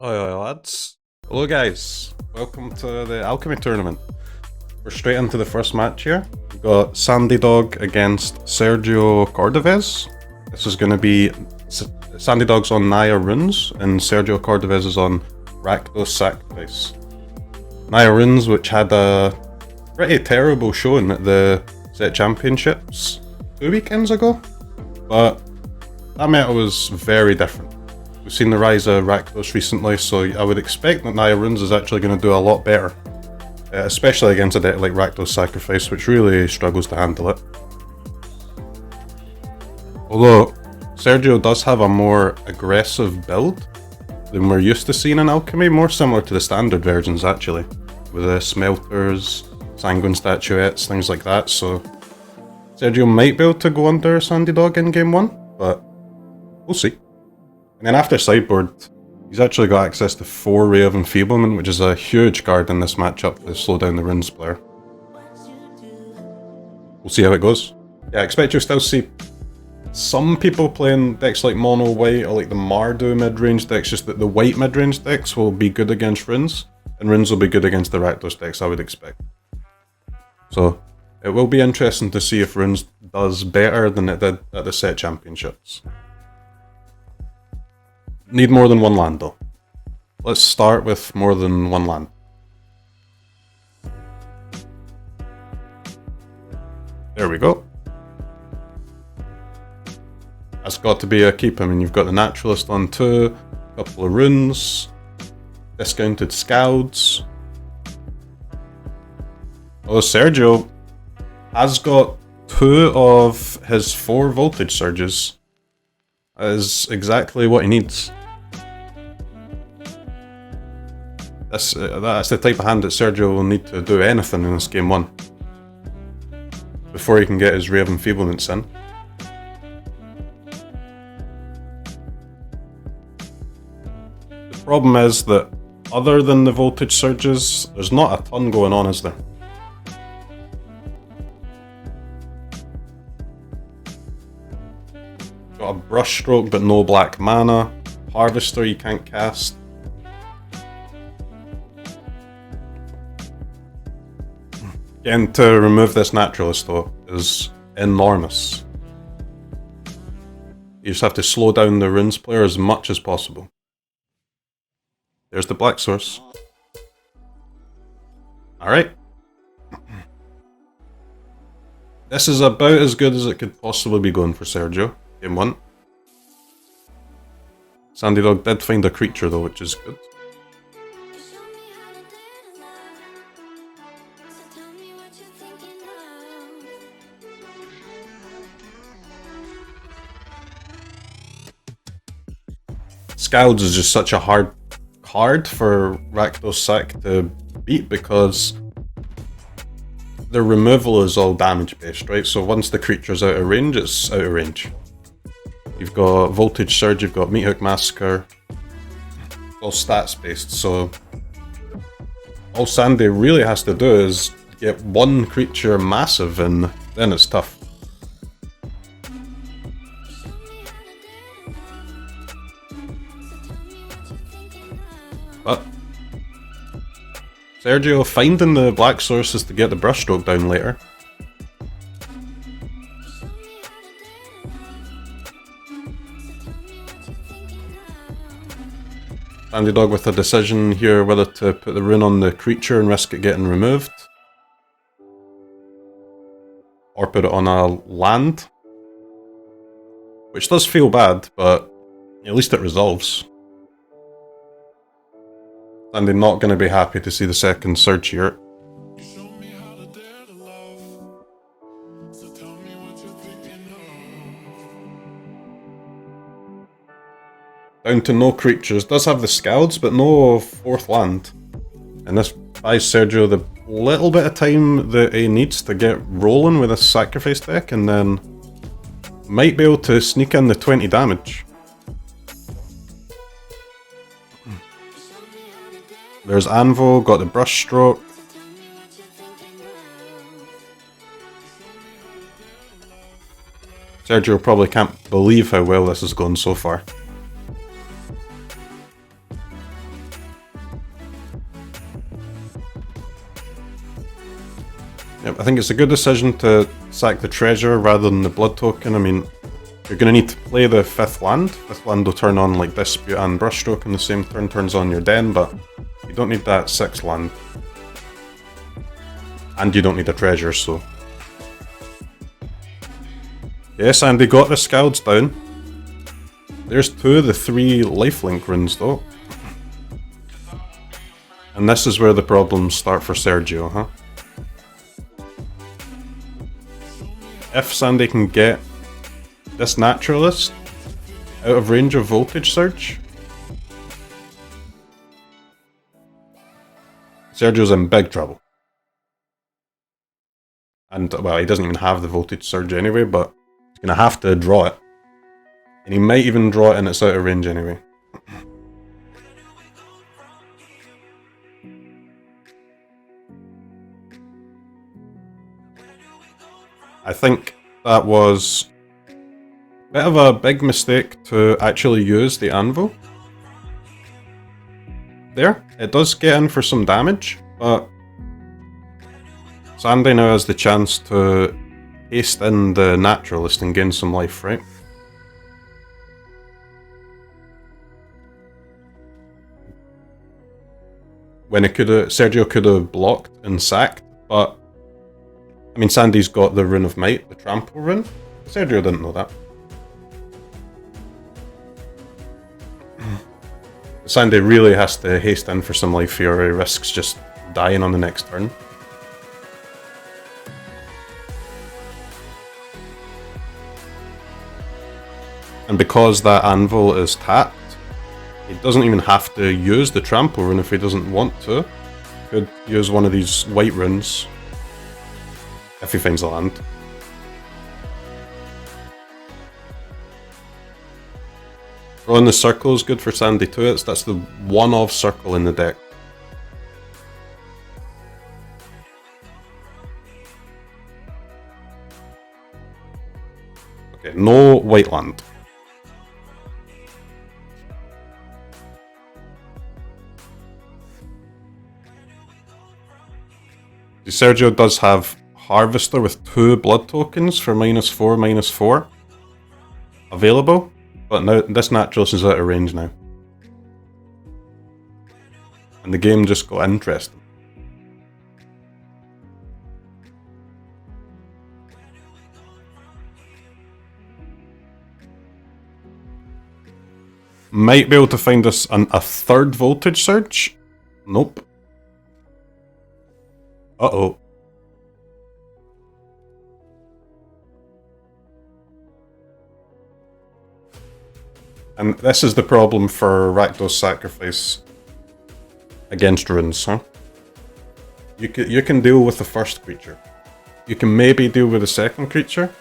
Oi, lads. Hello guys, welcome to the Alchemy Tournament. We're straight into the first match here. We've got Sandy Dog against Sergio Cordovez. This is going to be Sandy Dog's on Naya Runes and Sergio Cordovez is on Rakdos Sacrifice. Naya Runes, which had a pretty terrible showing at the Set Championships 2 weekends ago, but that meta was very different. We've seen the rise of Rakdos recently, so I would expect that Naya Runes is actually going to do a lot better. Especially against a deck like Rakdos Sacrifice, which really struggles to handle it. Although, Sergio does have a more aggressive build than we're used to seeing in Alchemy, more similar to the standard versions actually, with the Smelters, Sanguine Statuettes, things like that, so Sergio might be able to go under Sandy Dog in game 1, but we'll see. And then after sideboard, he's actually got access to 4 Ray of Enfeeblement, which is a huge card in this matchup to slow down the Runes player. We'll see how it goes. Yeah, I expect you'll still see some people playing decks like Mono White or like the Mardu mid-range decks, just that the white mid-range decks will be good against Runes, and Runes will be good against the Rakdos decks, I would expect. So, it will be interesting to see if Runes does better than it did at the Set Championships. Need more than one land though. Let's start with more than one land. There we go. That's got to be a keep. I mean, you've got the Naturalist on 2, a couple of Runes, discounted Scouds. Oh, Sergio has got 2 of his 4 Voltage Surges. That is exactly what he needs. That's the type of hand that Sergio will need to do anything in this game 1 before he can get his Ray of Enfeeblements in. The problem is that other than the Voltage Surges, there's not a ton going on, is there? Got a Brushstroke but no black mana, Harvester you can't cast. Getting to remove this Naturalist though is enormous. You just have to slow down the Runes player as much as possible. There's the Black Source. Alright. This is about as good as it could possibly be going for Sergio. Game 1. Sandy Dog did find a creature though, which is good. Scouds is just such a hard card for Rakdos Sac to beat because the removal is all damage based, right? So once the creature's out of range, it's out of range. You've got Voltage Surge, you've got Meathook Massacre, all stats based, so all Sandy really has to do is get one creature massive and then it's tough. But Sergio finding the black sources to get the Brushstroke down later. Sandy Dog with a decision here whether to put the rune on the creature and risk it getting removed, or put it on a land, which does feel bad, but at least it resolves. Sandy not going to be happy to see the second Surge here. Down to no creatures. Does have the Scouds, but no 4th land. And this buys Sergio the little bit of time that he needs to get rolling with this Sacrifice deck, and then might be able to sneak in the 20 damage. There's Anvil, got the Brushstroke. Sergio probably can't believe how well this has gone so far. Yep, I think it's a good decision to sack the treasure rather than the blood token. I mean, you're going to need to play the 5th land. 5th land will turn on like Dispute and Brushstroke in the same turn, turns on your Den, but you don't need that 6th land. And you don't need a treasure, so... Yes, Andy got the Scalds down. There's 2 of the 3 lifelink runes though. And this is where the problems start for Sergio, huh? If Sandy can get this Naturalist out of range of Voltage Surge, Sergio's in big trouble. And, well, he doesn't even have the Voltage Surge anyway, but he's going to have to draw it. And he might even draw it and it's out of range anyway. I think that was a bit of a big mistake to actually use the Anvil. There, it does get in for some damage, but Sandy now has the chance to haste in the Naturalist and gain some life, right? When it Sergio could have blocked and sacked, but I mean, Sandy's got the Rune of Might, the Trample rune. Sergio didn't know that. Sandy really has to haste in for some life here, or he risks just dying on the next turn. And because that Anvil is tapped, he doesn't even have to use the Trample rune if he doesn't want to. He could use one of these white runes if he finds the land. Drawing the circle is good for Sandy too. That's the one-off circle in the deck. Okay, no white land. Sergio does have Harvester with 2 blood tokens for -4, -4 available, but now this Naturalist is out of range now. And the game just got interesting. Might be able to find us a 3rd Voltage Surge. Nope. Uh-oh. And this is the problem for Rakdos Sacrifice against runes, huh? You can deal with the first creature. You can maybe deal with the second creature.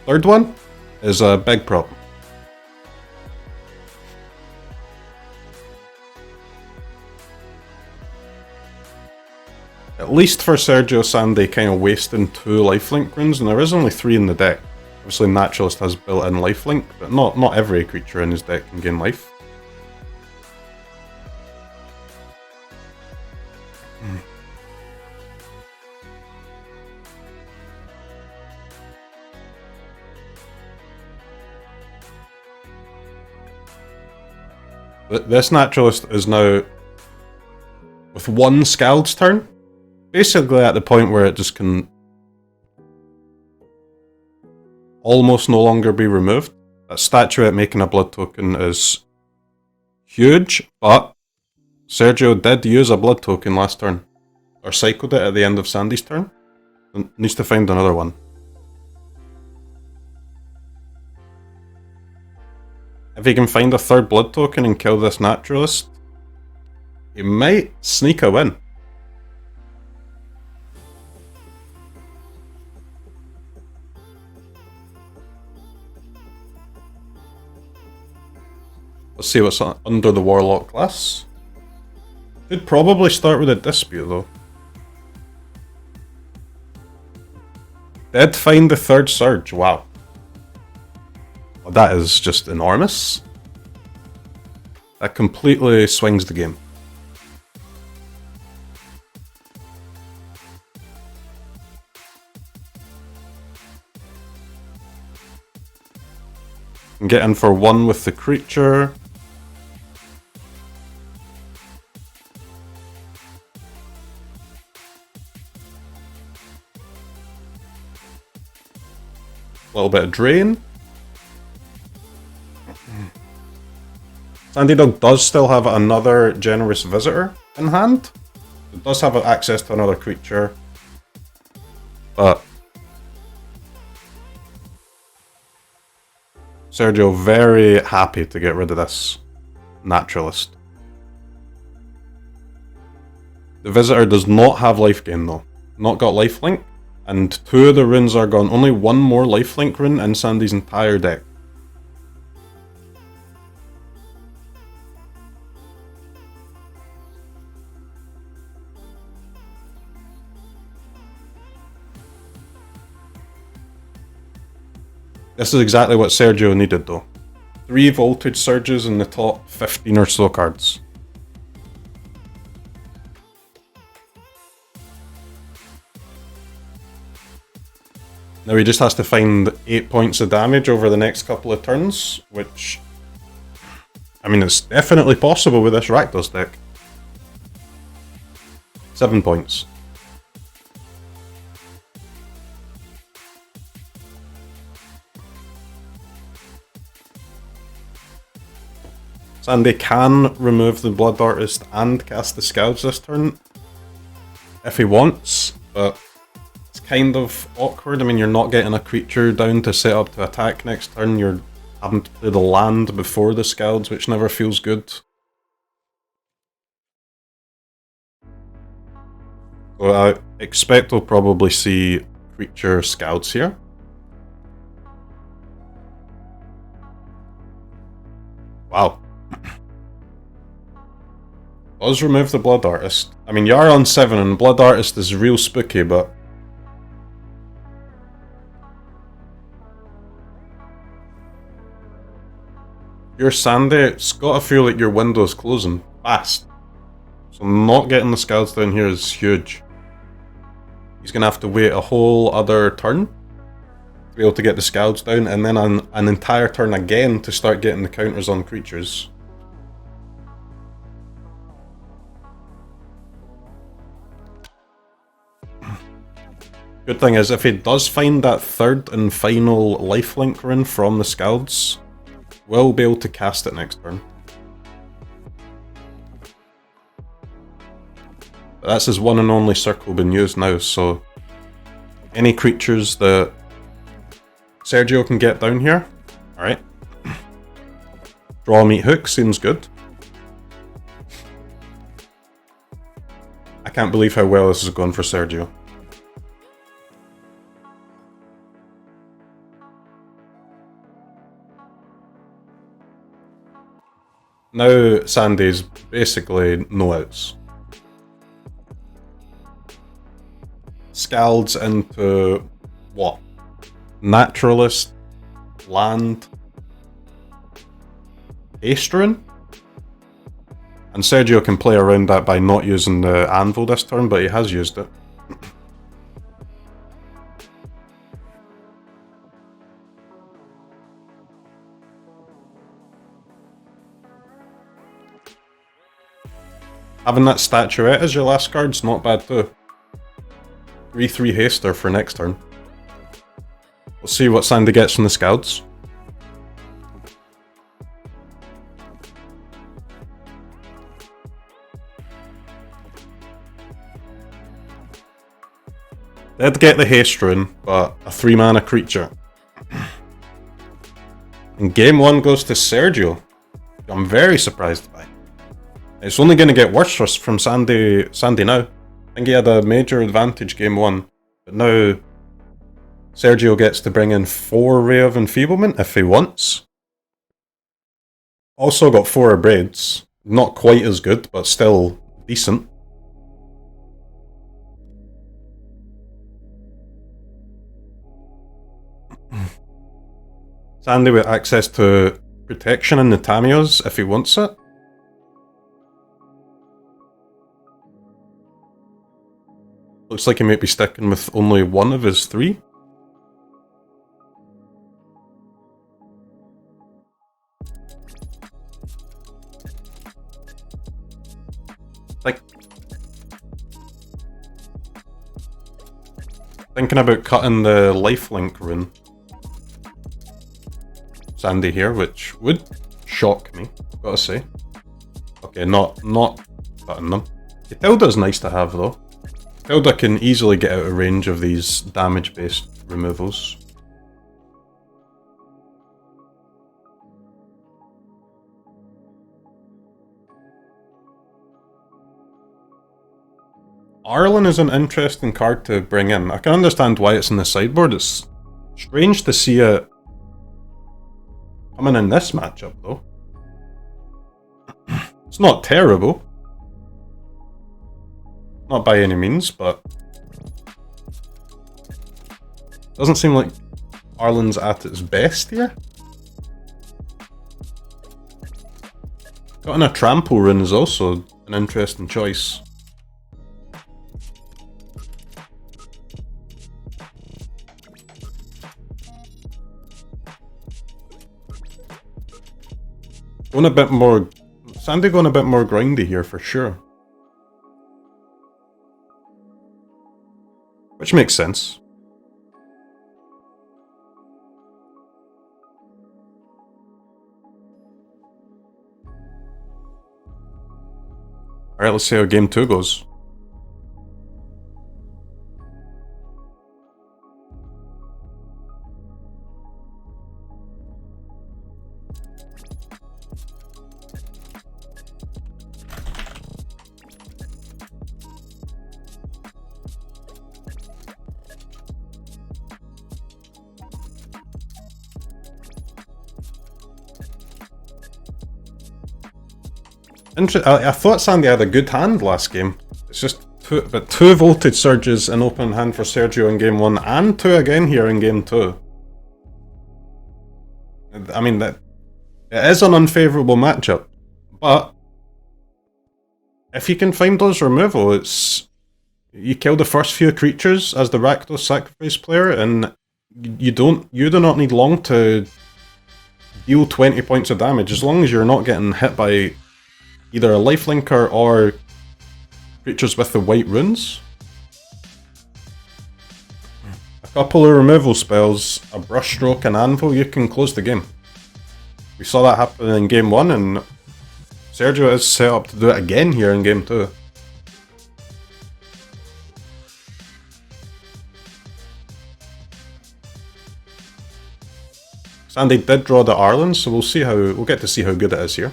Third one is a big problem. At least for Sergio, Sandy kind of wasting 2 lifelink runes, and there is only 3 in the deck. Obviously Naturalist has built-in lifelink, but not every creature in his deck can gain life. But this Naturalist is now, with 1 Scald's turn, basically at the point where it just can almost no longer be removed. That Statuette making a blood token is huge, but Sergio did use a blood token last turn. Or cycled it at the end of Sandy's turn. And needs to find another one. If he can find a 3rd blood token and kill this Naturalist, he might sneak a win. Let's see what's under the Warlock class. Should probably start with a Dispute though. Did find the 3rd Surge, wow. Well, that is just enormous. That completely swings the game. And get in for one with the creature. A little bit of drain. Sandy Dog does still have another Generous Visitor in hand. It does have access to another creature. But Sergio very happy to get rid of this Naturalist. The Visitor does not have life gain though. Not got lifelink. And 2 of the runes are gone. Only 1 more lifelink rune in Sandy's entire deck. This is exactly what Sergio needed though. 3 Voltage Surges in the top 15 or so cards. Now he just has to find 8 points of damage over the next couple of turns, which, I mean, it's definitely possible with this Rakdos deck. 7 points. Sandy can remove the Blood Artist and cast the Scouts this turn if he wants, but it's kind of awkward. I mean, you're not getting a creature down to set up to attack next turn. You're having to play the land before the Scouts, which never feels good. So I expect we'll probably see creature Scouts here. Wow. Does remove the Blood Artist. I mean, you are on 7 and Blood Artist is real spooky, but you're Sandy, it's gotta feel like your window's closing fast. So not getting the Scouts down here is huge. He's gonna have to wait a whole other turn to be able to get the Scouts down, and then an entire turn again to start getting the counters on creatures. Good thing is, if he does find that 3rd and final lifelink rune from the Scouts, we'll be able to cast it next turn. But that's his one and only circle being used now, so any creatures that Sergio can get down here, alright. Draw, meet, hook seems good. I can't believe how well this is going for Sergio. Now Sandy's basically no outs. Scalds into what? Naturalist, land, Aestrin? And Sergio can play around that by not using the Anvil this turn, but he has used it. Having that Statuette as your last card's not bad too. 3/3 Haster for next turn. We'll see what Sandy gets from the Scouts. They'd get the Haste rune, but a 3-mana creature. And game 1 goes to Sergio. I'm very surprised by. It's only going to get worse from Sandy now. I think he had a major advantage game 1, but now Sergio gets to bring in 4 Ray of Enfeeblement if he wants. Also got 4 Braids. Not quite as good, but still decent. Sandy with access to protection in the Tamios if he wants it. Looks like he might be sticking with only 1 of his 3. like thinking about cutting the lifelink rune. Sandy here, which would shock me, gotta say. Okay, not cutting them. Tilda's nice to have though. Tilda can easily get out of range of these damage-based removals. Arlen is an interesting card to bring in. I can understand why it's in the sideboard. It's strange to see it coming in this matchup though. It's not terrible. Not by any means, but doesn't seem like Arlen's at its best here. Cutting a trample rune is also an interesting choice. Going a bit more... Sandy going a bit more grindy here for sure. Which makes sense. Alright, let's see how game 2 goes. I thought Sandy had a good hand last game. It's just two voltage surges in open hand for Sergio in game 1 and 2 again here in game 2. I mean, that it is an unfavourable matchup, but if you can find those removal, it's you kill the first few creatures as the Rakdos sacrifice player, and you do not need long to deal 20 points of damage as long as you're not getting hit by either a lifelinker or creatures with the white runes. A couple of removal spells, a brushstroke and anvil, you can close the game. We saw that happen in game 1 and Sergio is set up to do it again here in game 2. Sandy did draw the Arlen, so we'll get to see how good it is here.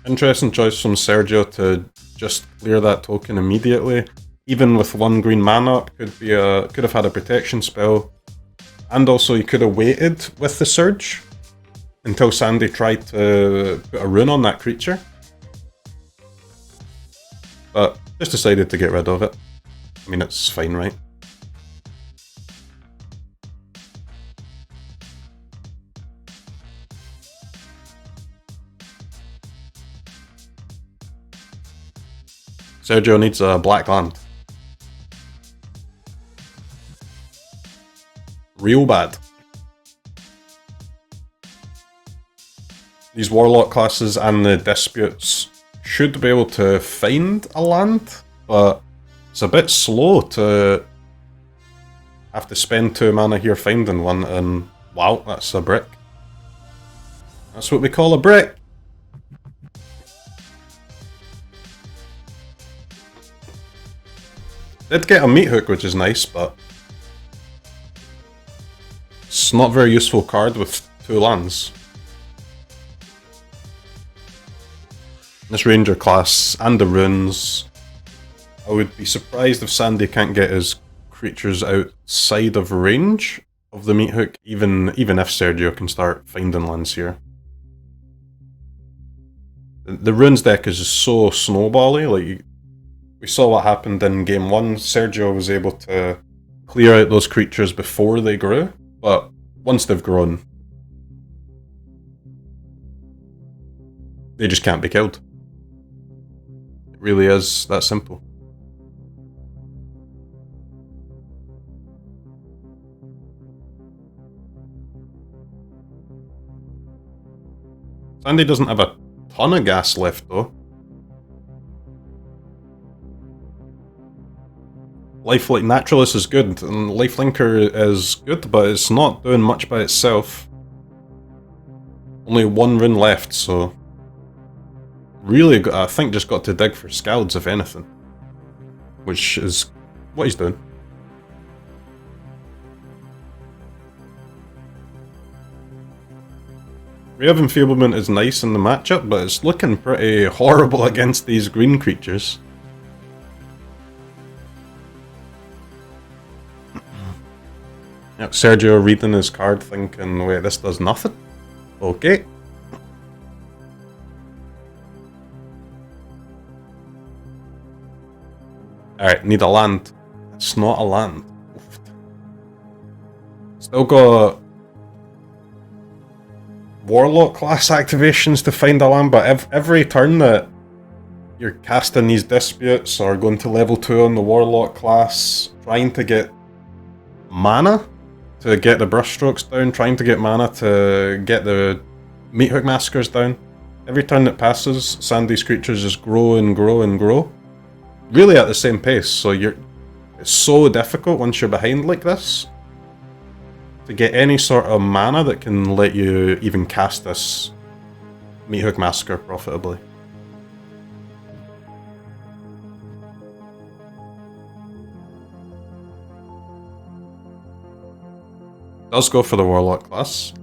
Interesting choice from Sergio to just clear that token immediately. Even with 1 green mana up, could have had a protection spell. And also he could have waited with the surge until Sandy tried to put a rune on that creature. But just decided to get rid of it. I mean, it's fine, right? Sergio needs a black land. Real bad. These Warlock classes and the Disputes should be able to find a land, but it's a bit slow to have to spend 2 mana here finding one, and wow, that's a brick. That's what we call a brick. Did get a meat hook, which is nice, but it's not a very useful card with 2 lands. This Ranger class and the runes, I would be surprised if Sandy can't get his creatures outside of range of the meat hook, even if Sergio can start finding lands here. The runes deck is just so snowbally, like we saw what happened in game 1, Sergio was able to clear out those creatures before they grew, but once they've grown, they just can't be killed. It really is that simple. Sandy doesn't have a ton of gas left though. Lifelink Naturalist is good, and Lifelinker is good, but it's not doing much by itself. Only one rune left, so... Really, I think just got to dig for Scalds, if anything. Which is what he's doing. Ray of Enfeeblement is nice in the matchup, but it's looking pretty horrible against these green creatures. Yep, Sergio reading his card thinking, wait, this does nothing? Okay. Alright, need a land. It's not a land. Still got Warlock class activations to find a land, but every turn that you're casting these disputes or going to level 2 on the Warlock class, trying to get mana to get the brushstrokes down, trying to get mana to get the Meathook Massacres down. Every turn that passes, Sandy's creatures just grow and grow and grow. Really at the same pace, so it's so difficult once you're behind like this to get any sort of mana that can let you even cast this Meathook Massacre profitably. Does go for the Warlock class.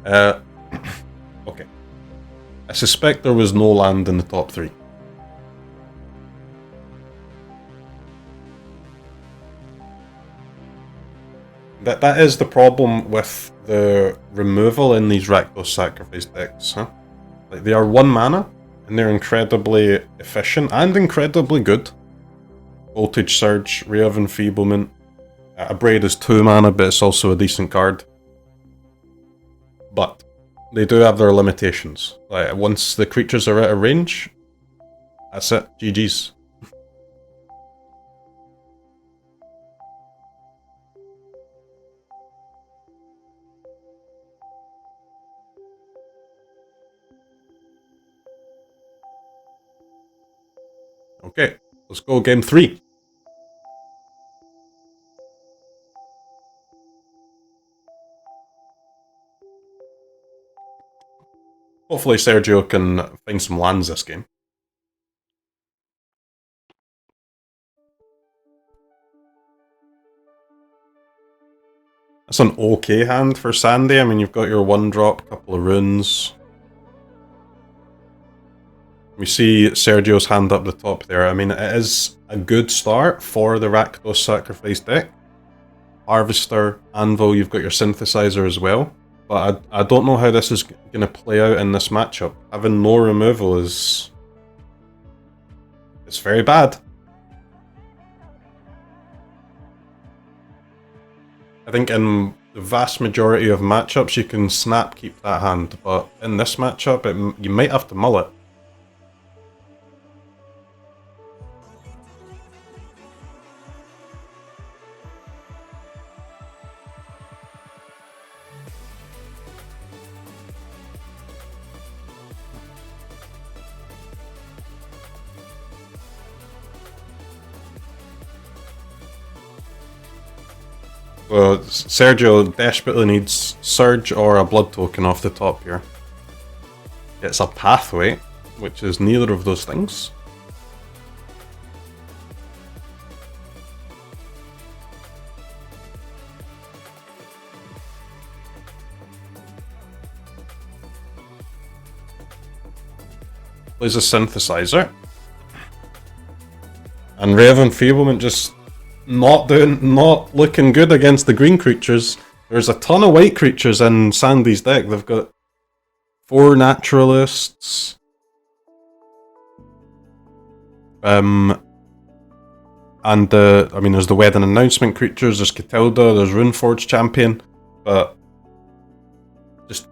Okay. I suspect there was no land in the top 3. That is the problem with the removal in these Rakdos Sacrifice decks, huh? Like, they are 1 mana, and they're incredibly efficient and incredibly good. Voltage Surge, Ray of Enfeeblement. A Braid is 2 mana, but it's also a decent card. But they do have their limitations. Like, once the creatures are out of range, that's it. GG's. Okay, let's go game 3. Hopefully Sergio can find some lands this game. That's an okay hand for Sandy. I mean, you've got your 1-drop, couple of runes. We see Sergio's hand up the top there. I mean, it is a good start for the Rakdos Sacrifice deck. Harvester, Anvil, you've got your Synthesizer as well. But I don't know how this is going to play out in this matchup. Having no removal is... it's very bad. I think in the vast majority of matchups you can snap keep that hand, but in this matchup you might have to mull it. Well, Sergio desperately needs Surge or a Blood Token off the top here. It's a Pathway, which is neither of those things. Plays a Synthesizer. And Ray of Enfeeblement just not looking good against the green creatures. There's a ton of white creatures in Sandy's deck. They've got 4 Naturalists. I mean, there's the Wedding Announcement creatures, there's Catilda, there's Runeforge Champion, but just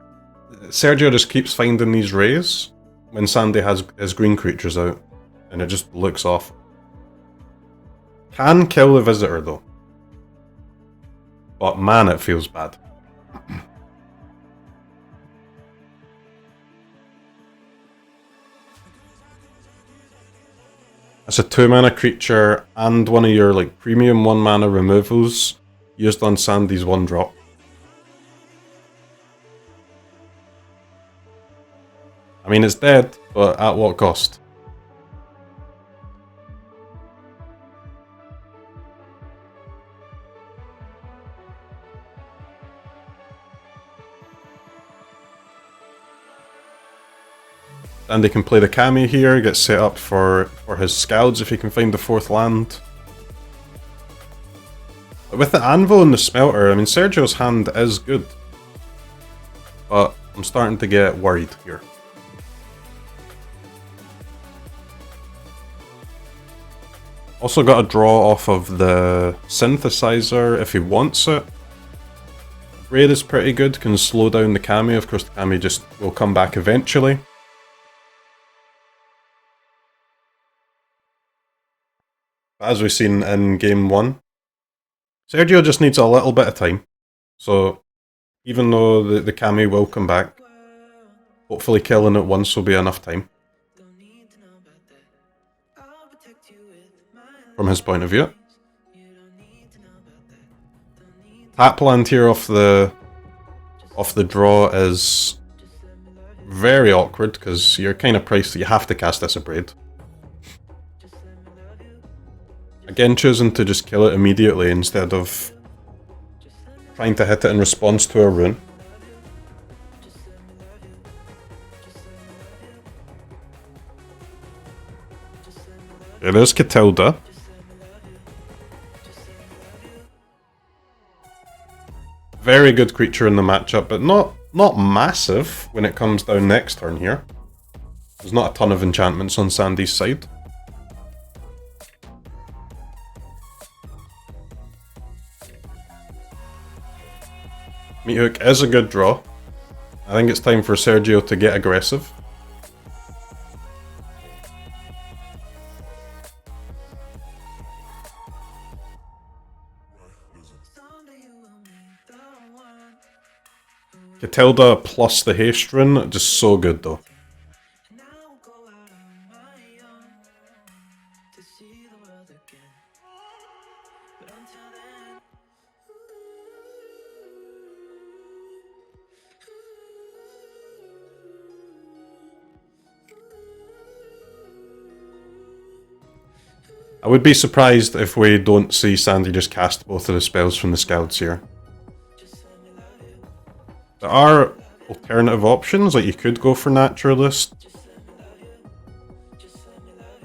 Sergio just keeps finding these rays when Sandy has his green creatures out, and it just looks awful. Can kill the Visitor though, but man, it feels bad. It's a 2-mana creature and one of your like premium 1-mana removals used on Sandy's 1-drop. I mean, it's dead, but at what cost? And they can play the Kami here, get set up for his Scouds if he can find the 4th land. But with the Anvil and the Smelter, I mean, Sergio's hand is good. But I'm starting to get worried here. Also got a draw off of the Synthesizer if he wants it. Raid is pretty good, can slow down the Kami. Of course, the Kami just will come back eventually. As we've seen in game 1, Sergio just needs a little bit of time. So, even though the Kami will come back, hopefully killing it once will be enough time. From his point of view. Tap land here off the draw is very awkward because you're kind of priced that you have to cast this Braid. Again, choosing to just kill it immediately instead of trying to hit it in response to a rune. Okay, there's Catilda. Very good creature in the matchup, but not massive when it comes down next turn here. There's not a ton of enchantments on Sandy's side. Meathook is a good draw. I think it's time for Sergio to get aggressive. Catilda plus the haste rune, just so good though. I would be surprised if we don't see Sandy just cast both of the spells from the Scouts here. There are alternative options, like you could go for Naturalist.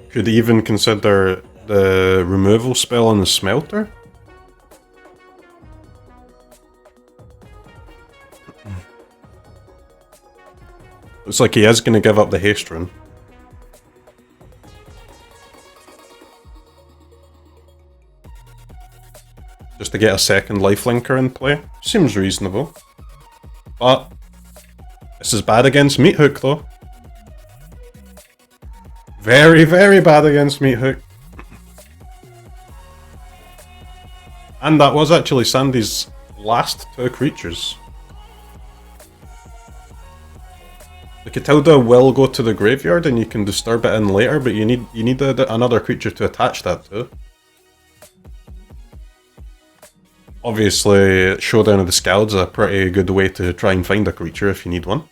Could even consider the removal spell on the Smelter. Looks like he is going to give up the haste rune. Just to get a second lifelinker in play. Seems reasonable. But this is bad against Meathook though. Very, very bad against Meathook. And that was actually Sandy's last 2 creatures. The Catilda will go to the graveyard and you can disturb it in later, but you need another creature to attach that to. Obviously, Showdown of the Scouts is a pretty good way to try and find a creature if you need one.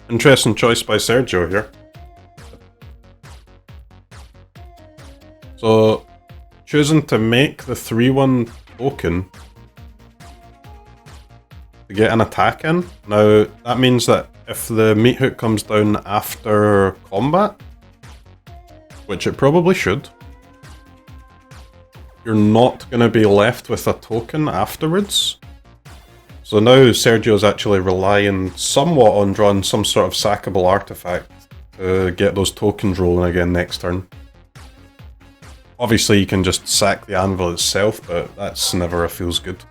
Interesting choice by Sergio here. So, choosing to make the 3/1 token to get an attack in. Now, that means that if the Meathook comes down after combat, which it probably should, you're not going to be left with a token afterwards. So now Sergio's actually relying somewhat on drawing some sort of sackable artifact to get those tokens rolling again next turn. Obviously you can just sack the anvil itself, but that's never a feels good.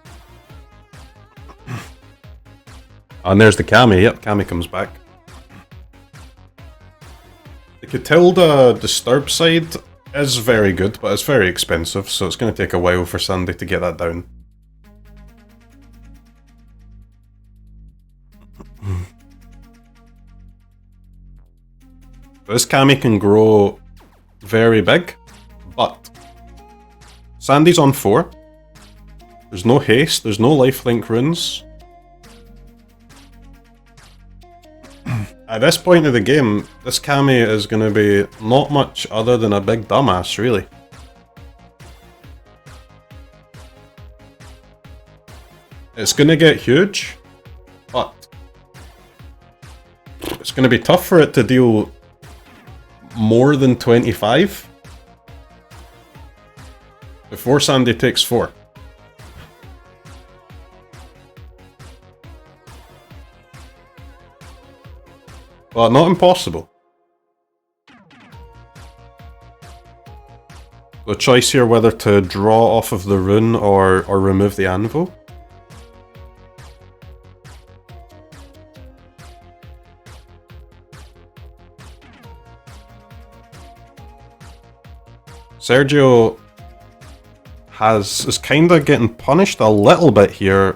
And there's the Kami. Yep, Kami comes back. The Catilda Disturb side is very good, but it's very expensive, so it's going to take a while for Sandy to get that down. This Kami can grow very big, but Sandy's on 4. There's no haste, there's no lifelink runes. At this point of the game, this Kami is going to be not much other than a big dumbass, really. It's going to get huge, but it's going to be tough for it to deal more than 25 before Sandy takes 4. But not impossible. The choice here whether to draw off of the rune or remove the anvil. Sergio is kind of getting punished a little bit here.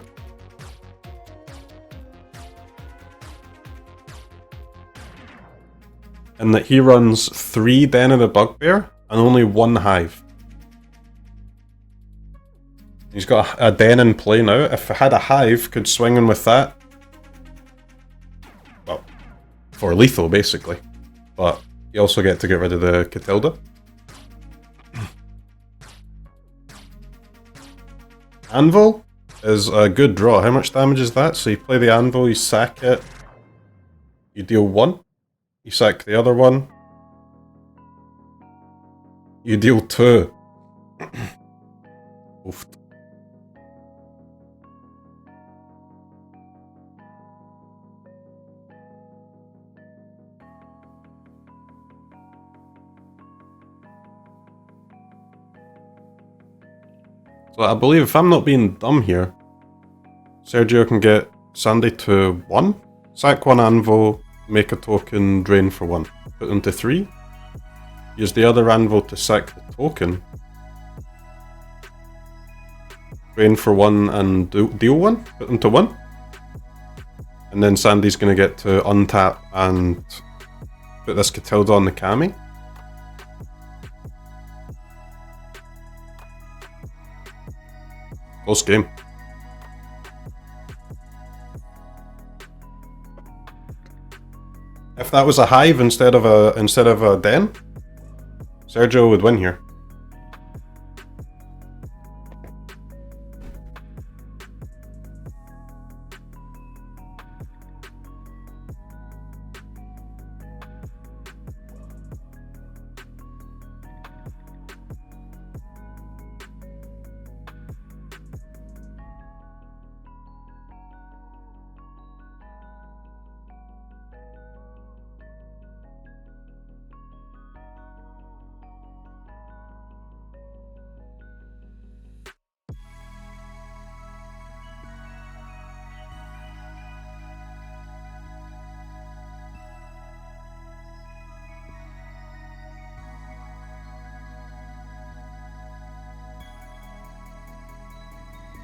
In that he runs 3 Den of the Bugbear and only 1 Hive. He's got a Den in play now. If I had a Hive, could swing in with that. Well, for lethal basically. But you also get to get rid of the Catilda. Anvil is a good draw. How much damage is that? So you play the Anvil, you sack it, you deal 1. You sack the other one. You deal 2. Oof. So I believe if I'm not being dumb here, Sergio can get Sandy to 1, sack 1 Anvil, make a token, drain for 1. Put them to 3. Use the other anvil to sack the token. Drain for 1 and deal 1. Put them to 1. And then Sandy's going to get to untap and put this Catilda on the Kami. Close game. If that was a Hive instead of a Den, Sergio would win here.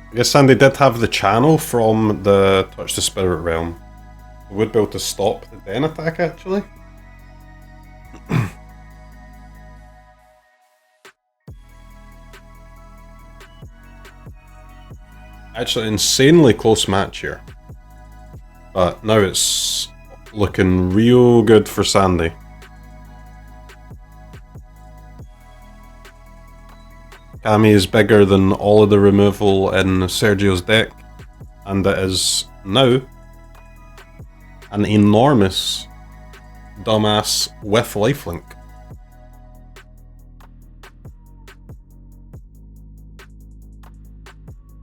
I guess Sandy did have the channel from the Touch the Spirit Realm. We would be able to stop the Den attack, actually. Actually, insanely close match here. But now it's looking real good for Sandy. Kami is bigger than all of the removal in Sergio's deck, and it is now an enormous dumbass with lifelink.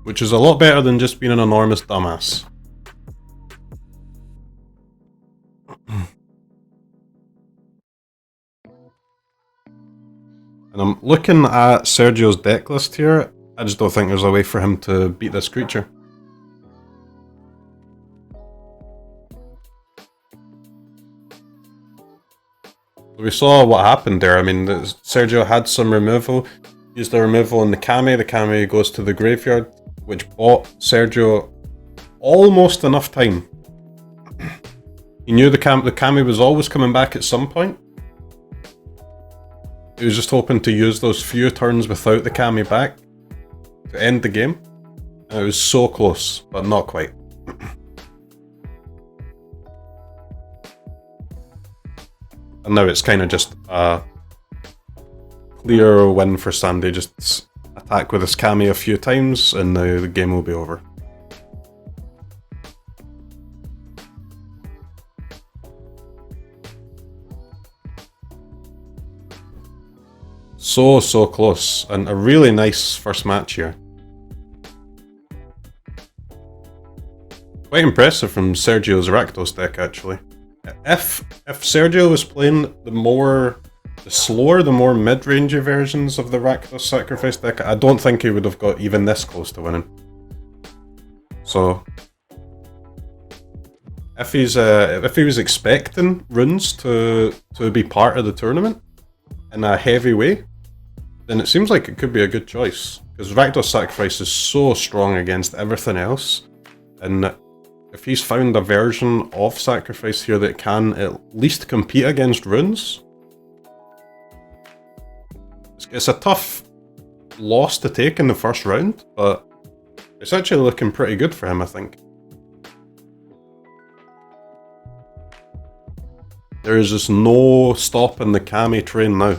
Which is a lot better than just being an enormous dumbass. And I'm looking at Sergio's deck list here. I just don't think there's a way for him to beat this creature. We saw what happened there. I mean, Sergio had some removal, used the removal on the Kami goes to the graveyard, which bought Sergio almost enough time. He knew the Kami was always coming back at some point. He was just hoping to use those few turns without the Kami back to end the game. And it was so close, but not quite. And now it's kind of just a clear win for Sandy. Just attack with his Kami a few times and now the game will be over. So close, and a really nice first match here. Quite impressive from Sergio's Rakdos deck, actually. If Sergio was playing the slower, the more mid-rangey versions of the Rakdos Sacrifice deck, I don't think he would have got even this close to winning. So, if he was expecting runes to be part of the tournament in a heavy way, then it seems like it could be a good choice. Because Rakdos Sacrifice is so strong against everything else, and if he's found a version of Sacrifice here that can at least compete against runes, it's a tough loss to take in the first round, but it's actually looking pretty good for him, I think. There is just no stopping the Kami train now.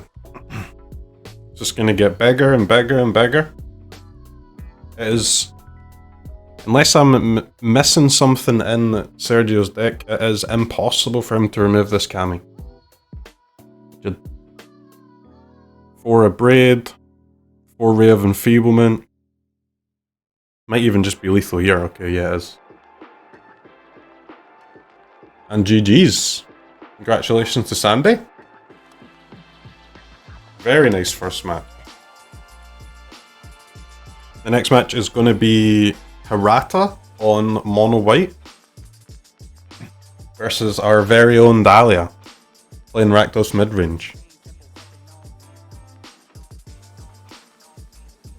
It's just going to get bigger and bigger and bigger. It is, unless I'm missing something in Sergio's deck, it is impossible for him to remove this Kami. 4 Abrade, 4 Ray of Enfeeblement. Might even just be lethal here. Okay, yeah, it is. And GG's. Congratulations to Sandy. Very nice first match. The next match is going to be Hirata on Mono White versus our very own Dahlia playing Rakdos midrange.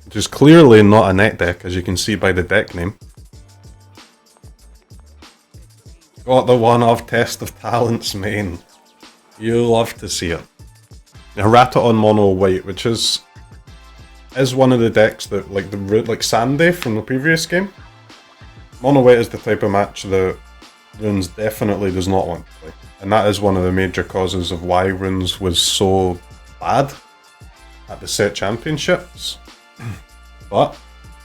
Which is clearly not a net deck, as you can see by the deck name. Got the one of Test of Talents main. You love to see it. Hirata on Mono White, which is one of the decks that, like Sandy from the previous game. Mono White is the type of match that Runes definitely does not want to play. And that is one of the major causes of why Runes was so bad at the set championships. But,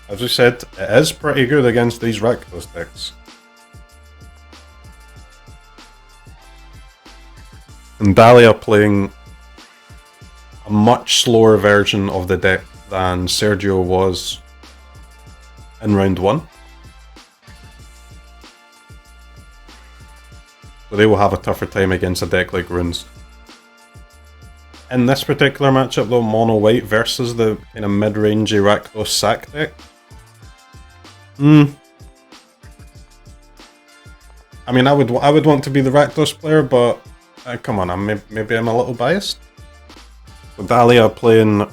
as we said, it is pretty good against these Rakdos decks. And Dahlia playing a much slower version of the deck than Sergio was in round 1. So they will have a tougher time against a deck like Runes. In this particular matchup though, Mono White versus the kind of mid-rangey Rakdos sack deck. I mean, I would want to be the Rakdos player, but come on, maybe I'm a little biased. So Dahlia playing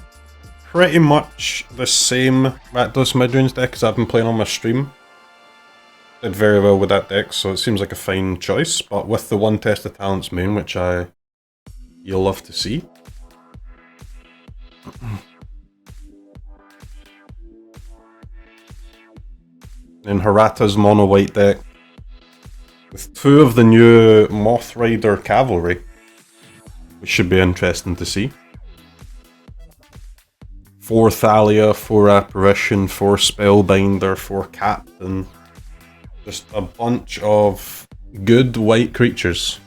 pretty much the same Rakdos midrange deck as I've been playing on my stream. Did very well with that deck, so it seems like a fine choice, but with the one Test of Talents main, which you'll love to see. In Hirata's Mono White deck, with 2 of the new Moth Rider Cavalry, which should be interesting to see. 4 Thalia, 4 Apparition, 4 Spellbinder, 4 Captain. Just a bunch of good white creatures.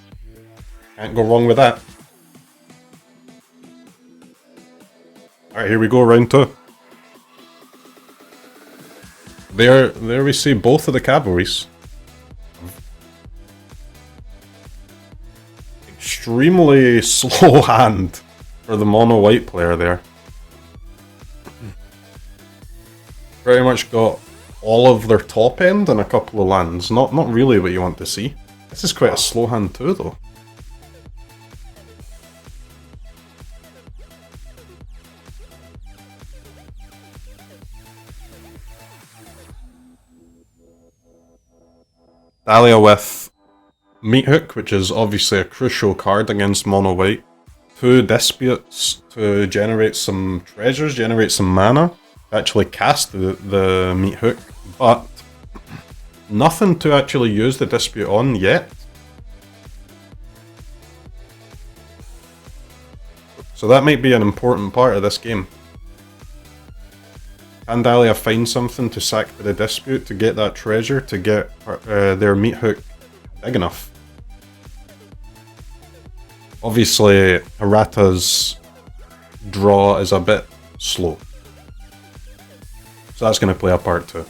Can't go wrong with that. Alright, here we go, round 2. There we see both of the cavalries. Extremely slow hand for the mono white player there. Pretty much got all of their top end and a couple of lands. Not really what you want to see. This is quite a slow hand too though. Dahlia with Meat Hook, which is obviously a crucial card against mono white. 2 Disputes to generate some treasures, generate some mana. Actually cast the Meat Hook, but nothing to actually use the Dispute on yet. So that might be an important part of this game. Can Dahlia find something to sack for the Dispute to get that treasure, to get their Meat Hook big enough? Obviously, Hirata's draw is a bit slow. So that's going to play a part too.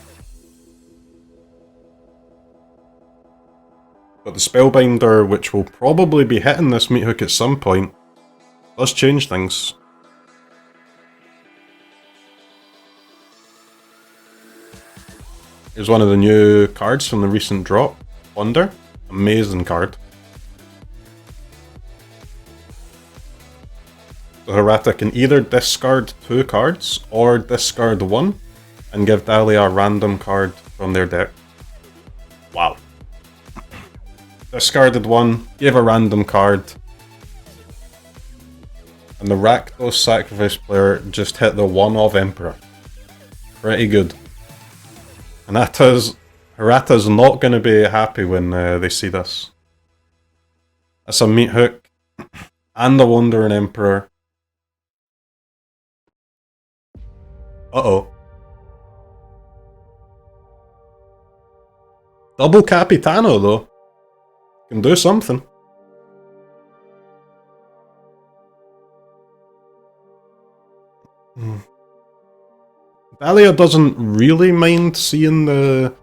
But the Spellbinder, which will probably be hitting this Meat Hook at some point, does change things. Here's one of the new cards from the recent drop. Wonder. Amazing card. So Hirata can either discard 2 cards or discard 1 and give Dahlia a random card from their deck. Wow. Discarded 1, gave a random card, and the Rakdos Sacrifice player just hit the 1 of Emperor. Pretty good. And Hirata's not going to be happy when they see this. That's a Meat Hook and a Wandering Emperor. Uh-oh. Double Capitano though. Can do something. Dahlia doesn't really mind seeing the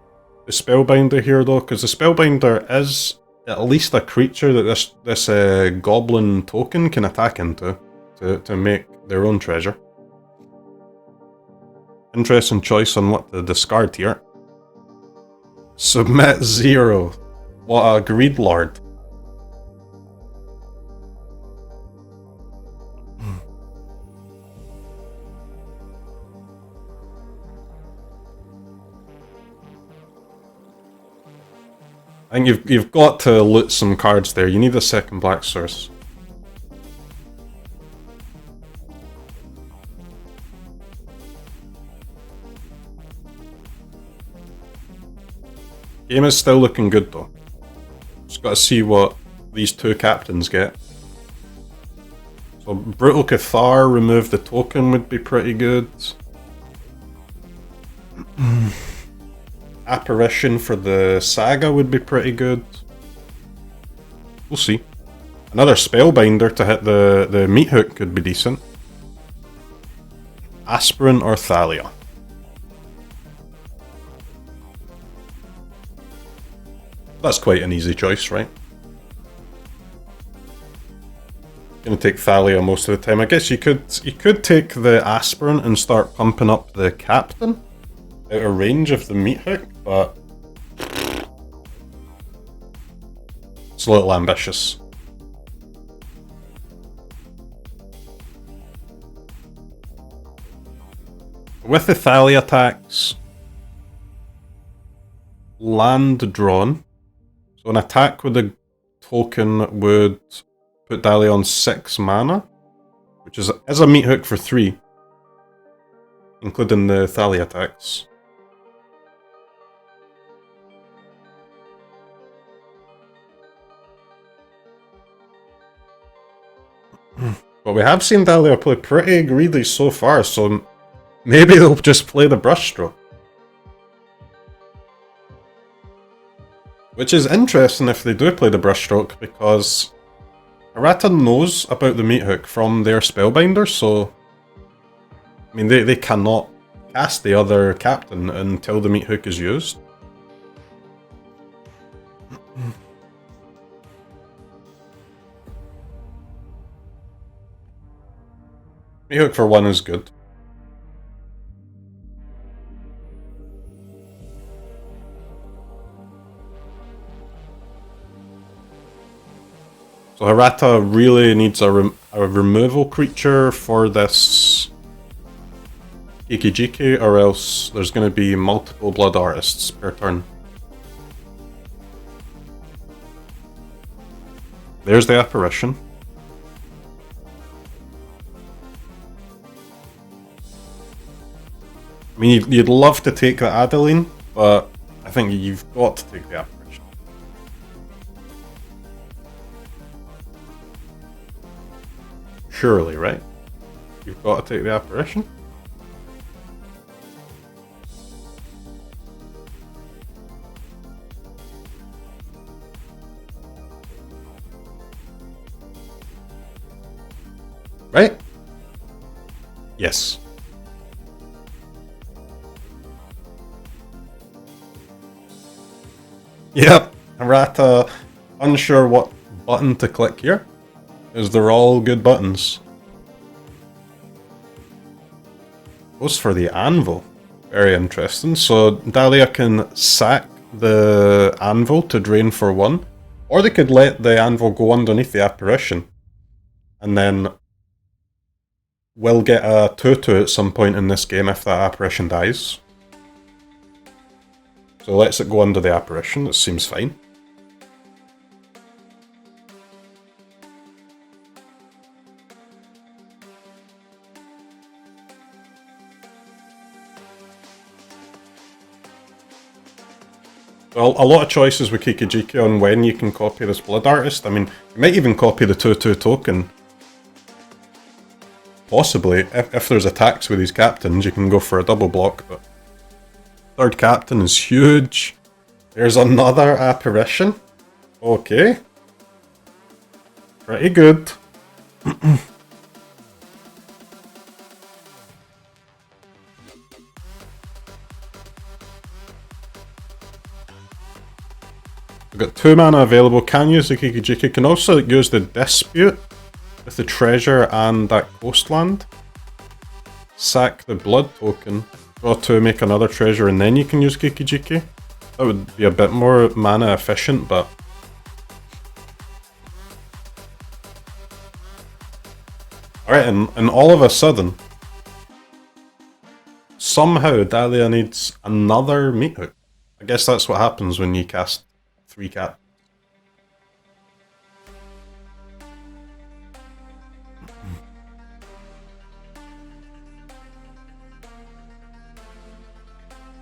Spellbinder here though, because the Spellbinder is at least a creature that this goblin token can attack into to make their own treasure. Interesting choice on what to discard here. Submit 0. What a greed lord. I think you've got to loot some cards there. You need a second black source. Game is still looking good though. Just got to see what these 2 captains get. So Brutal Cathar, remove the token would be pretty good. Apparition for the Saga would be pretty good. We'll see. Another Spellbinder to hit the Meat Hook could be decent. Aspirant or Thalia. That's quite an easy choice, right? Gonna take Thalia most of the time. I guess you could take the Aspirant and start pumping up the Captain out of range of the Meat Hook, but it's a little ambitious. With the Thalia attacks, land drawn. So an attack with a token would put Dahlia on 6 mana, which is a Meat Hook for 3, including the Thalia attacks. But we have seen Dahlia play pretty greedy so far, so maybe they'll just play the brushstroke. Which is interesting if they do play the brushstroke, because Hirata knows about the Meat Hook from their Spellbinder, so I mean they cannot cast the other captain until the Meat Hook is used. Meat Hook for 1 is good. So Hirata really needs a removal creature for this Kikijiki, or else there's going to be multiple Blood Artists per turn. There's the apparition. I mean, you'd love to take the Adeline, but I think you've got to take the apparition. Surely, right? You've got to take the apparition. Right? Yes. Yep, Errata, unsure what button to click here, because they're all good buttons. Goes for the anvil. Very interesting. So Dahlia can sack the anvil to drain for 1, or they could let the anvil go underneath the apparition, and then we'll get a 2/2 at some point in this game if that apparition dies. So lets it go under the apparition, it seems fine. Well, a lot of choices with CROKEYZ on when you can copy this Blood Artist. I mean, you might even copy the 2/2 token. Possibly, if there's attacks with these captains, you can go for a double block, but third captain is huge. There's another apparition. Okay. Pretty good. We've got 2 mana available, can use the CROKEYZ, can also use the Dispute with the treasure and that coastland. Sack the blood token, draw 2, make another treasure, and then you can use CROKEYZ. That would be a bit more mana efficient, but... Alright, and all of a sudden, somehow Dahlia needs another meat hook. I guess that's what happens when you cast 3 cap.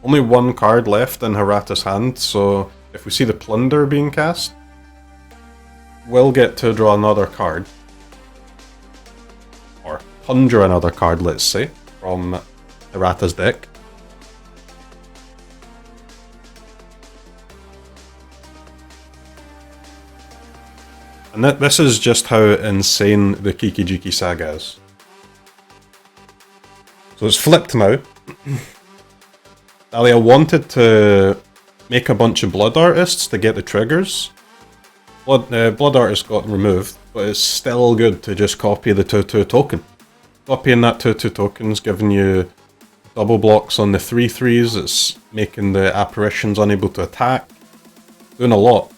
Only 1 card left in Errata's hand, so if we see the Plunder being cast, we'll get to draw another card. Or conjure another card, let's say, from Errata's deck. And this is just how insane the CROKEYZ saga is. So it's flipped now. Dahlia wanted to make a bunch of Blood Artists to get the triggers. Blood Artist got removed, but it's still good to just copy the 2/2 token. Copying that 2/2 token is giving you double blocks on the 3/3s, it's making the apparitions unable to attack. Doing a lot,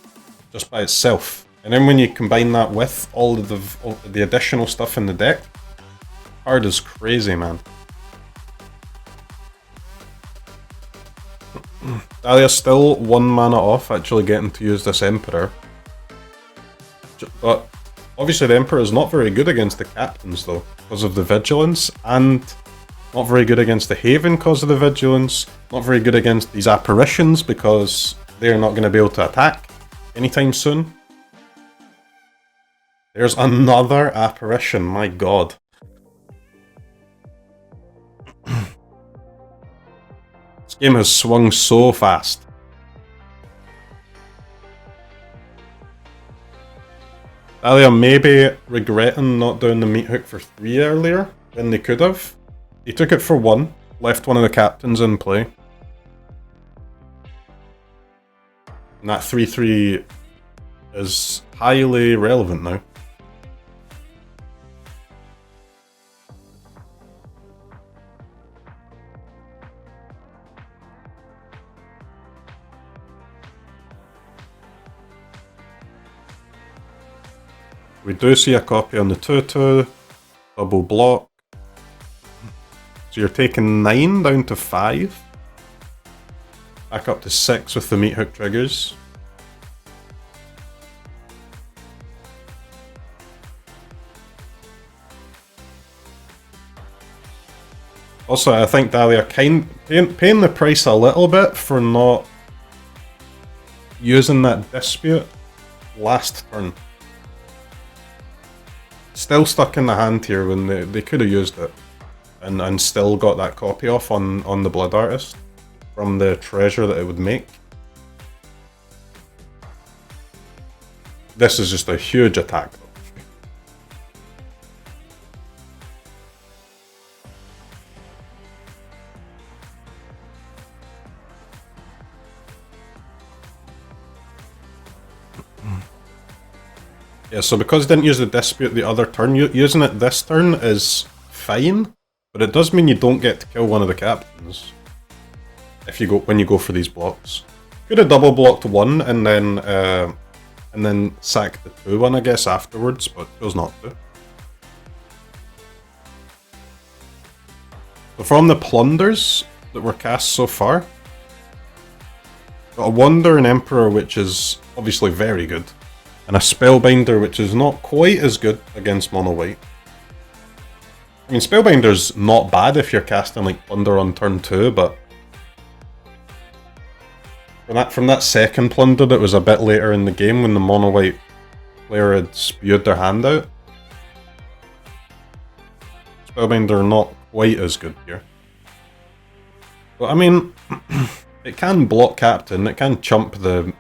just by itself. And then when you combine that with all of the additional stuff in the deck, card is crazy, man. Dahlia's still 1 mana off actually getting to use this Emperor. But obviously the Emperor is not very good against the captains though, because of the Vigilance, and not very good against the Haven because of the Vigilance, not very good against these apparitions because they're not going to be able to attack anytime soon. There's another apparition, my god. This game has swung so fast. Dahlia maybe regretting not doing the meat hook for 3 earlier than they could have. He took it for 1, left one of the captains in play. And that 3/3 is highly relevant now. We do see a copy on the 2/2, double block. So you're taking 9 down to 5. Back up to 6 with the meat hook triggers. Also, I think Dahlia paying the price a little bit for not using that dispute last turn. Still stuck in the hand here when they could have used it and still got that copy off on the Blood Artist from the treasure that it would make. This is just a huge attack though. Yeah, so because it didn't use the dispute the other turn, using it this turn is fine, but it does mean you don't get to kill one of the captains if you go when you go for these blocks. Could have double blocked one and then sacked the 2-1, I guess, afterwards, but chose not to. So from the plunders that were cast so far, got a Wonder and Emperor, which is obviously very good, and a Spellbinder, which is not quite as good against mono white. I mean, Spellbinder's not bad if you're casting like Plunder on turn 2, but from that second Plunder that was a bit later in the game when the mono white player had spewed their hand out, Spellbinder not quite as good here. But I mean, it can block Captain, it can chump the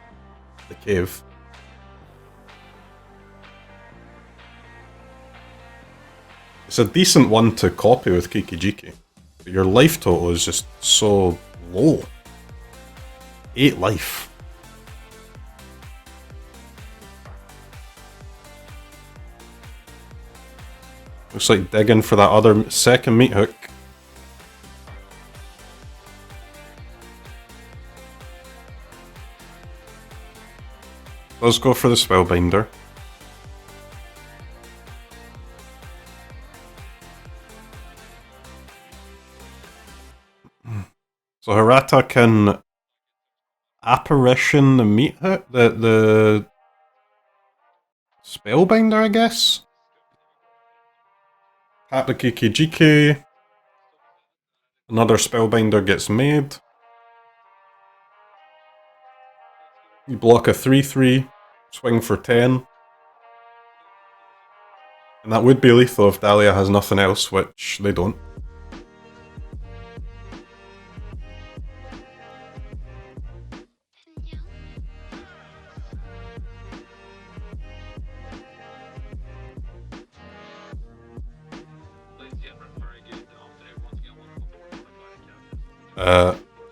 cave. It's a decent one to copy with Kikijiki, but your life total is just so low. 8 life. Looks like digging for that other second meat hook. Let's go for the Spellbinder. So Hirata can apparition the meat hook, the Spellbinder, I guess? Tap the Kikijiki. Another Spellbinder gets made. You block a 3-3, swing for 10. And that would be lethal if Dahlia has nothing else, which they don't.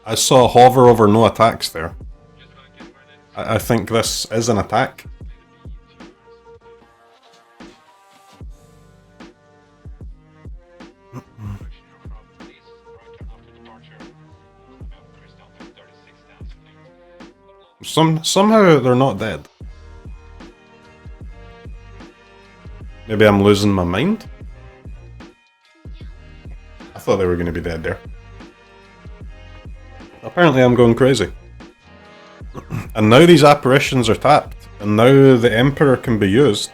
I saw hover over no attacks there. I think this is an attack. Somehow they're not dead. Maybe I'm losing my mind? I thought they were going to be dead there. Apparently I'm going crazy. And now these apparitions are tapped, and now the Emperor can be used.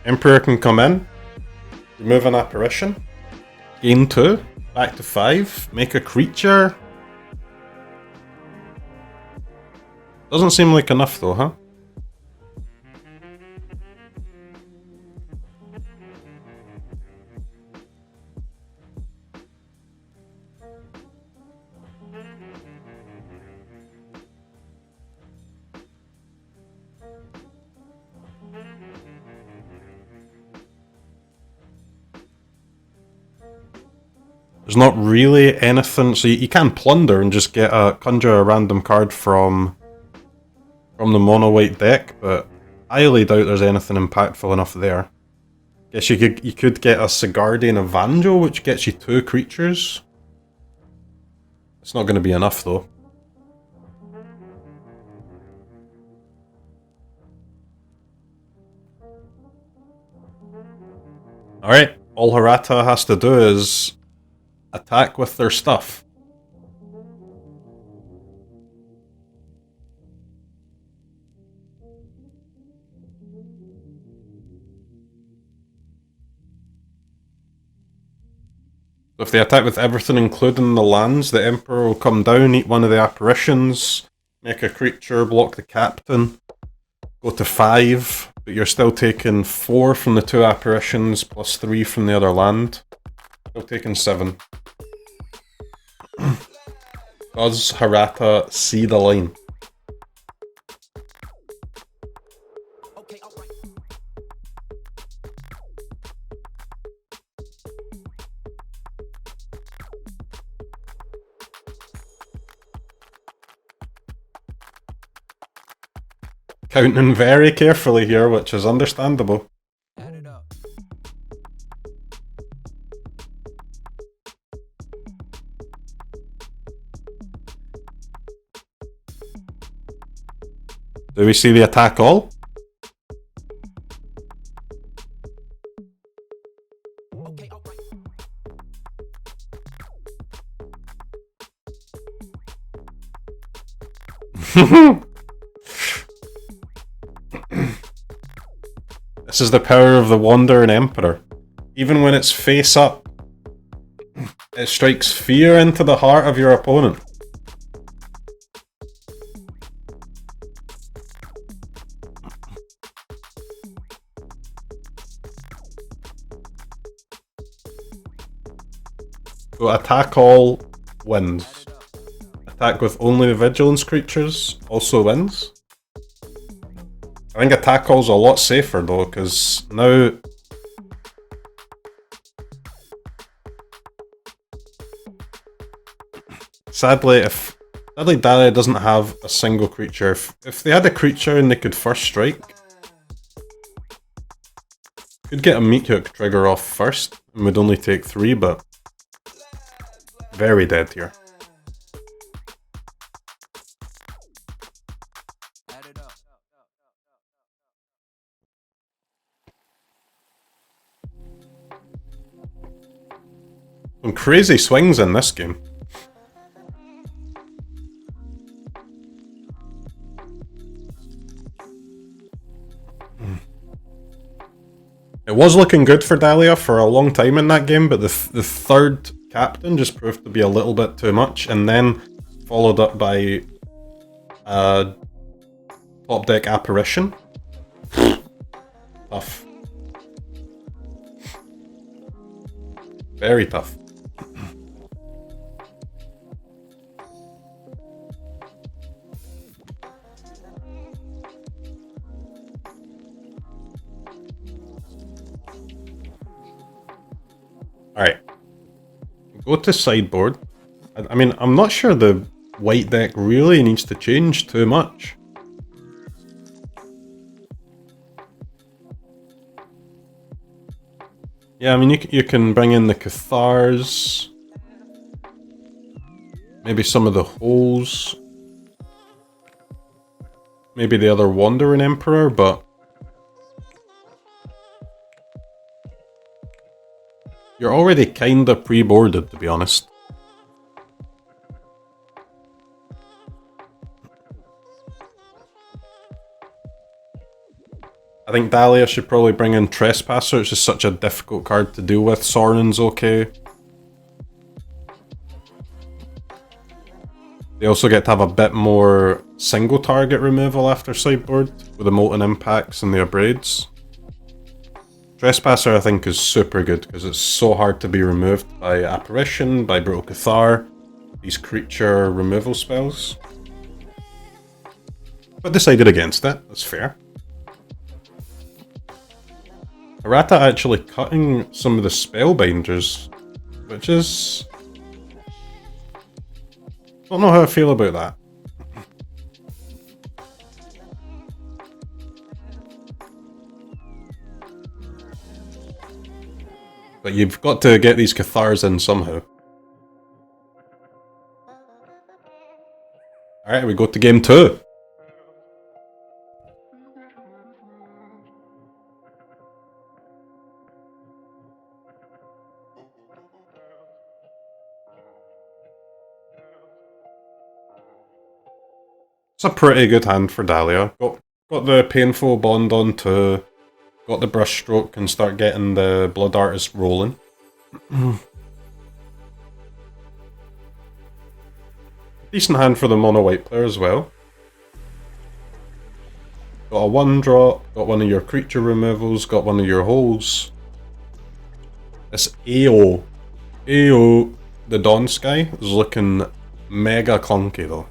Emperor can come in, remove an apparition, gain 2, back to 5, make a creature. Doesn't seem like enough though, huh? There's not really anything, so you can plunder and just get conjure a random card from the mono white deck, but I highly doubt there's anything impactful enough there. Guess you could get a Sigardian Evangel, which gets you 2 creatures. It's not going to be enough though. Alright, all Hirata has to do is attack with their stuff. So if they attack with everything including the lands, the Emperor will come down, eat one of the apparitions, make a creature, block the captain, go to 5, but you're still taking 4 from the 2 apparitions plus 3 from the other land. Still taking 7. Does Hirata see the line? Counting very carefully here, which is understandable. Do we see the attack all? This is the power of the Wandering Emperor. Even when it's face up, it strikes fear into the heart of your opponent. So attack all wins. Attack with only the vigilance creatures also wins. I think attack all's a lot safer though, because now sadly Dahlia doesn't have a single creature. If they had a creature and they could first strike, could get a meat hook trigger off first and would only take 3, but very dead here. Some crazy swings in this game. It was looking good for Dahlia for a long time in that game, but the third captain just proved to be a little bit too much, and then followed up by top deck apparition. Tough. Very tough. Alright. Go to sideboard. I mean, I'm not sure the white deck really needs to change too much. Yeah, I mean, you can bring in the Cathars. Maybe some of the holes. Maybe the other Wandering Emperor, but you're already kinda pre-boarded, to be honest. I think Dahlia should probably bring in Trespasser. It's just such a difficult card to deal with. Sorin's okay. They also get to have a bit more single target removal after sideboard, with the Molten Impacts and the Abrades. Trespasser I think is super good, because it's so hard to be removed by Apparition, by Brutal Cathar, these creature removal spells. But decided against it, that's fair. Hirata actually cutting some of the Spellbinders, which is... don't know how I feel about that. But you've got to get these Cathars in somehow. Alright, we go to game 2. It's a pretty good hand for Dahlia. Got the Painful Bond on 2. Got the Brushstroke and start getting the Blood Artist rolling. Decent hand for the mono white player as well. Got a 1-drop, got one of your creature removals, got one of your holes. This AO, the Dawn Sky, is looking mega clunky though.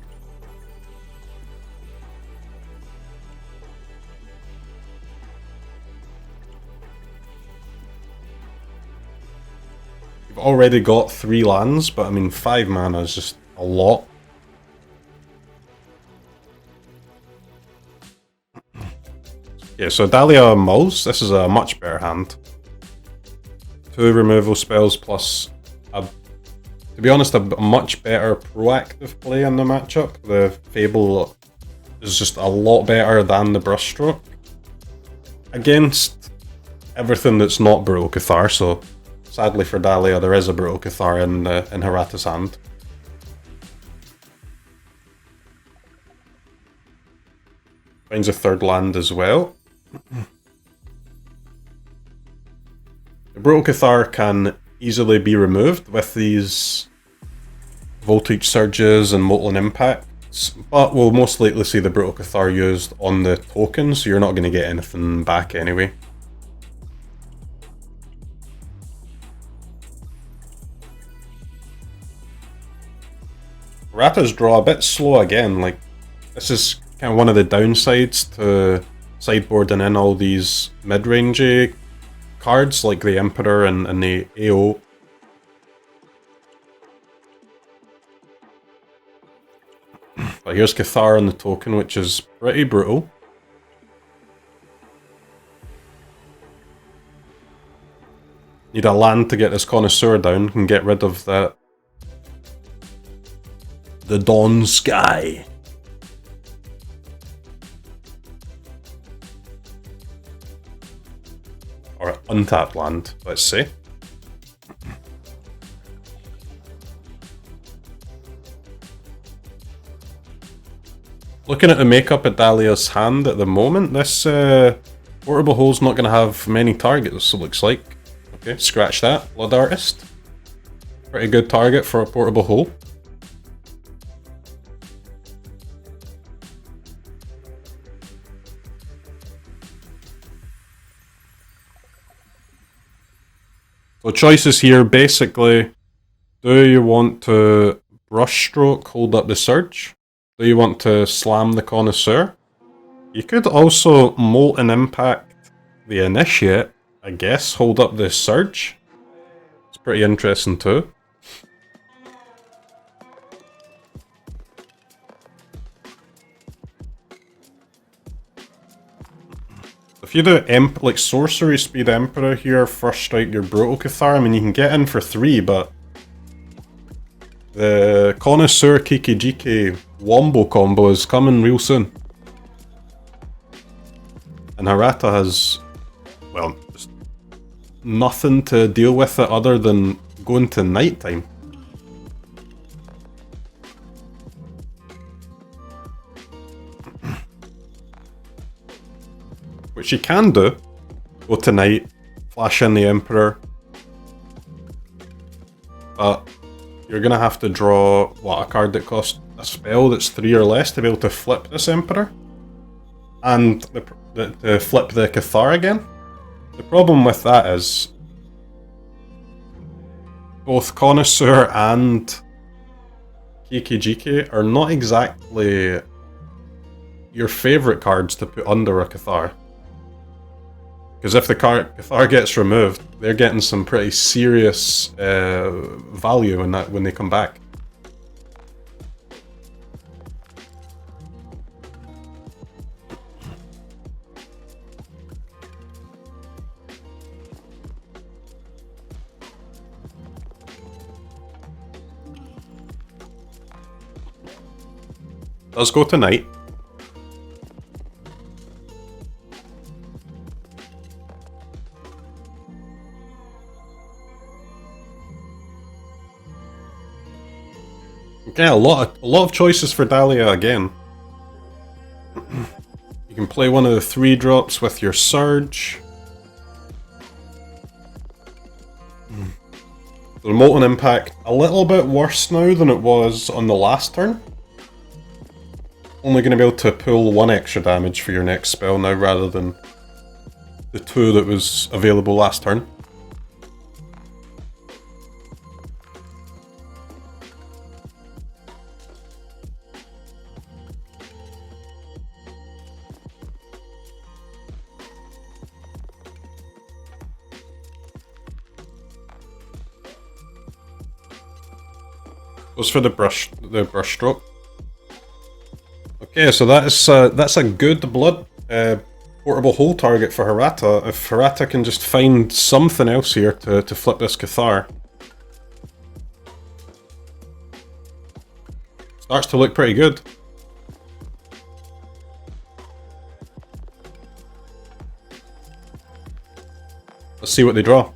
You've already got 3 lands, but I mean 5 mana is just a lot. Yeah, so Dahlia Mulls, this is a much better hand. 2 removal spells plus, to be honest, a much better proactive play in the matchup. The Fable is just a lot better than the Brushstroke against everything that's not Brutal Cathar, so sadly for Dahlia there is a Brutal Cathar in Hirata's hand. Finds a 3rd land as well. The Brutal Cathar can easily be removed with these Voltage Surges and Molten Impacts, but we'll most likely see the Brutal Cathar used on the token, so you're not going to get anything back anyway. Hirata's draw a bit slow again, like this is kind of one of the downsides to sideboarding in all these mid-rangey cards like the Emperor and the AO. But here's Cathar on the token, which is pretty brutal. Need a land to get this Connoisseur down and get rid of the Dawn Sky. Or untapped land, let's say. Looking at the makeup of Dahlia's hand at the moment, this Portable Hole's not going to have many targets, it looks like. Okay, scratch that. Blood Artist. Pretty good target for a Portable Hole. So choices here, basically, do you want to Brushstroke, hold up the Surge? Do you want to slam the Connoisseur? You could also Molten Impact the Initiate, I guess, hold up the Surge. It's pretty interesting too. If you do like Sorcery Speed Emperor here, first strike your Brutal Cathar, I mean you can get in for 3, but the Connoisseur KKGK Wombo combo is coming real soon. And Hirata has, well, just nothing to deal with it other than going to nighttime. Which you can do. Go tonight, flash in the Emperor. But you're going to have to draw, what, a card that costs a spell that's 3 or less to be able to flip this Emperor. And to flip the Cathar again. The problem with that is both Connoisseur and KKGK are not exactly your favourite cards to put under a Cathar. Because if the Cathar gets removed, they're getting some pretty serious value in that when they come back. Does go tonight. Okay, a lot of choices for Dahlia again. You can play one of the 3-drops with your Surge. The Molten Impact, a little bit worse now than it was on the last turn. Only going to be able to pull 1 extra damage for your next spell now rather than the 2 that was available last turn. Goes for the brush stroke. Okay, so that's a good blood portable hole target for Hirata. If Hirata can just find something else here to flip this Cathar, starts to look pretty good. Let's see what they draw.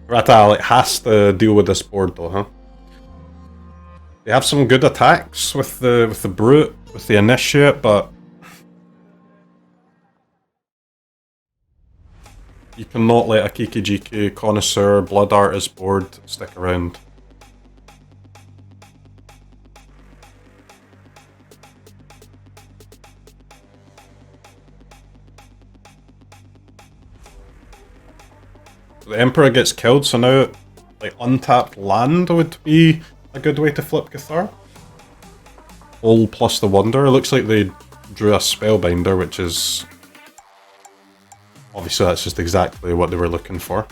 Hirata has to deal with this board though, huh? They have some good attacks with the Brute, with the Initiate, but you cannot let a Kiki-Jiki Connoisseur Blood Artist board stick around. The Emperor gets killed, so now, like, untapped land would be a good way to flip Cathar. All plus the Wonder. It looks like they drew a Spellbinder, which is... obviously that's just exactly what they were looking for.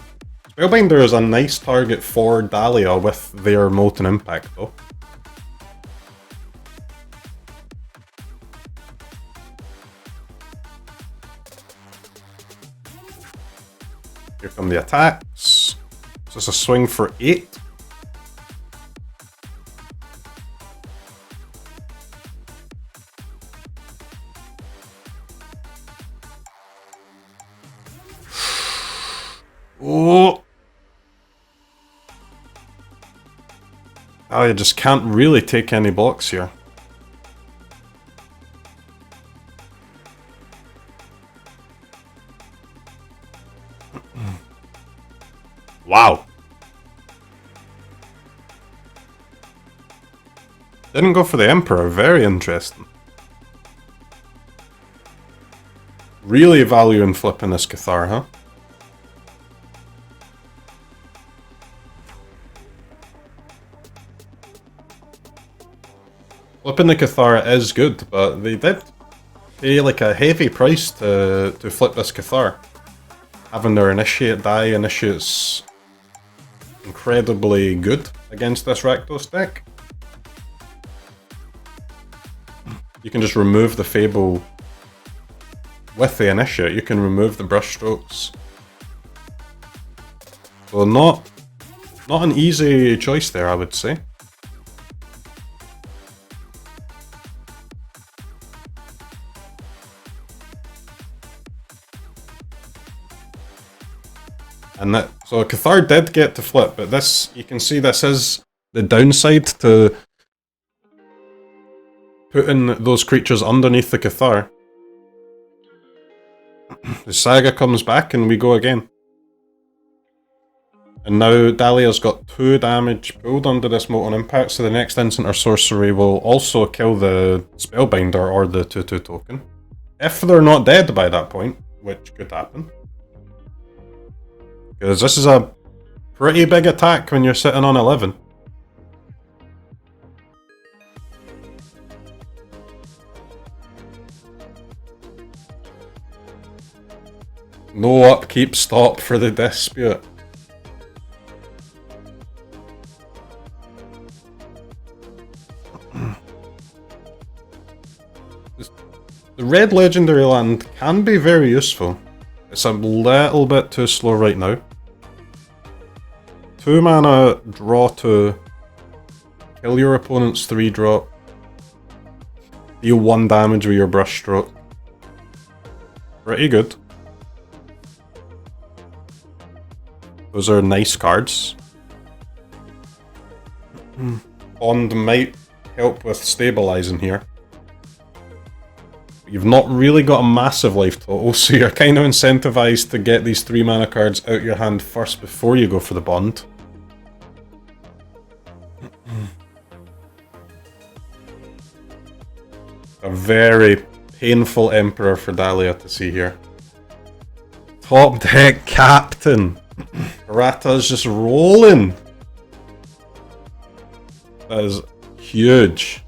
Spellbinder is a nice target for Dahlia with their Molten Impact, though. Here come the attacks. So it's a swing for 8. Oh! Oh, you just can't really take any blocks here. Wow. Didn't go for the Emperor, very interesting. Really valuing flipping this Cathar, huh? Flipping the Cathar is good, but they did pay like a heavy price to flip this Cathar. Having their Initiate die, Initiate's incredibly good against this Rakdos deck. You can just remove the Fable with the Initiate, you can remove the brushstrokes. So not an easy choice there, I would say. And that, so Cathar did get to flip, but this, you can see this is the downside to putting those creatures underneath the Cathar. The Saga comes back and we go again. And now Dahlia's got 2 damage pulled under this Molten Impact, so the next instant or sorcery will also kill the Spellbinder or the 2/2 token. If they're not dead by that point, which could happen. Because this is a pretty big attack when you're sitting on 11. No upkeep stop for the Dispute. The red legendary land can be very useful. It's a little bit too slow right now. 2 mana, draw 2, kill your opponent's 3-drop, deal 1 damage with your brushstroke. Pretty good. Those are nice cards. Bond might help with stabilizing here. You've not really got a massive life total, so you're kind of incentivized to get these 3 mana cards out your hand first before you go for the Bond. A very painful Emperor for Dahlia to see here. Top deck captain! Hirata's just rolling! That is huge.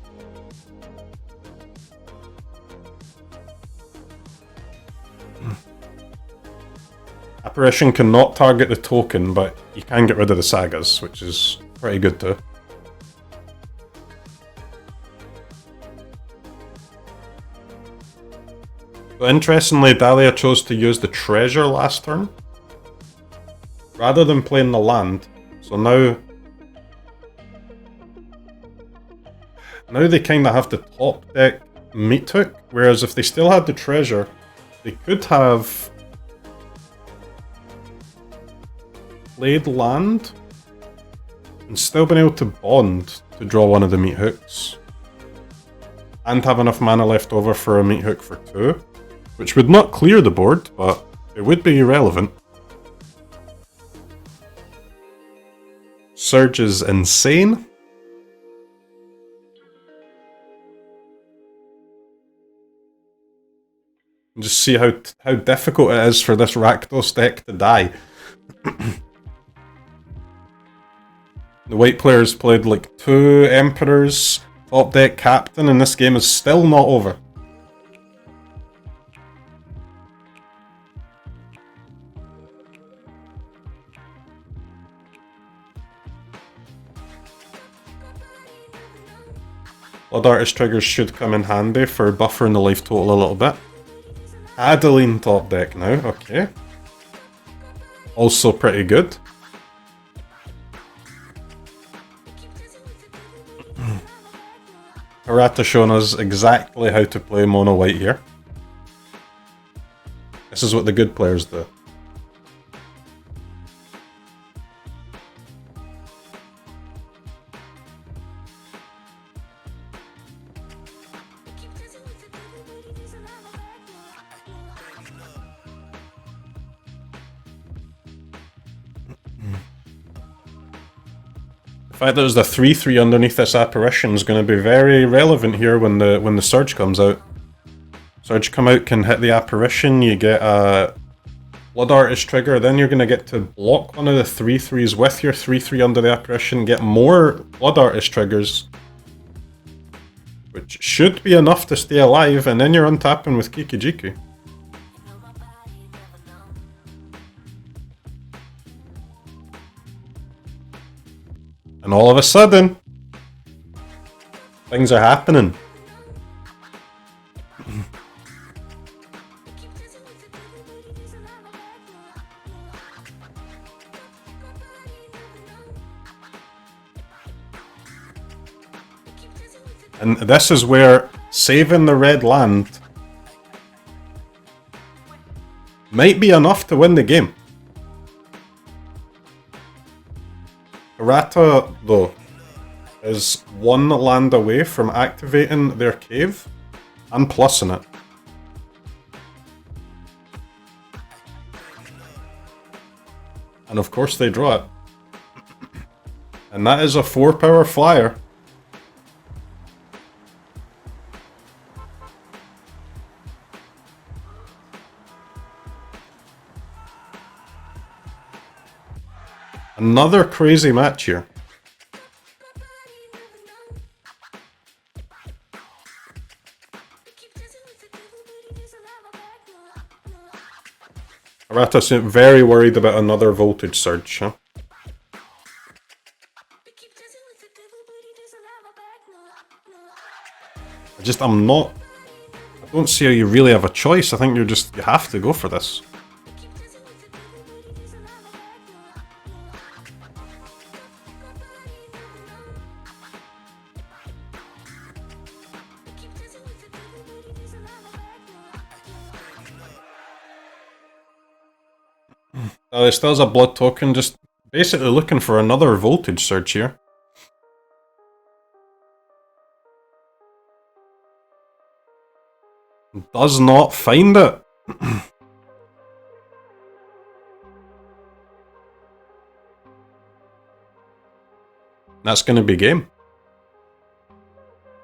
Apparition cannot target the token, but you can get rid of the sagas, which is pretty good too. So interestingly, Dahlia chose to use the treasure last turn, rather than playing the land. So now they kind of have to top deck Meat Hook, whereas if they still had the treasure, they could have played land and still been able to bond to draw one of the Meat Hooks and have enough mana left over for a Meat Hook for 2, which would not clear the board, but it would be irrelevant. Surge is insane. Just see how difficult it is for this Rakdos deck to die. The white players played like 2 Emperors, top deck captain, and this game is still not over. Blood Artist triggers should come in handy for buffering the life total a little bit. Adeline top deck now, okay. Also pretty good. Hirata showing us exactly how to play mono white here. This is what the good players do. The fact that there's the 3/3 underneath this apparition is going to be very relevant here when the Surge comes out. Surge come out can hit the apparition, you get a Blood Artist trigger, then you're going to get to block one of the 3/3s with your 3/3 under the apparition, get more Blood Artist triggers, which should be enough to stay alive, and then you're untapping with Kikijiku. And all of a sudden, things are happening. And this is where saving the red land might be enough to win the game. Hirata, though, is 1 land away from activating their cave and plussing it. And of course they draw it. And that is a 4-power flyer. Another crazy match here. Hirata seemed very worried about another voltage surge, huh? I don't see how you really have a choice. I think you have to go for this. There still has a blood token, just basically looking for another voltage surge here. does not find it. That's going to be game.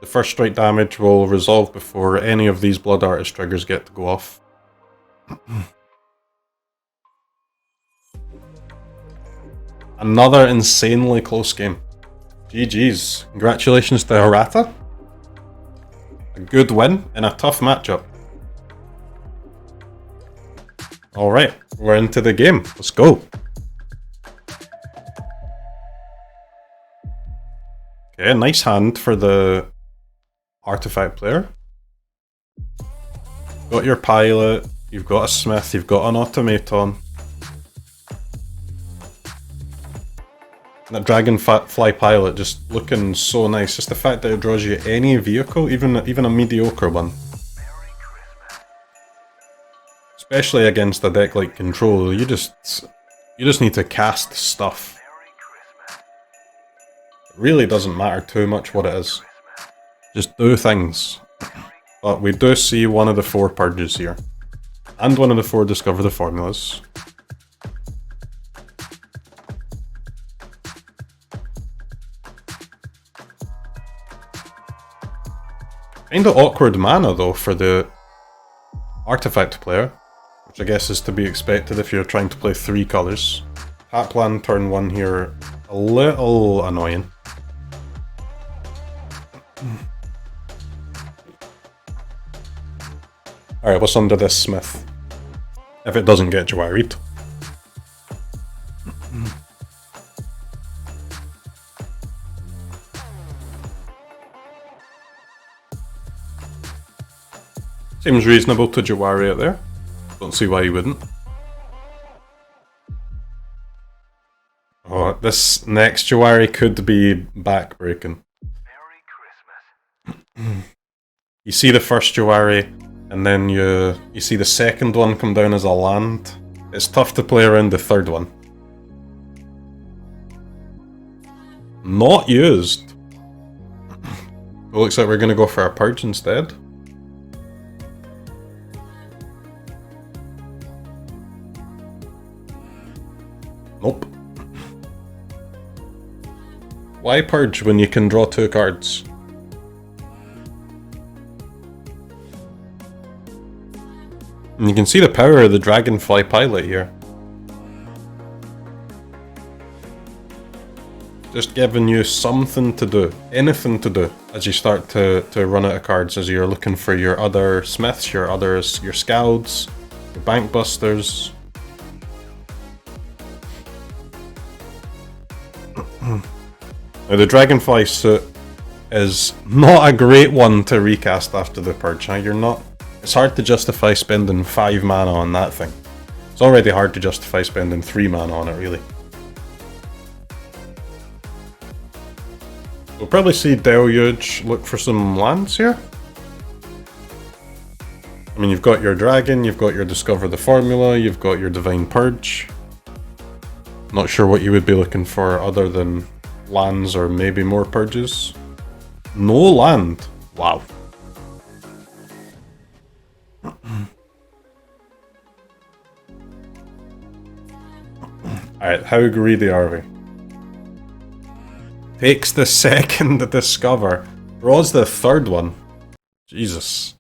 The first strike damage will resolve before any of these Blood Artist triggers get to go off. Another insanely close game. GG's. Congratulations to Hirata. A good win in a tough matchup. Alright, we're into the game. Let's go. Okay, nice hand for the artifact player. Got your pilot, you've got a smith, you've got an automaton. That dragonfly pilot just looking so nice. Just the fact that it draws you any vehicle, even a mediocre one. Especially against a deck like Control, you just need to cast stuff. It really doesn't matter too much what it is. Just do things. But we do see one of the 4 purges here. And one of the 4 discover the formulas. Kinda awkward mana though for the artifact player, which I guess is to be expected if you're trying to play 3 colours. Tap land turn 1 here, a little annoying. Alright, what's under this smith? If it doesn't get Jawaried. Seems reasonable to Jawari it there. Don't see why you wouldn't. Oh, this next Jawari could be back-breaking. You see the first Jawari, and then you see the second one come down as a land. It's tough to play around the third one. Not used. It looks like we're going to go for a purge instead. Nope. Why purge when you can draw 2 cards? And you can see the power of the Dragonfly pilot here. Just giving you something to do, anything to do, as you start to run out of cards, as you're looking for your other smiths, your scouts, your bankbusters. Now the Dragonfly suit is not a great one to recast after the purge, huh? It's hard to justify spending 5 mana on that thing. It's already hard to justify spending 3 mana on it, really. We'll probably see Deluge look for some lands here. I mean, you've got your Dragon, you've got your Discover the Formula, you've got your Divine Purge. Not sure what you would be looking for other than lands or maybe more purges. No land. Wow. Alright, how greedy are we? Takes the second to discover. Draws the third one. Jesus.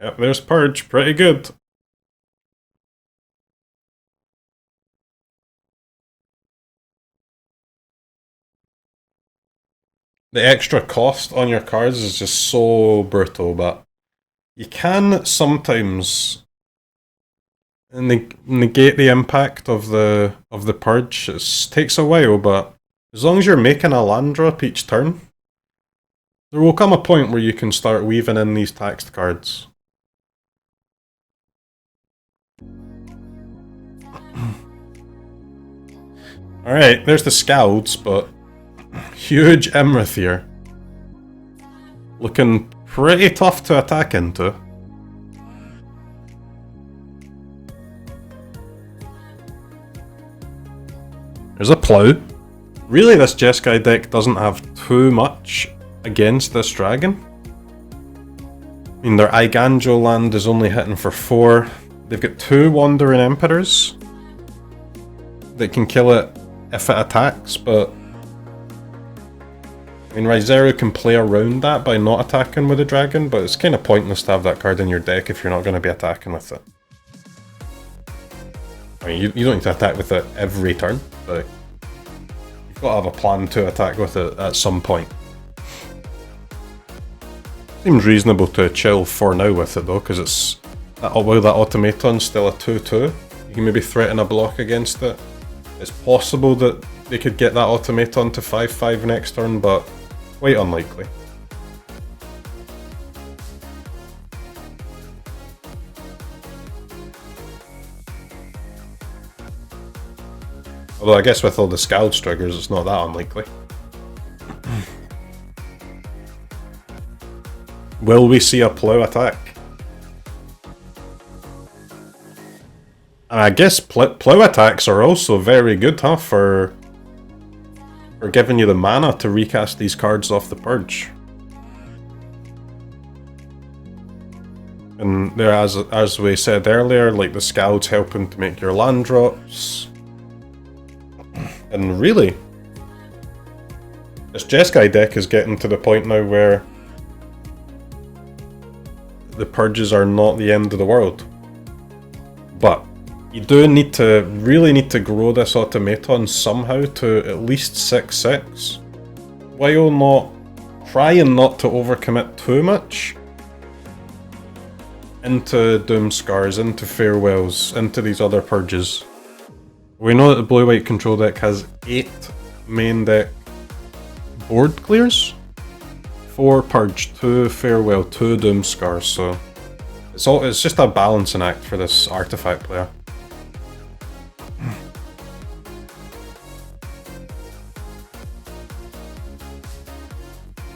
Yep, there's Purge. Pretty good. The extra cost on your cards is just so brutal, but you can sometimes negate the impact of the purge. It takes a while, but as long as you're making a land drop each turn, there will come a point where you can start weaving in these taxed cards. Alright, there's the Scouts, but huge Imrith here. Looking pretty tough to attack into. There's a Plough. Really, this Jeskai deck doesn't have too much against this dragon. I mean, their Eiganjo land is only hitting for 4. They've got 2 Wandering Emperors that can kill it if it attacks, but I mean, Rizero can play around that by not attacking with the dragon, but it's kind of pointless to have that card in your deck if you're not going to be attacking with it. I mean, you don't need to attack with it every turn, but you've got to have a plan to attack with it at some point. Seems reasonable to chill for now with it though, because it's while that automaton's still a 2/2, you can maybe threaten a block against it. It's possible that they could get that automaton to 5/5 next turn, but quite unlikely. Although I guess with all the Scald triggers, it's not that unlikely. Will we see a plow attack? And I guess plow attacks are also very good, huh, for giving you the mana to recast these cards off the purge. And there, as we said earlier, like the Scald's helping to make your land drops. And really, this Jeskai deck is getting to the point now where the purges are not the end of the world. But you do really need to grow this automaton somehow to at least 6/6, while trying not to overcommit too much into Doomskars, into Farewells, into these other purges. We know that the blue-white control deck has 8 main deck board clears. 4 Purge, 2 Farewell, 2 Doomskars, so it's just a balancing act for this artifact player.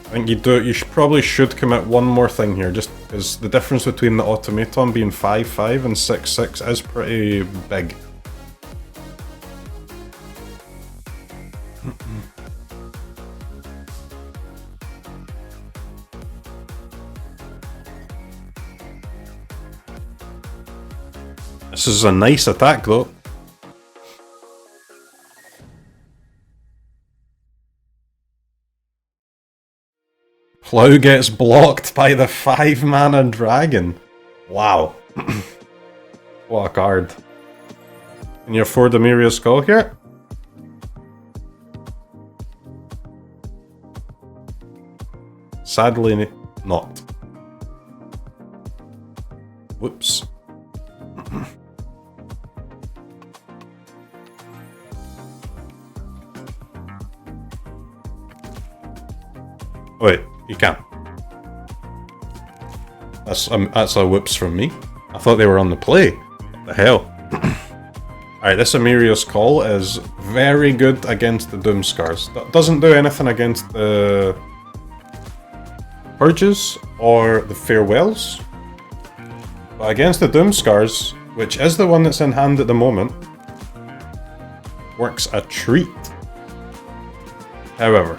I think you probably should commit one more thing here, just because the difference between the automaton being 5/5 and 6/6 is pretty big. This is a nice attack though. Plow gets blocked by the 5-mana dragon. Wow. What a card. Can you afford the Miria's Skull here? Sadly not. Whoops. Wait, you can. That's a whoops from me. I thought they were on the play. What the hell? Alright, this Emirios Call is very good against the Doomskars. Doesn't do anything against the Purges or the Farewells. But against the Doomskars, which is the one that's in hand at the moment, works a treat. However,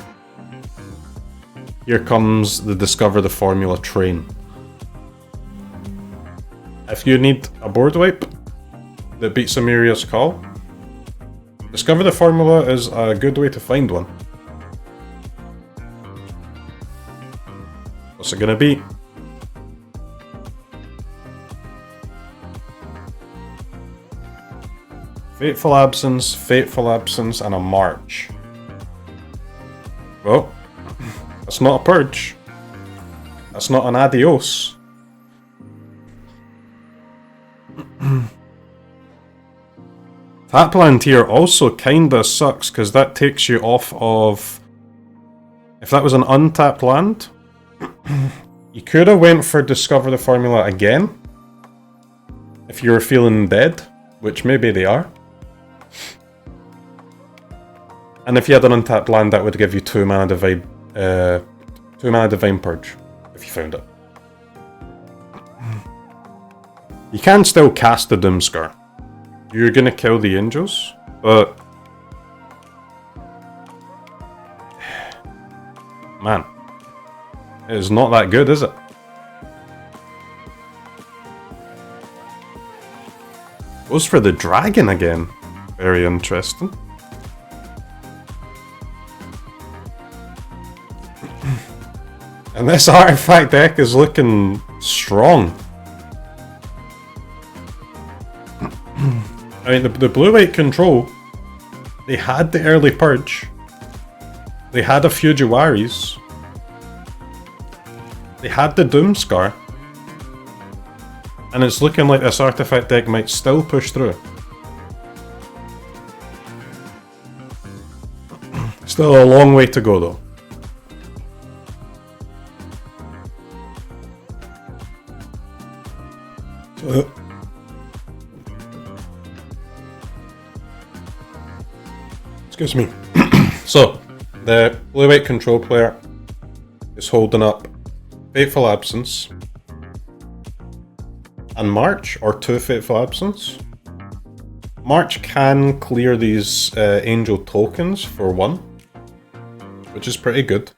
here comes the Discover the Formula train. If you need a board wipe that beats Emirios Call, Discover the Formula is a good way to find one. What's it gonna be? Fateful Absence, and a March. Well, that's not a Purge. That's not an Adios. Tapland here also kinda sucks, because that takes you off of... If that was an untapped land, you could have went for Discover the Formula again, if you were feeling dead, which maybe they are. And if you had an untapped land, that would give you 2 mana Divine Purge, if you found it. You can still cast the Doomskar. You're gonna kill the angels, but... Man. is not that good, is it? Goes for the dragon again. Very interesting. And this artifact deck is looking strong. I mean, the blue-white control, they had the early purge. They had a few Jawaris. They had the Doomscar. And it's looking like this artifact deck might still push through. Still a long way to go though. Excuse me. So, the blue-white control player is holding up Fateful Absence and March, or 2 Fateful Absence. March can clear these angel tokens for 1, which is pretty good.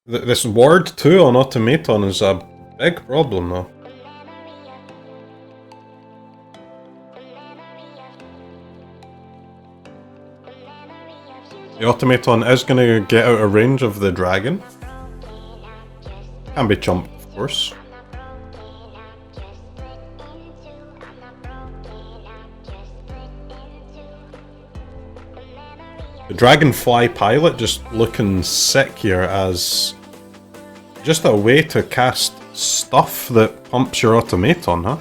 This ward 2 on Automaton is a big problem though. The Automaton is going to get out of range of the dragon. Can be chumped, of course. The Dragonfly Pilot just looking sick here as just a way to cast stuff that pumps your Automaton, huh?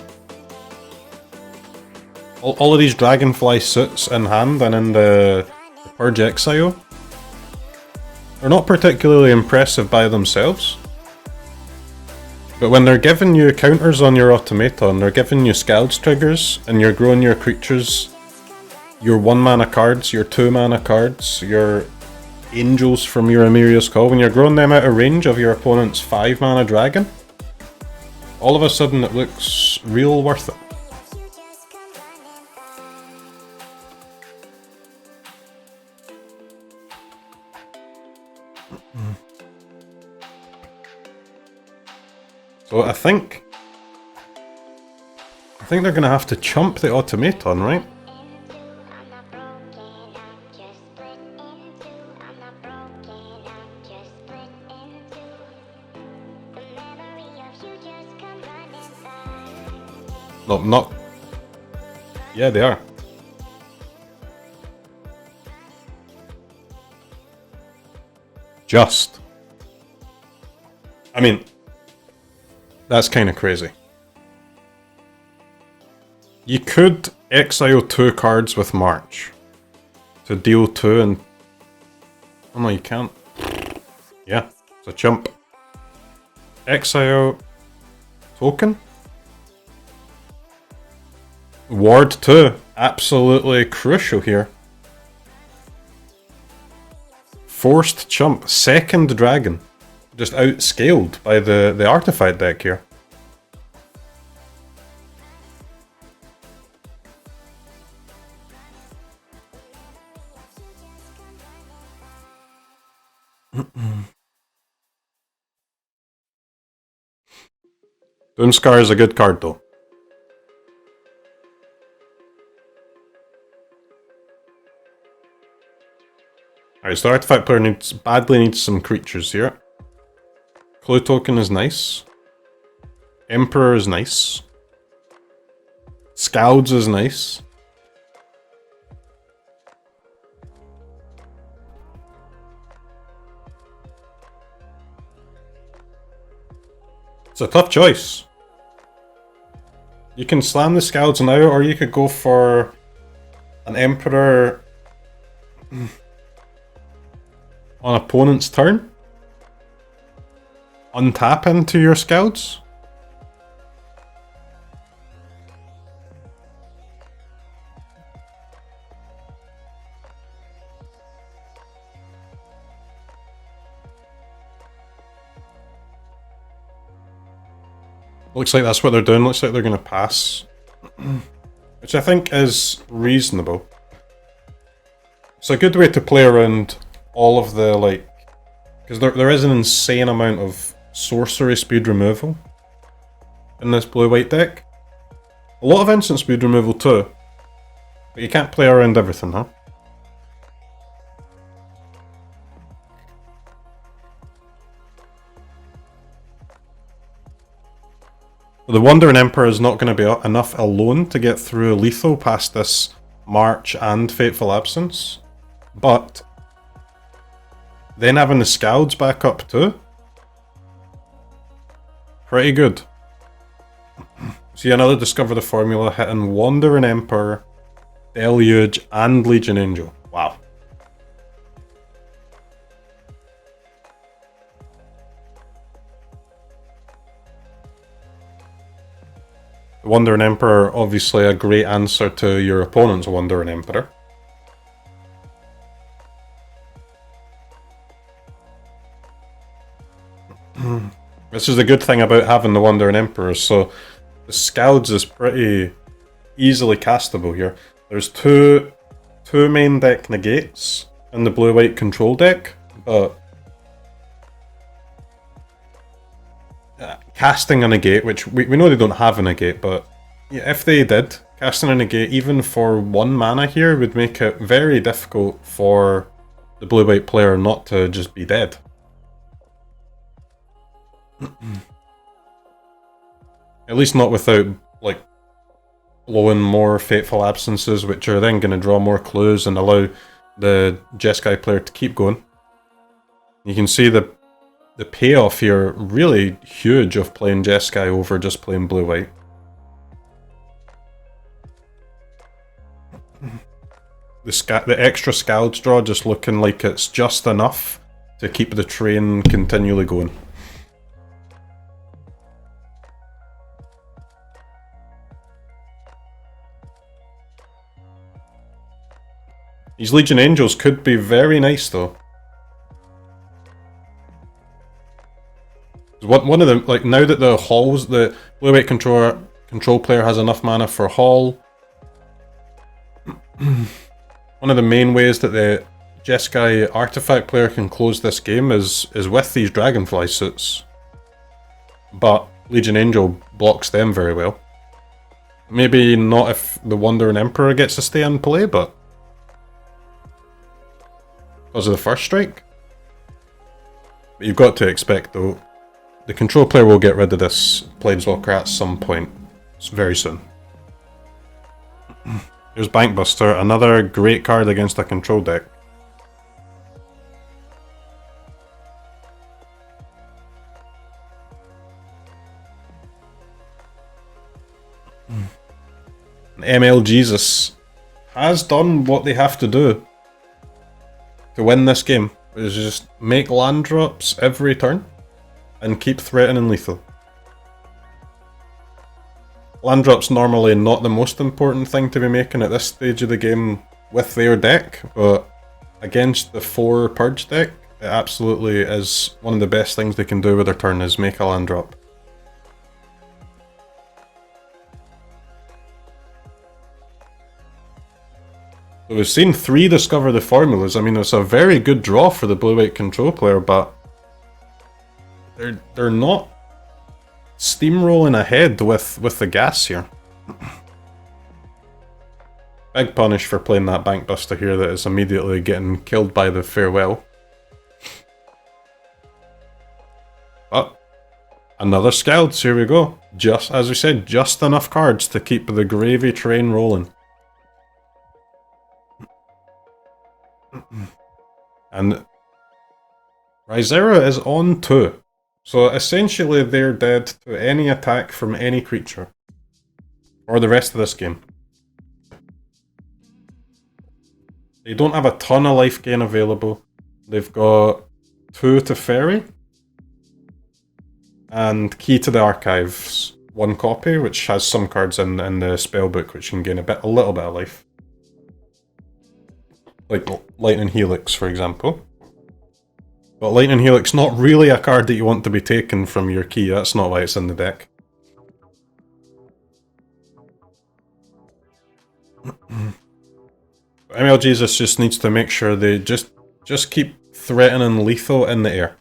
All of these Dragonfly suits in hand and in the Purge Exile are not particularly impressive by themselves. But when they're giving you counters on your Automaton, they're giving you Scalds triggers, and you're growing your creatures, your 1 mana cards, your 2 mana cards, your angels from your Emeria's Call, when you're growing them out of range of your opponent's 5 mana dragon, all of a sudden it looks real worth it. So I think they're going to have to chump the Automaton, right? No, not... Yeah, they are. Just. I mean... That's kind of crazy. You could exile 2 cards with March to deal 2 and... Oh no, you can't. Yeah, it's a chump. Exile token. Ward 2, absolutely crucial here. Forced chump, 2nd dragon. Just outscaled by the artifact deck here. Doomscar is a good card though. Alright, so the artifact player badly needs some creatures here. Clue token is nice. Emperor is nice. Scalds is nice. It's a tough choice. You can slam the Scalds now, or you could go for an Emperor on opponent's turn. Untap into your Scouts? Looks like that's what they're doing. Looks like they're going to pass. Which I think is reasonable. It's a good way to play around all of the, like, Because there is an insane amount of sorcery speed removal in this blue-white deck. A lot of instant speed removal too, but you can't play around everything, huh? The Wandering Emperor is not going to be enough alone to get through lethal past this March and Fateful Absence, but then having the Scalds back up too, pretty good. See another Discover the Formula hitting Wandering Emperor, Deluge and Legion Angel. Wow. The Wandering Emperor, obviously a great answer to your opponent's Wandering Emperor. This is the good thing about having the Wandering Emperor, so the Scalds is pretty easily castable here. There's two main deck negates in the blue-white control deck, but casting a negate, which we know they don't have a negate, but yeah, if they did, casting a negate even for 1 mana here would make it very difficult for the blue-white player not to just be dead. At least not without, like, blowing more Fateful Absences, which are then going to draw more clues and allow the Jeskai player to keep going. You can see the payoff here really huge of playing Jeskai over just playing blue-white. The extra Scalds draw just looking like it's just enough to keep the train continually going. These Legion Angels could be very nice though. One of them, like, now that the Halls, the blue-white control player has enough mana for Hall, one of the main ways that the Jeskai artifact player can close this game is with these Dragonfly suits. But Legion Angel blocks them very well. Maybe not if the Wandering Emperor gets to stay in play, but because of the first strike. But you've got to expect though, the control player will get rid of this Planeswalker at some point. It's very soon. Here's Bankbuster, another great card against a control deck. ML Jesus has done what they have to do to win this game, which is just make land drops every turn and keep threatening lethal. Land drop's normally not the most important thing to be making at this stage of the game with their deck, but against the 4 Purge deck, it absolutely is one of the best things they can do with their turn is make a land drop. So we've seen 3 discover the formulas. I mean, it's a very good draw for the blue-white control player, but they're not steamrolling ahead with the gas here. Big punish for playing that Bankbuster here that is immediately getting killed by the Farewell. But another Scalds, here we go. Just, as we said, just enough cards to keep the gravy train rolling. And Rysera is on 2. So essentially they're dead to any attack from any creature. For the rest of this game. They don't have a ton of life gain available. They've got 2 to Ferry. And Key to the Archives, 1 copy, which has some cards in the spellbook which can gain a little bit of life. Like Lightning Helix, for example. But Lightning Helix not really a card that you want to be taken from your key, that's not why it's in the deck. ML Jesus just needs to make sure they just keep threatening lethal in the air.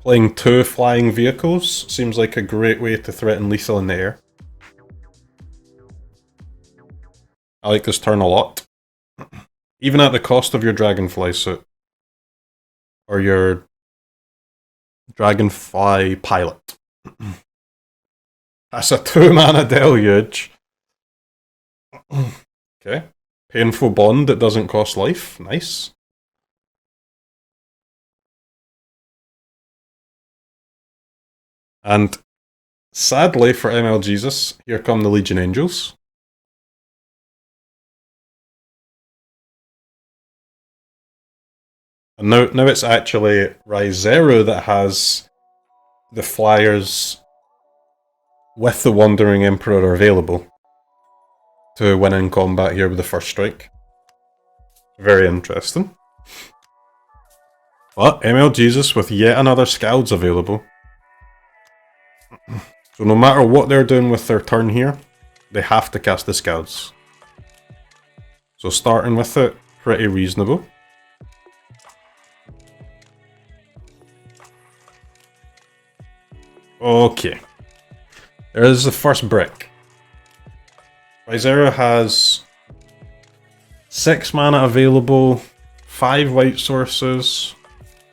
Playing 2 flying vehicles seems like a great way to threaten lethal in the air. I like this turn a lot. Even at the cost of your Dragonfly suit. Or your Dragonfly pilot. That's a 2-mana deluge. Okay. Painful Bond that doesn't cost life. Nice. And sadly for MLGesus, here come the Legion Angels. And now it's actually Ryzeru that has the flyers with the Wandering Emperor available to win in combat here with the first strike. Very interesting. But MLGesus with yet another Scalds available. So no matter what they're doing with their turn here, they have to cast the Scalds. So starting with it, pretty reasonable. Okay. There is the first brick. Ryzeru has 6 mana available, 5 white sources.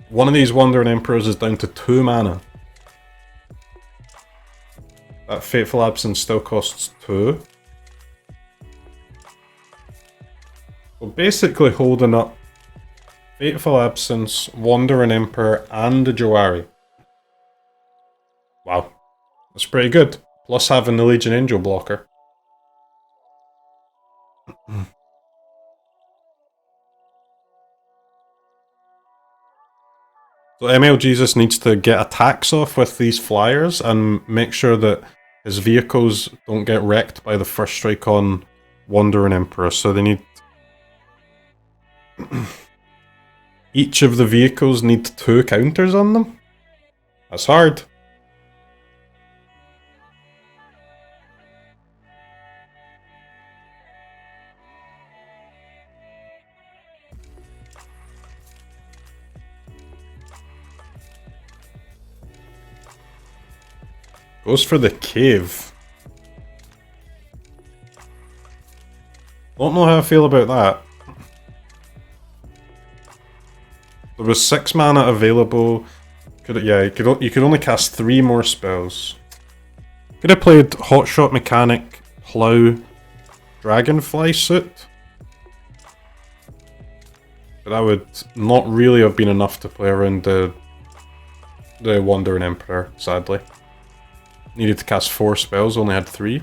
One of these Wandering Emperors is down to 2 mana. That Fateful Absence still costs 2. So basically holding up Fateful Absence, Wandering Emperor, and the Jawari. Wow. That's pretty good. Plus having the Legion Angel blocker. So MLGesus needs to get attacks off with these flyers and make sure that his vehicles don't get wrecked by the first strike on Wandering Emperor. So they need... Each of the vehicles need 2 counters on them? That's hard. Goes for the cave. Don't know how I feel about that. There was 6 mana available. You could only cast 3 more spells. Could have played Hotshot Mechanic, Plow, Dragonfly Suit. But that would not really have been enough to play around the Wandering Emperor, sadly. Needed to cast 4 spells, only had 3.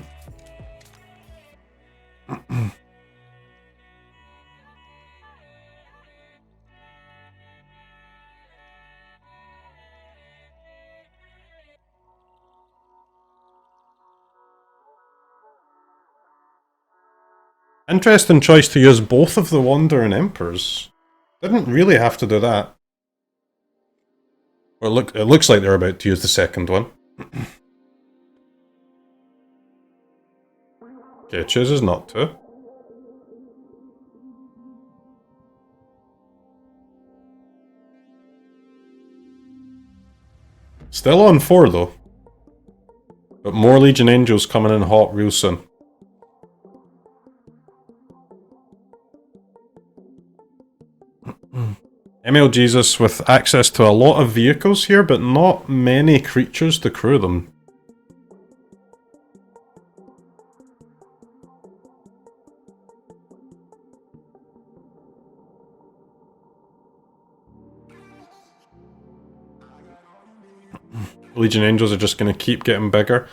Interesting choice to use both of the Wandering Emperors. Didn't really have to do that. Well, it looks like they're about to use the second one. Okay, chooses not to. Still on 4 though. But more Legion Angels coming in hot real soon. MLGesus with access to a lot of vehicles here, but not many creatures to crew them. Legion Angels are just going to keep getting bigger.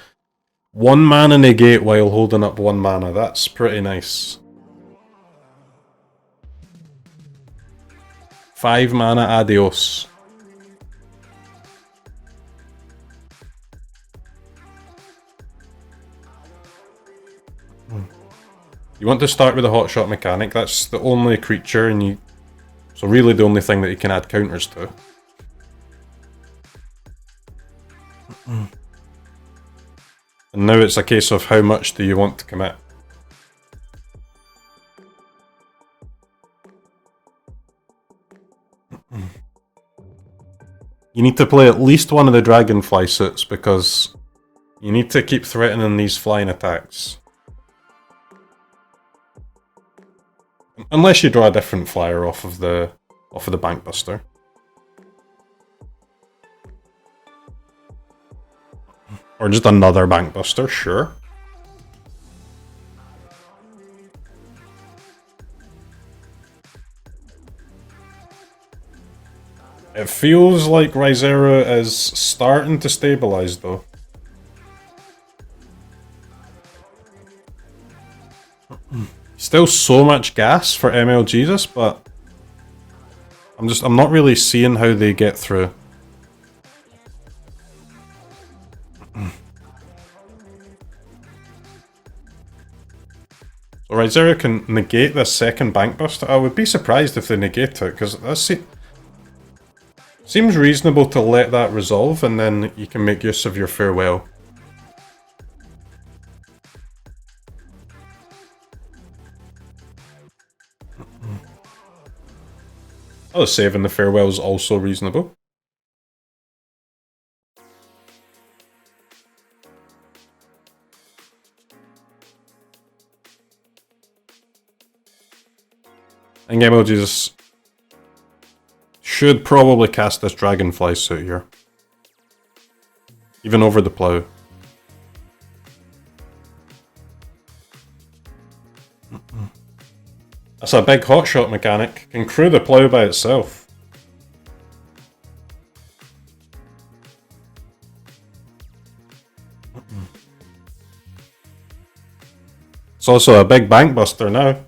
1 mana negate while holding up 1 mana. That's pretty nice. 5 mana adios. You want to start with a Hotshot Mechanic. That's the only creature, and so really the only thing that you can add counters to. And now it's a case of how much do you want to commit. You need to play at least one of the Dragonfly suits because you need to keep threatening these flying attacks. Unless you draw a different flyer off of the Bankbuster. Or just another Bankbuster, sure. It feels like Rizera is starting to stabilize though. Still so much gas for ML Jesus, but I'm not really seeing how they get through. So Rizera can negate this second Bankbuster. I would be surprised if they negate it, because that seems reasonable to let that resolve, and then you can make use of your farewell. Oh, saving the farewell is also reasonable. And ML Jesus should probably cast this Dragonfly suit here. Even over the plow. That's a big hotshot mechanic. Can crew the plow by itself. It's also a big Bankbuster now.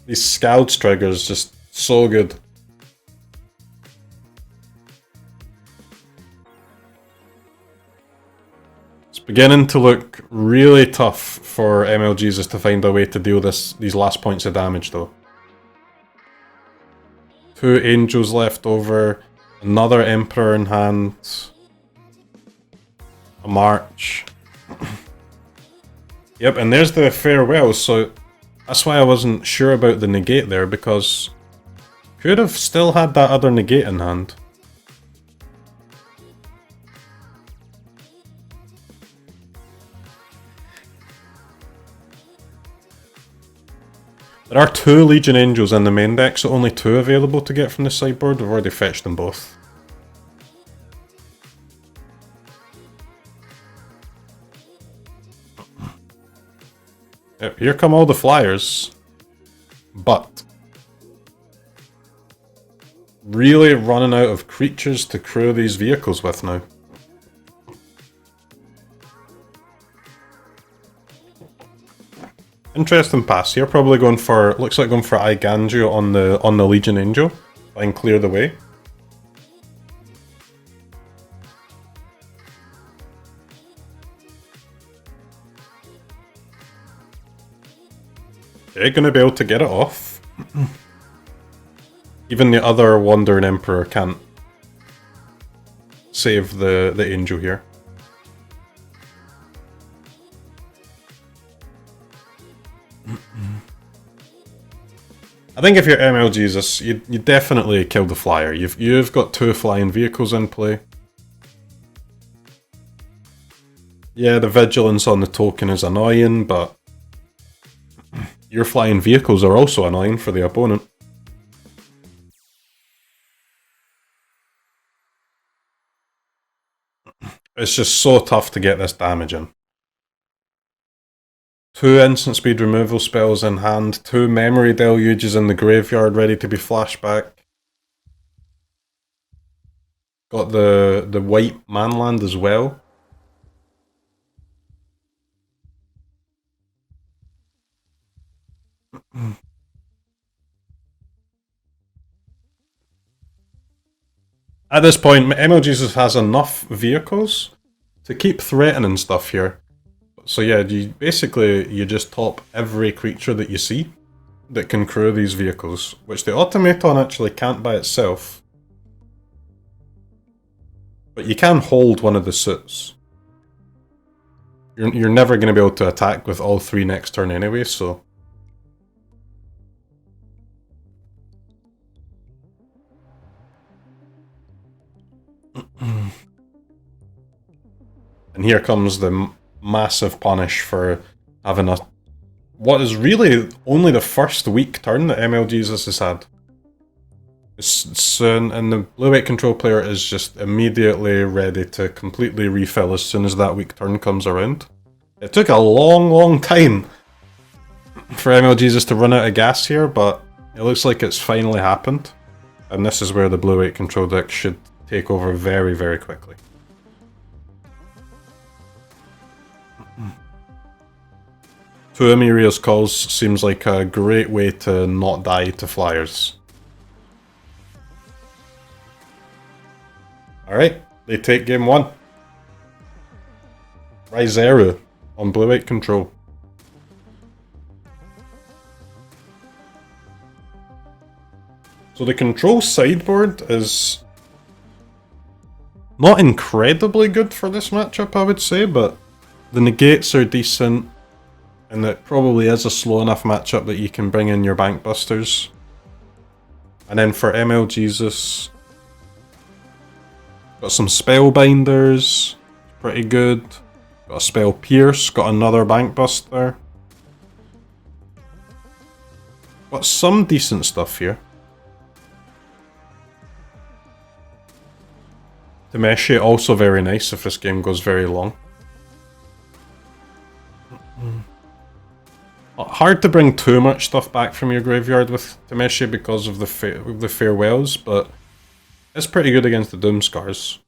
These Scouts triggers just so good. It's beginning to look really tough for ML Jesus to find a way to deal these last points of damage though. 2 Angels left over, another Emperor in hand, a March. Yep, and there's the farewell, so that's why I wasn't sure about the negate there, because could have still had that other negate in hand. There are 2 Legion Angels in the main deck, so only 2 available to get from the sideboard. I've already fetched them both. Yep, here come all the flyers. But really running out of creatures to crew these vehicles with now. Interesting pass here, probably going for, looks like going for Eiganjo on the Legion Angel. Try and clear the way. Okay, gonna be able to get it off. Even the other Wandering Emperor can't save the Angel here. I think if you're ML Jesus, you definitely kill the flyer. You've got 2 flying vehicles in play. Yeah, the vigilance on the token is annoying, but your flying vehicles are also annoying for the opponent. It's just so tough to get this damage in. 2 instant speed removal spells in hand, 2 memory deluges in the graveyard ready to be flashback. Got the white manland as well. At this point, ML Jesus has enough vehicles to keep threatening stuff here. So yeah, you just top every creature that you see that can crew these vehicles, which the Automaton actually can't by itself. But you can hold one of the suits. You're never going to be able to attack with all 3 next turn anyway, so... And here comes the massive punish for having what is really only the first weak turn that MLGesus has had. And the blue-white control player is just immediately ready to completely refill as soon as that weak turn comes around. It took a long time for MLGesus to run out of gas here, but it looks like it's finally happened. And this is where the blue-white control deck should take over very quickly. Two Amiria's Calls seems like a great way to not die to flyers. Alright, they take game 1. Rizeru on blue-white control. So the control sideboard is not incredibly good for this matchup, I would say, but the negates are decent, and it probably is a slow enough matchup that you can bring in your Bankbusters. And then for MLGesus, got some Spellbinders, pretty good. Got a Spell Pierce, got another Bankbuster. Got some decent stuff here. Temeshe also very nice if this game goes very long. Hard to bring too much stuff back from your graveyard with Temeshe because of the farewells, but it's pretty good against the Doomskars.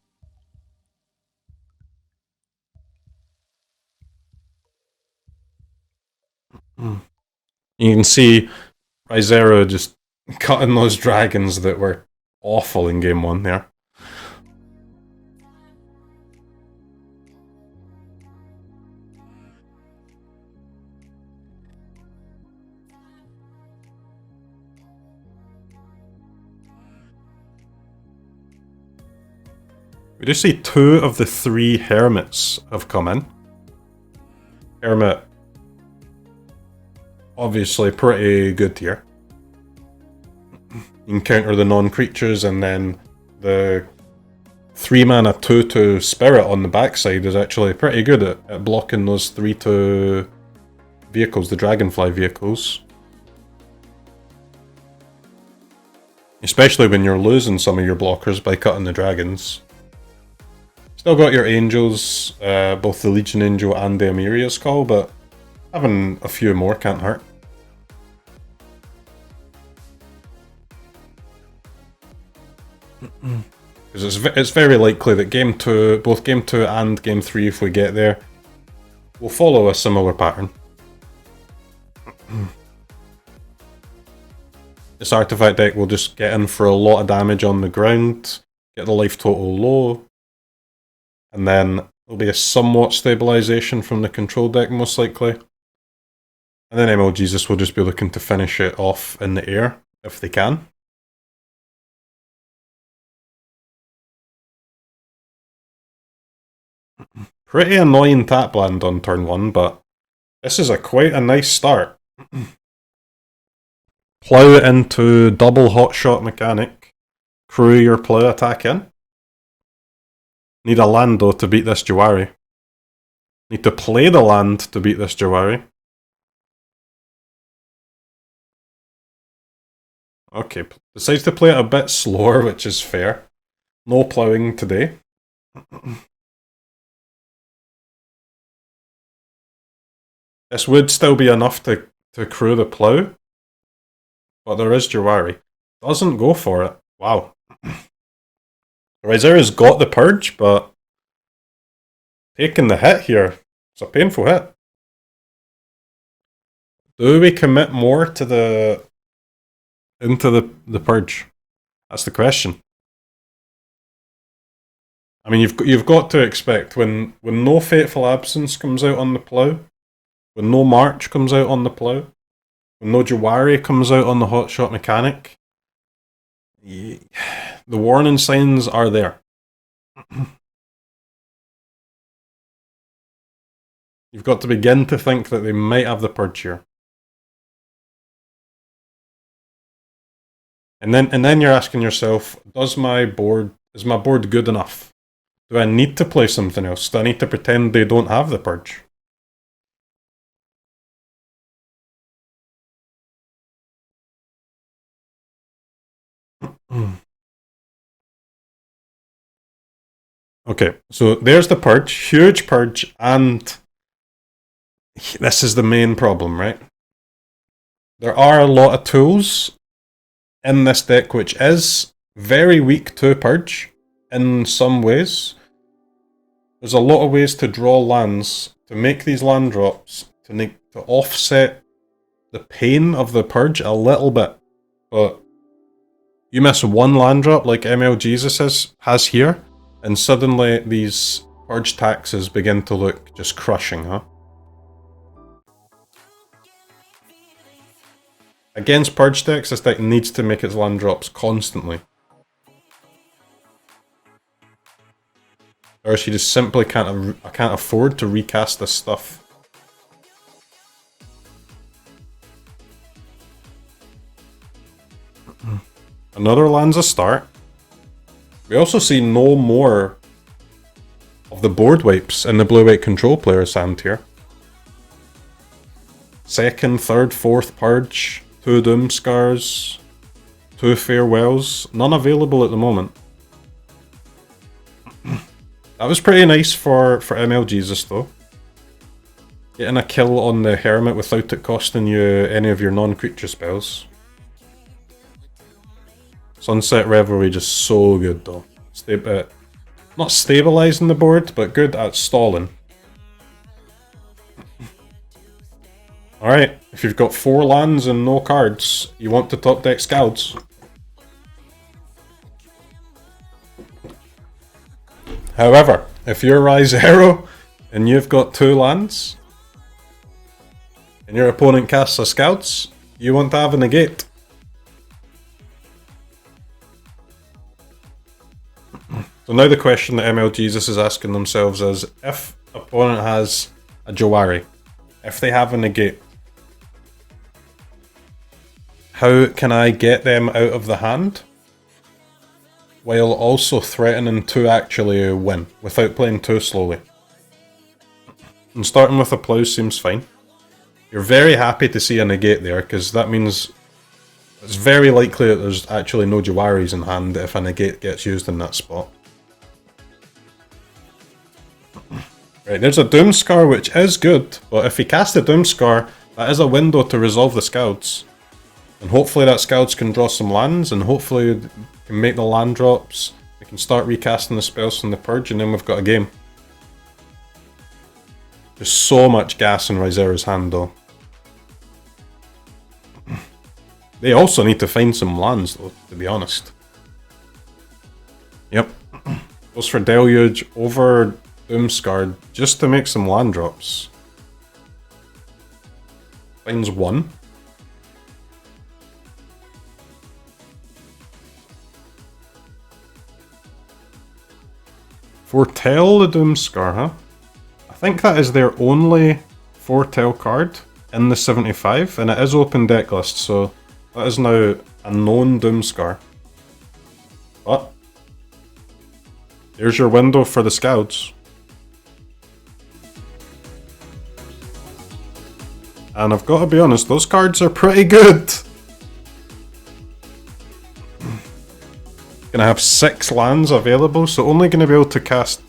You can see Rizeru just cutting those dragons that were awful in game 1 there. We do see 2 of the 3 Hermits have come in. Hermit, obviously pretty good here. You can counter the non-creatures, and then the 3-mana 2/2 Spirit on the backside is actually pretty good at blocking those 3/2 vehicles, the Dragonfly vehicles. Especially when you're losing some of your blockers by cutting the dragons. Still got your angels, both the Legion Angel and the Amiria's Call, but having a few more can't hurt. Because it's very likely that game 2, both game 2 and game 3, if we get there, will follow a similar pattern. This artifact deck will just get in for a lot of damage on the ground, get the life total low, and then there'll be a somewhat stabilization from the control deck most likely. And then MLGesus will just be looking to finish it off in the air, if they can. Pretty annoying tap land on turn 1, but this is quite a nice start. Plow it into double hotshot mechanic. Crew your plow attack in. Need a land though to beat this Jawari. Need to play the land to beat this Jawari. Okay, decides to play it a bit slower, which is fair. No ploughing today. This would still be enough to crew the plough. But there is Jawari. Doesn't go for it. Wow. Rizeru's got the purge, but taking the hit here. It's a painful hit. Do we commit more to into the purge? That's the question. I mean, you've got to expect when no Fateful Absence comes out on the plough, when no March comes out on the plough, when no Jawari comes out on the hotshot mechanic, the warning signs are there. You've got to begin to think that they might have the purge here. And then you're asking yourself, is my board good enough? Do I need to play something else? Do I need to pretend they don't have the purge? Okay, so there's the purge, huge purge, and this is the main problem, right? There are a lot of tools in this deck which is very weak to purge in some ways. There's a lot of ways to draw lands, to make these land drops, to offset the pain of the purge a little bit. But you miss one land drop like MLGesus has here, and suddenly these purge taxes begin to look just crushing, huh? Against purge decks, this deck needs to make its land drops constantly. Or else you just simply can't afford to recast this stuff. Another land's a start. We also see no more of the board wipes in the blue-white control player's hand here. Second, third, fourth purge, 2 Doom Scars, 2 Farewells, none available at the moment. That was pretty nice for MLGesus though. Getting a kill on the Hermit without it costing you any of your non-creature spells. Sunset Revelry just so good though. Not stabilizing the board, but good at stalling. Alright, if you've got 4 lands and no cards, you want to top deck Scouts. However, if you're Rizero and you've got 2 lands, and your opponent casts a Scouts, you want to have a negate. So now the question that MLGesus is asking themselves is, if opponent has a Jawari, if they have a negate, how can I get them out of the hand while also threatening to actually win without playing too slowly? And starting with a Plough seems fine. You're very happy to see a negate there, because that means it's very likely that there's actually no Jawaris in hand if a negate gets used in that spot. Right, there's a Doomscar, which is good, but if he casts a Doomscar, that is a window to resolve the Scouts. And hopefully that Scouts can draw some lands, and hopefully can make the land drops. We can start recasting the spells from the Purge, and then we've got a game. There's so much gas in Rizero's hand though. They also need to find some lands though, to be honest. Yep. Goes for Deluge over Doomscar just to make some land drops. Finds 1. Foretell the Doomscar, huh? I think that is their only Foretell card in the 75, and it is open deck list, so that is now a known Doomscar. But here's your window for the Scouts. And I've got to be honest, those cards are pretty good. Gonna have 6 lands available, so only gonna be able to cast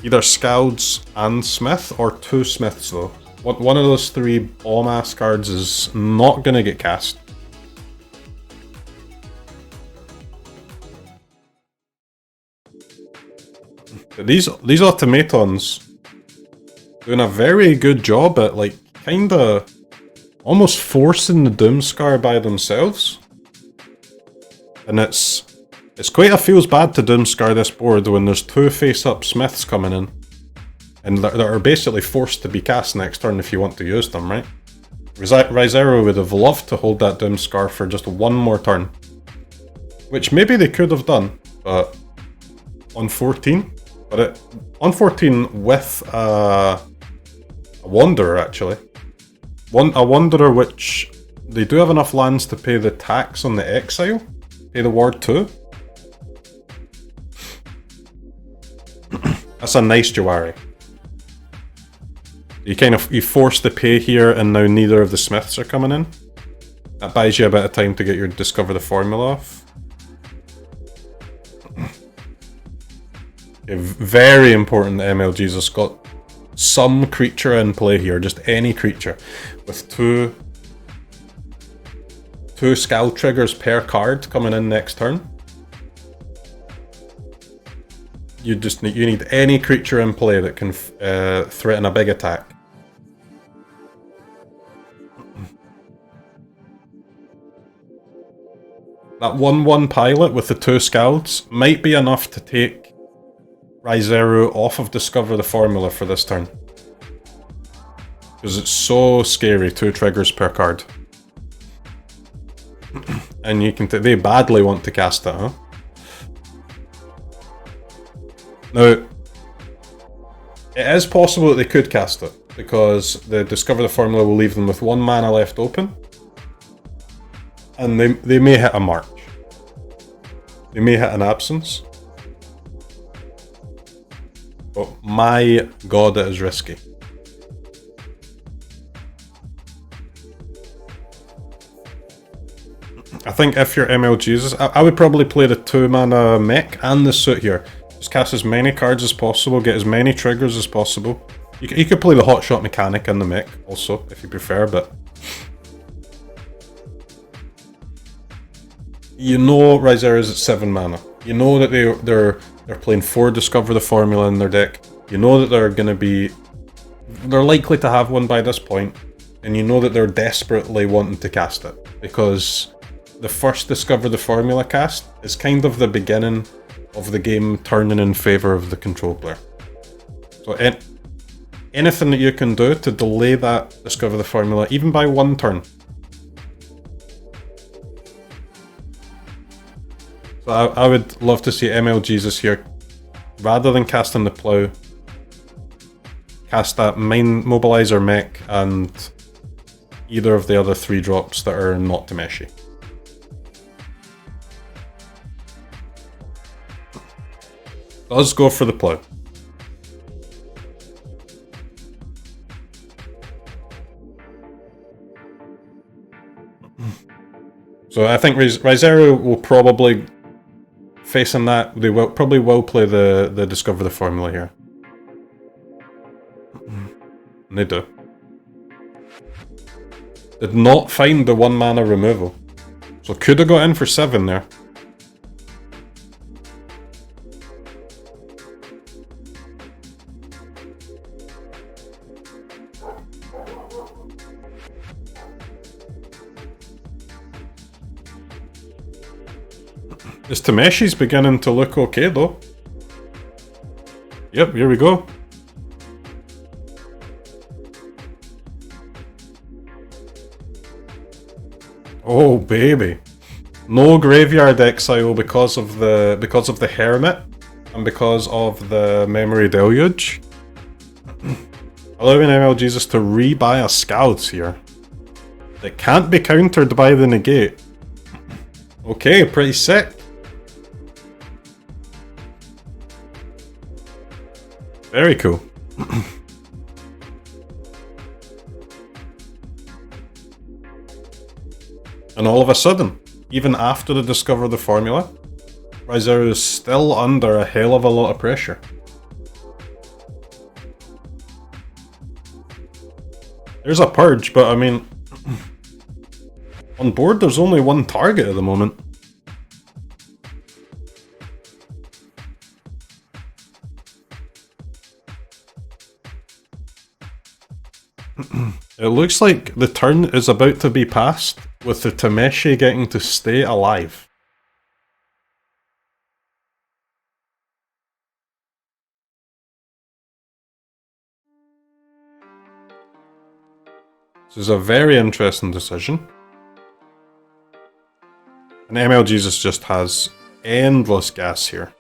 either Scouts and Smith, or 2 Smiths though. One of those 3 bomb-ass cards is not gonna get cast. But these automatons doing a very good job at like kinda almost forcing the Doomscar by themselves. And it's quite a feels bad to Doomscar this board when there's 2 face-up Smiths coming in. And that are basically forced to be cast next turn if you want to use them, right? Rizero would have loved to hold that Doomscar for just 1 more turn. Which maybe they could have done, but on 14, But on 14 with a Wanderer, actually. A Wanderer which they do have enough lands to pay the tax on the exile, pay the ward too. That's a nice Jawari. You force the pay here, and now neither of the Smiths are coming in. That buys you a bit of time to get your Discover the Formula off. Okay, very important that MLG's has got some creature in play here, just any creature, with two Scowl triggers per card coming in next turn. You need any creature in play that can threaten a big attack. That 1/1 pilot with the 2 Scalds might be enough to take Raizeru off of Discover the Formula for this turn. Because it's so scary, 2 triggers per card. And they badly want to cast it, huh? Now, it is possible that they could cast it, because the Discover the Formula will leave them with 1 mana left open. And they may hit a March. They may hit an Absence. But my god, it is risky. I think if you're MLGs, I would probably play the 2 mana mech and the suit here. Just cast as many cards as possible, get as many triggers as possible. You could play the hotshot mechanic and the mech also, if you prefer, but you know Raizeru's at 7 mana. You know that they're playing 4 Discover the Formula in their deck. You know that they're likely to have one by this point, and you know that they're desperately wanting to cast it, because the first Discover the Formula cast is kind of the beginning of the game turning in favour of the control player. So anything that you can do to delay that Discover the Formula, even by 1 turn. So I would love to see MLGs here, rather than casting the Plough, cast that Mind Mobilizer mech and either of the other 3 drops that are not Tameshi. Does go for the Plough. So I think Raizeru will probably, facing that, they probably will play the Discover the Formula here. And they do. Did not find the 1 mana removal. So could have got in for 7 there. This Tameshi's beginning to look okay though. Yep, here we go. Oh baby. No graveyard exile because of the Hermit and because of the Memory Deluge. Allowing MLGs to rebuy a Scouts here. It can't be countered by the negate. Okay, pretty sick. Very cool. And all of a sudden, even after the Discover the Formula, Raizeru is still under a hell of a lot of pressure. There's a Purge, but I mean, on board there's only 1 target at the moment. It looks like the turn is about to be passed, with the Tameshi getting to stay alive. This is a very interesting decision. And MLGs just has endless gas here.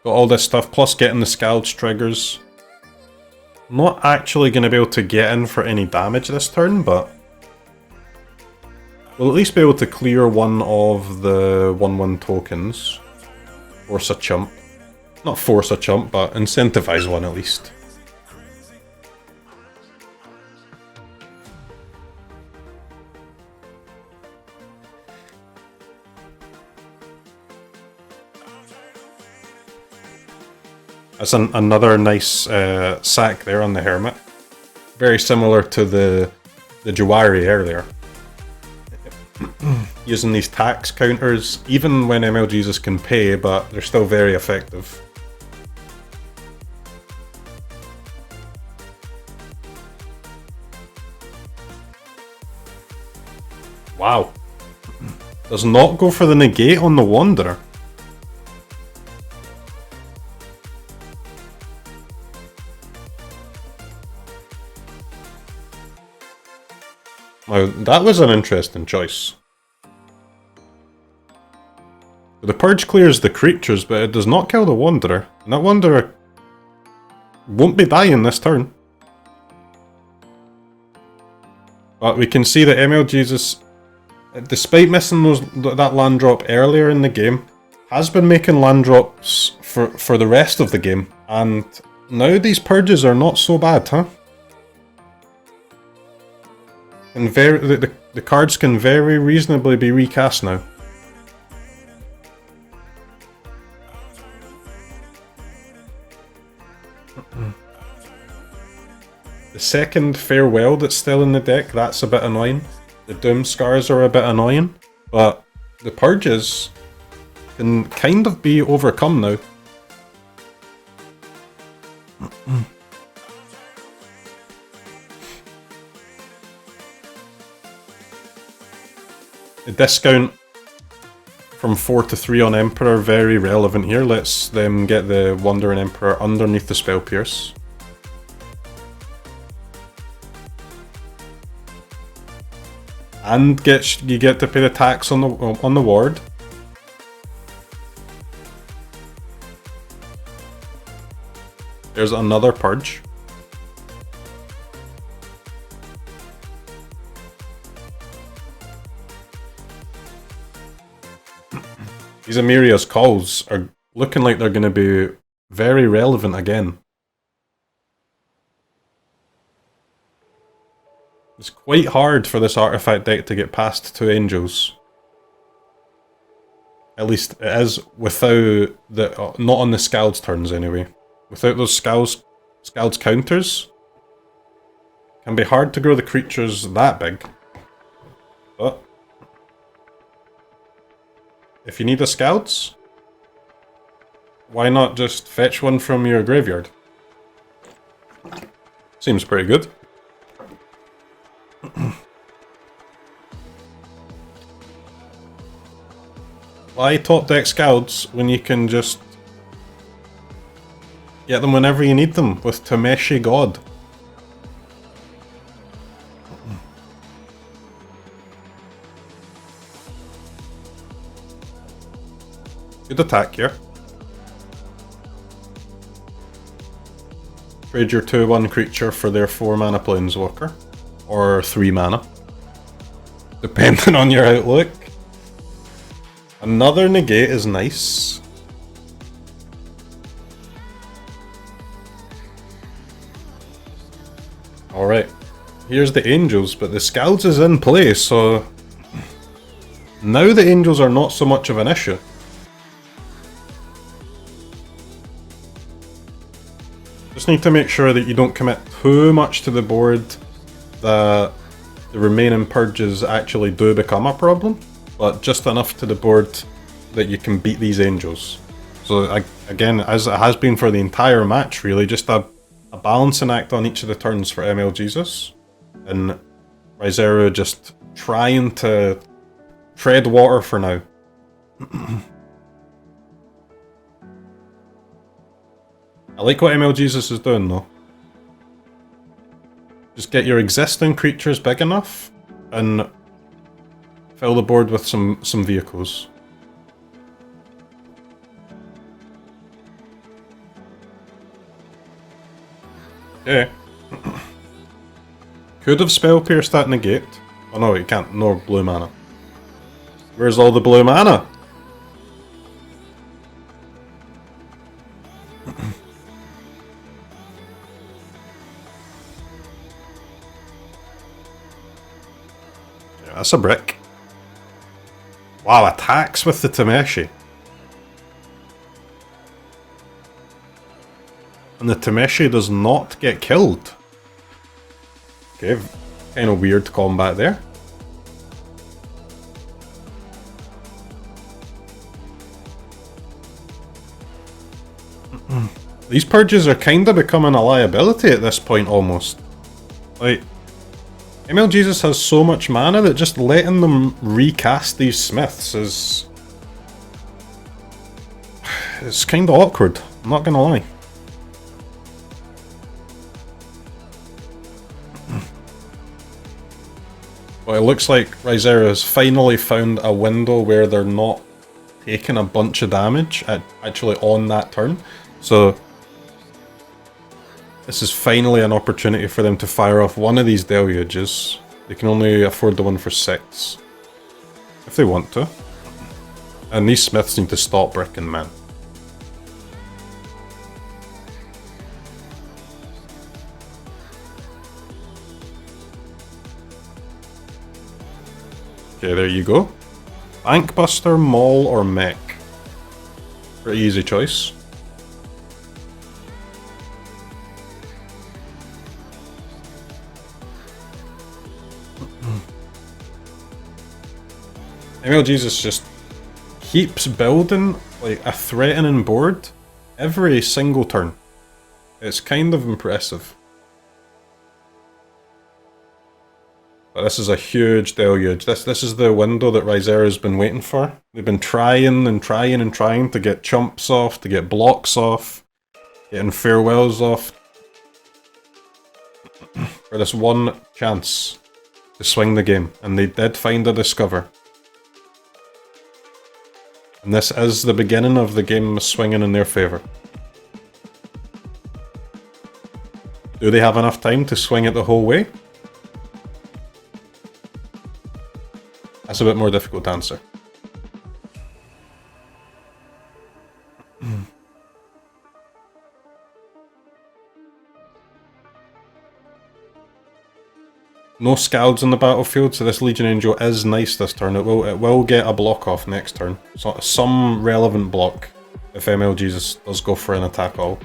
Got all this stuff, plus getting the Scalds triggers. Not actually going to be able to get in for any damage this turn, but we'll at least be able to clear one of the 1/1 tokens. Force a chump. Not force a chump, but incentivize one at least. That's another nice sack there on the Hermit. Very similar to the Jawari earlier. Using these tax counters, even when MLGs can pay, but they're still very effective. Wow. Does not go for the negate on the Wanderer. Now, that was an interesting choice. The Purge clears the creatures, but it does not kill the Wanderer. And that Wanderer won't be dying this turn. But we can see that MLGs, despite missing that land drop earlier in the game, has been making land drops for the rest of the game. And now these Purges are not so bad, huh? And the cards can very reasonably be recast now. The second Farewell that's still in the deck, that's a bit annoying. The Doom Scars are a bit annoying, but the Purges can kind of be overcome now. The discount from 4 to 3 on Emperor, very relevant here. Let's them get the Wandering Emperor underneath the Spell Pierce. And you get to pay the tax on the ward. There's another Purge. These Amiria's calls are looking like they're going to be very relevant again. It's quite hard for this artifact deck to get past 2 Angels. At least it is without the... not on the Scald's turns anyway. Without those Scald's counters, it can be hard to grow the creatures that big. But if you need a Scalds, why not just fetch one from your graveyard? Seems pretty good. Why top deck Scalds when you can just get them whenever you need them with Tameshi God? Good attack here. Trade your 2/1 creature for their 4 mana Planeswalker. Or 3 mana. Depending on your outlook. Another negate is nice. Alright. Here's the Angels, but the Scalds is in play, so now the Angels are not so much of an issue. Just need to make sure that you don't commit too much to the board that the remaining Purges actually do become a problem, but just enough to the board that you can beat these Angels. So again, as it has been for the entire match really, just a balancing act on each of the turns for ML Jesus, and Ryzeru just trying to tread water for now. I like what ML Jesus is doing though. Just get your existing creatures big enough and fill the board with some vehicles. Okay. Could have spell pierced that negate. Oh no, you can't. No blue mana. Where's all the blue mana? Yeah, that's a brick. Wow, attacks with the Tameshi. And the Tameshi does not get killed. Okay, kind of weird combat there. These purges are kind of becoming a liability at this point almost. Like, MLGesus has so much mana that just letting them recast these smiths is... it's kind of awkward, I'm not gonna lie. But it looks like Rizera has finally found a window where they're not taking a bunch of damage actually on that turn. So this is finally an opportunity for them to fire off one of these deluges. They can only afford the one for 6. If they want to. And these smiths need to stop bricking, man. Okay, there you go. Bankbuster, Maul, or Mech. Pretty easy choice. MLGesus just keeps building like a threatening board every single turn. It's kind of impressive. But this is a huge deluge. This is the window that Rizera's been waiting for. They've been trying and trying and trying to get chumps off, to get blocks off, getting farewells off. For this one chance to swing the game. And they did find a discover. And this is the beginning of the game swinging in their favour. Do they have enough time to swing it the whole way? That's a bit more difficult to answer. No Scalds on the battlefield, so this Legion Angel is nice this turn. It will get a block off next turn. So some relevant block if MLGesus does go for an attack all.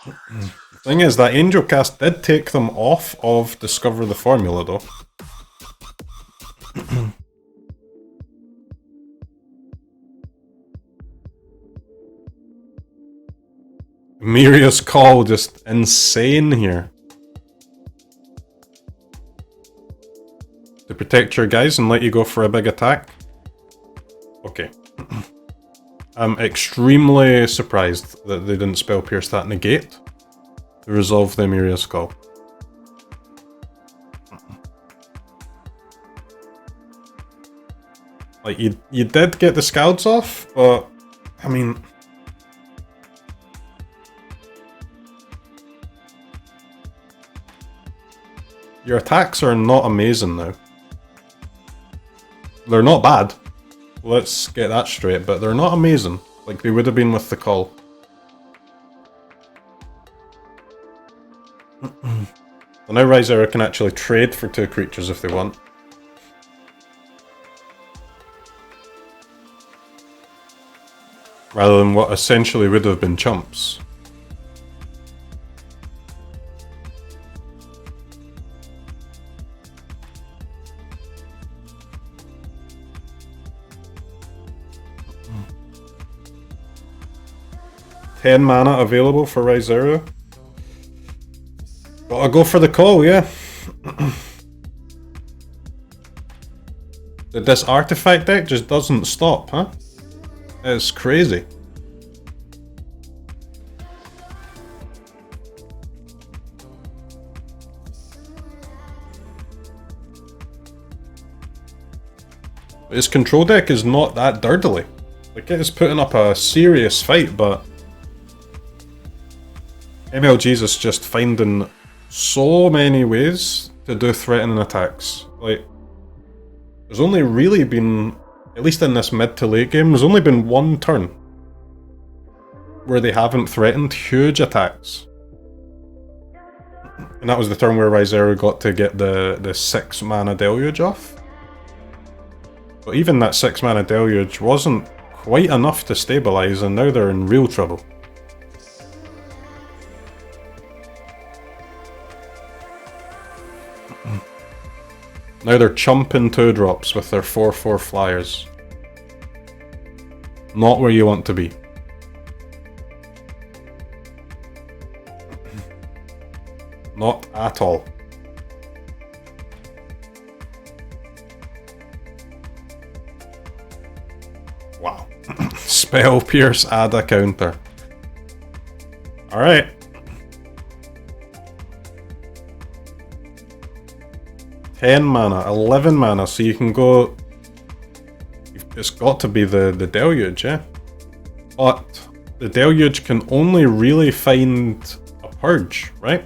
The thing is, that Angel cast did take them off of Discover the Formula though. Miria's Call, just insane here. To protect your guys and let you go for a big attack. Okay. I'm extremely surprised that they didn't spell pierce that negate to resolve the Miria's Call. Like, you did get the Scalds off, but, I mean... your attacks are not amazing now. They're not bad. Let's get that straight, but they're not amazing. Like they would have been with the call. So now Rizera can actually trade for 2 creatures if they want. Rather than what essentially would have been chumps. Ten mana available for Rizera. Gotta go for the call, yeah. This artifact deck just doesn't stop, huh? It's crazy. His control deck is not that dirtily. Like, it is putting up a serious fight, but MLG's is just finding so many ways to do threatening attacks. Like, there's only really been, at least in this mid to late game, there's only been one turn where they haven't threatened huge attacks. And that was the turn where Ryzeru got to get the 6 mana Deluge off. But even that 6 mana Deluge wasn't quite enough to stabilize, and now they're in real trouble. Now they're chumping 2-drops with their 4/4 flyers. Not where you want to be. Not at all. Wow. Spell Pierce, add a counter. Alright. $10 mana, 11 mana, so you can go... It's got to be the Deluge, yeah? But the Deluge can only really find a Purge, right?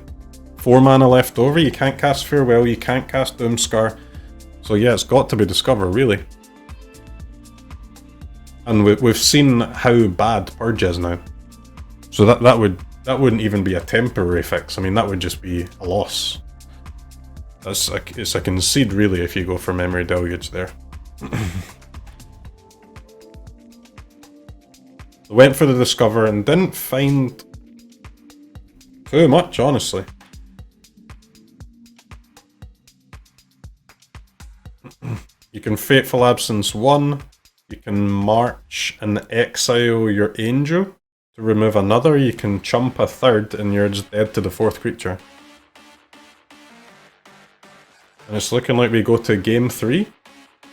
4 mana left over, you can't cast Farewell, you can't cast Doomscar. So yeah, it's got to be Discover, really. And we've seen how bad Purge is now. So that wouldn't even be a temporary fix. I mean, that would just be a loss. It's a concede, really, if you go for Memory Deluge there. They went for the Discover and didn't find too much, honestly. You can Fateful Absence 1, you can March and exile your Angel to remove another, you can chump a 3rd and you're just dead to the 4th creature. And it's looking like we go to game 3,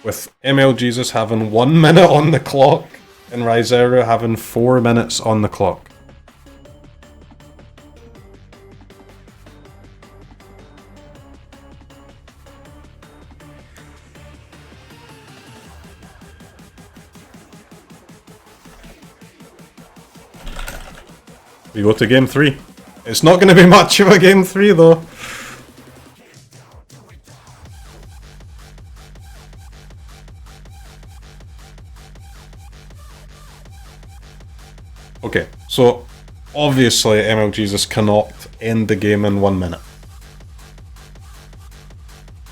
with MLGesus having 1 minute on the clock and Ryzeru having 4 minutes on the clock. We go to game 3. It's not going to be much of a game 3 though. Okay, so obviously MLGesus cannot end the game in 1 minute.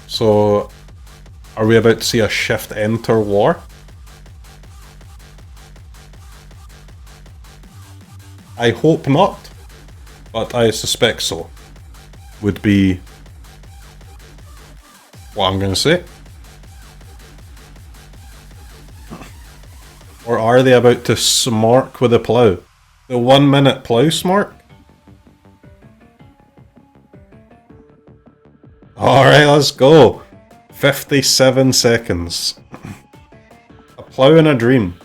So are we about to see a shift enter war? I hope not, but I suspect so. Would be what I'm going to say. Or are they about to smark with a plough? The 1 minute plough smark? Alright, let's go. 57 seconds. A plough in a dream.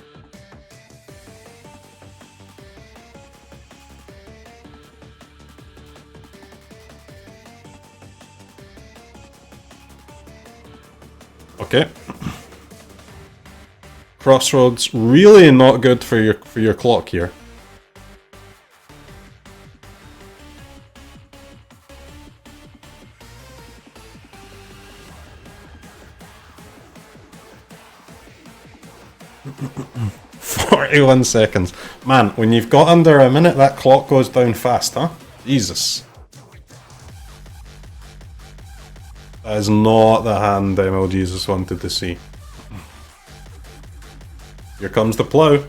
Okay. Crossroads, really not good for your clock here. "41 seconds. Man, when you've got under a minute, that clock goes down fast, huh? Jesus. That is not the hand MLGesus wanted to see. Here comes the plough.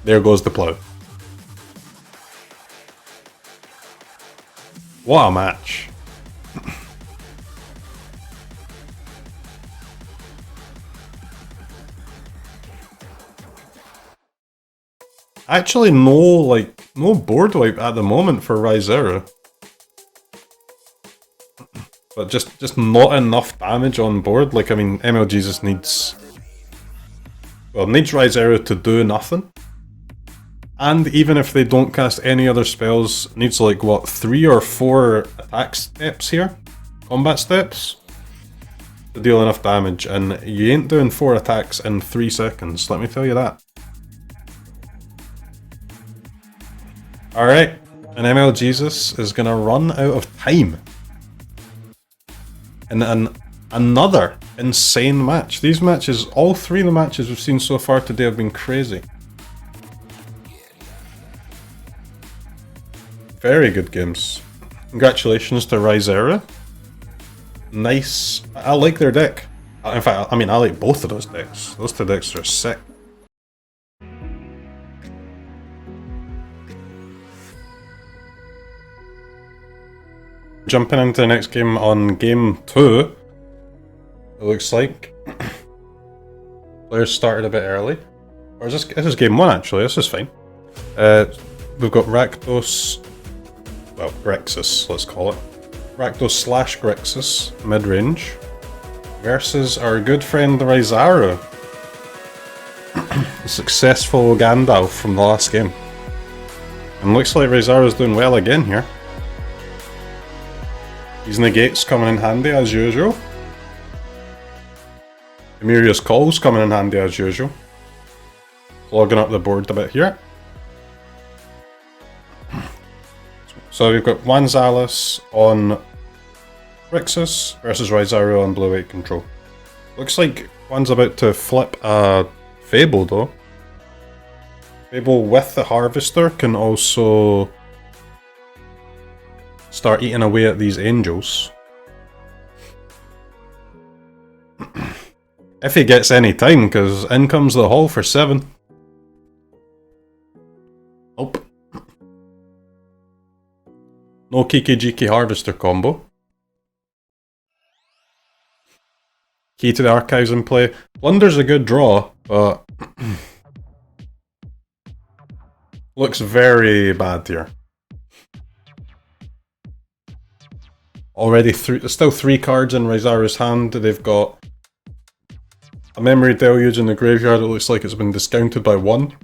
There goes the plough. What a match. Actually, no board wipe at the moment for Ryzeru. But just not enough damage on board. Like, I mean, MLGesus needs... well, needs Ryzeru to do nothing. And even if they don't cast any other spells, it needs like, what, 3 or 4 attack steps here? Combat steps? To deal enough damage, and you ain't doing 4 attacks in 3 seconds, let me tell you that. Alright, and ML Jesus is gonna run out of time. And another insane match. These matches, all 3 of the matches we've seen so far today have been crazy. Very good games. Congratulations to Rizera. Nice. I like their deck. In fact, I mean, I like both of those decks. Those 2 decks are sick. Jumping into the next game on game 2. It looks like players started a bit early. Or is this is game 1 actually, this is fine. We've got Rakdos, well, Grixis, let's call it. Rakdos / Grixis, mid-range, versus our good friend Rizara. The successful Gandalf from the last game. And looks like Rizara's doing well again here. These negates coming in handy as usual. Emiria's Call's coming in handy as usual. Clogging up the board a bit here. So we've got Wanzalis on Grixis versus Rizara on blue-white control. Looks like one's about to flip a Fable though. Fable with the Harvester can also start eating away at these angels. If he gets any time, because in comes the haul for 7. Nope. No Kiki Jiki Harvester combo. Key to the Archives in play. Blunder's a good draw, but looks very bad here. Already still 3 cards in Rizara's hand. They've got a Memory Deluge in the graveyard. It looks like it's been discounted by 1.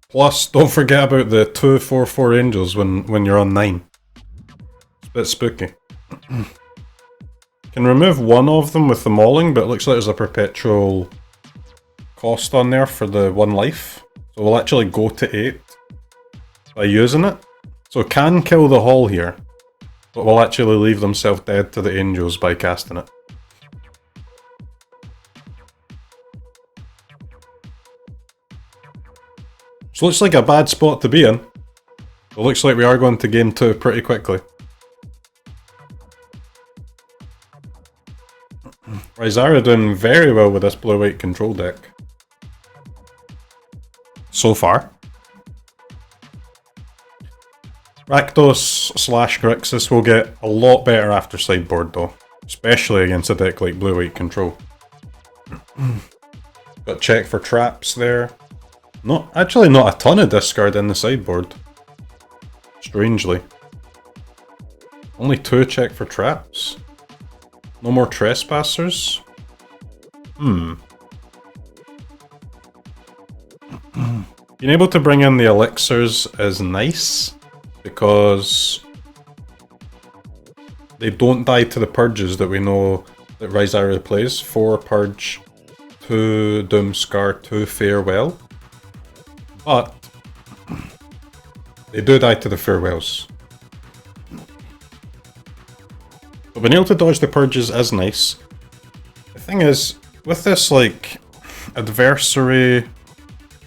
Plus, don't forget about the 2/4/4 angels when you're on 9. It's a bit spooky. Can remove one of them with the mauling, but it looks like there's a perpetual cost on there for the 1 life. So we'll actually go to 8 by using it. So can kill the haul here, but will actually leave themselves dead to the angels by casting it. So looks like a bad spot to be in. It looks like we are going to game 2 pretty quickly. Rizara doing very well with this blue-white control deck. So far. Rakdos / Grixis will get a lot better after sideboard though. Especially against a deck like blue-white control. Got check for traps there. Actually not a ton of discard in the sideboard. Strangely. Only 2 check for traps. No more trespassers. Being able to bring in the elixirs is nice, because they don't die to the purges that we know that Rizara plays. 4 purge, 2 doomscar, 2 farewell. But they do die to the farewells. But being able to dodge the purges is nice. The thing is, with this like adversary,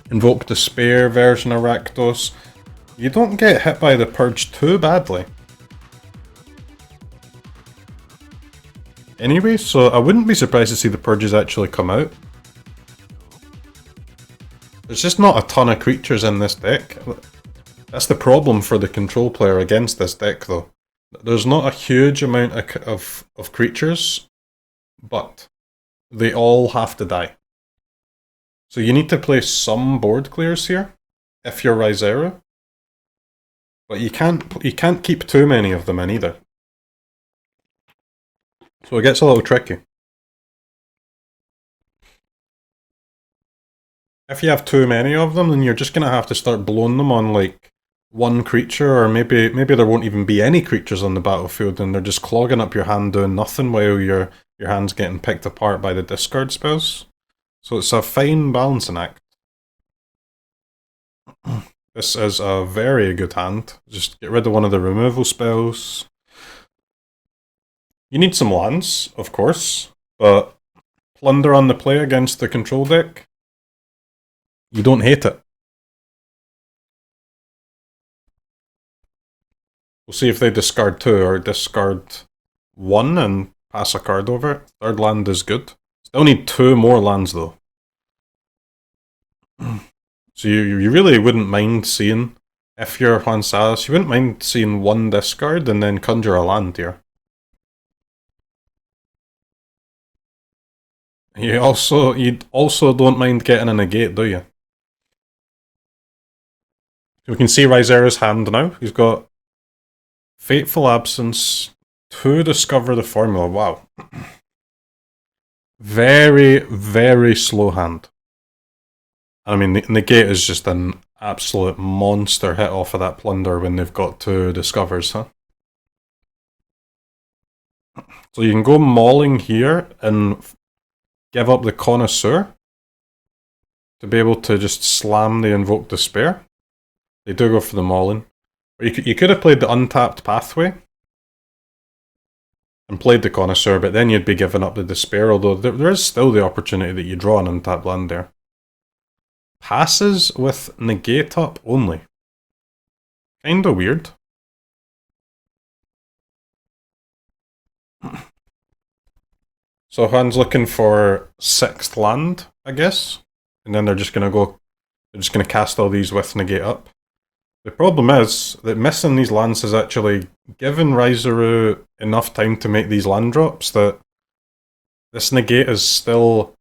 invoke despair version of Rakdos, you don't get hit by the purge too badly. Anyway, so I wouldn't be surprised to see the purges actually come out. There's just not a ton of creatures in this deck. That's the problem for the control player against this deck though. There's not a huge amount of creatures, but they all have to die. So you need to play some board clears here, if you're Rizara. But you can't keep too many of them in either. So it gets a little tricky. if you have too many of them, then you're just gonna have to start blowing them on like one creature, or maybe there won't even be any creatures on the battlefield, and they're just clogging up your hand doing nothing while your hand's getting picked apart by the discard spells. So it's a fine balancing act. This is a very good hand. Just get rid of one of the removal spells. You need some lands, of course, but Plunder on the play against the control deck, you don't hate it. We'll see if they discard 2 or discard 1 and pass a card over it. Third land is good. Still need 2 more lands though. So you really wouldn't mind seeing, if you're Juan Salas, you wouldn't mind seeing 1 discard and then conjure a land here. You also don't mind getting a negate, do you? We can see Rizera's hand now. He's got Fateful Absence to discover the formula. Wow. Very, very slow hand. I mean, negate is just an absolute monster hit off of that Plunder when they've got 2 discovers, huh? So you can go mauling here and give up the Connoisseur to be able to just slam the Invoke Despair. They do go for the mauling. Or you could have played the Untapped Pathway and played the Connoisseur, but then you'd be giving up the Despair, although there is still the opportunity that you draw an untapped land there. Passes with negate up only. Kinda weird. So Han's looking for 6th land, I guess. And then they're just gonna cast all these with negate up. The problem is that missing these lands has actually given Rizuru enough time to make these land drops that this negate is still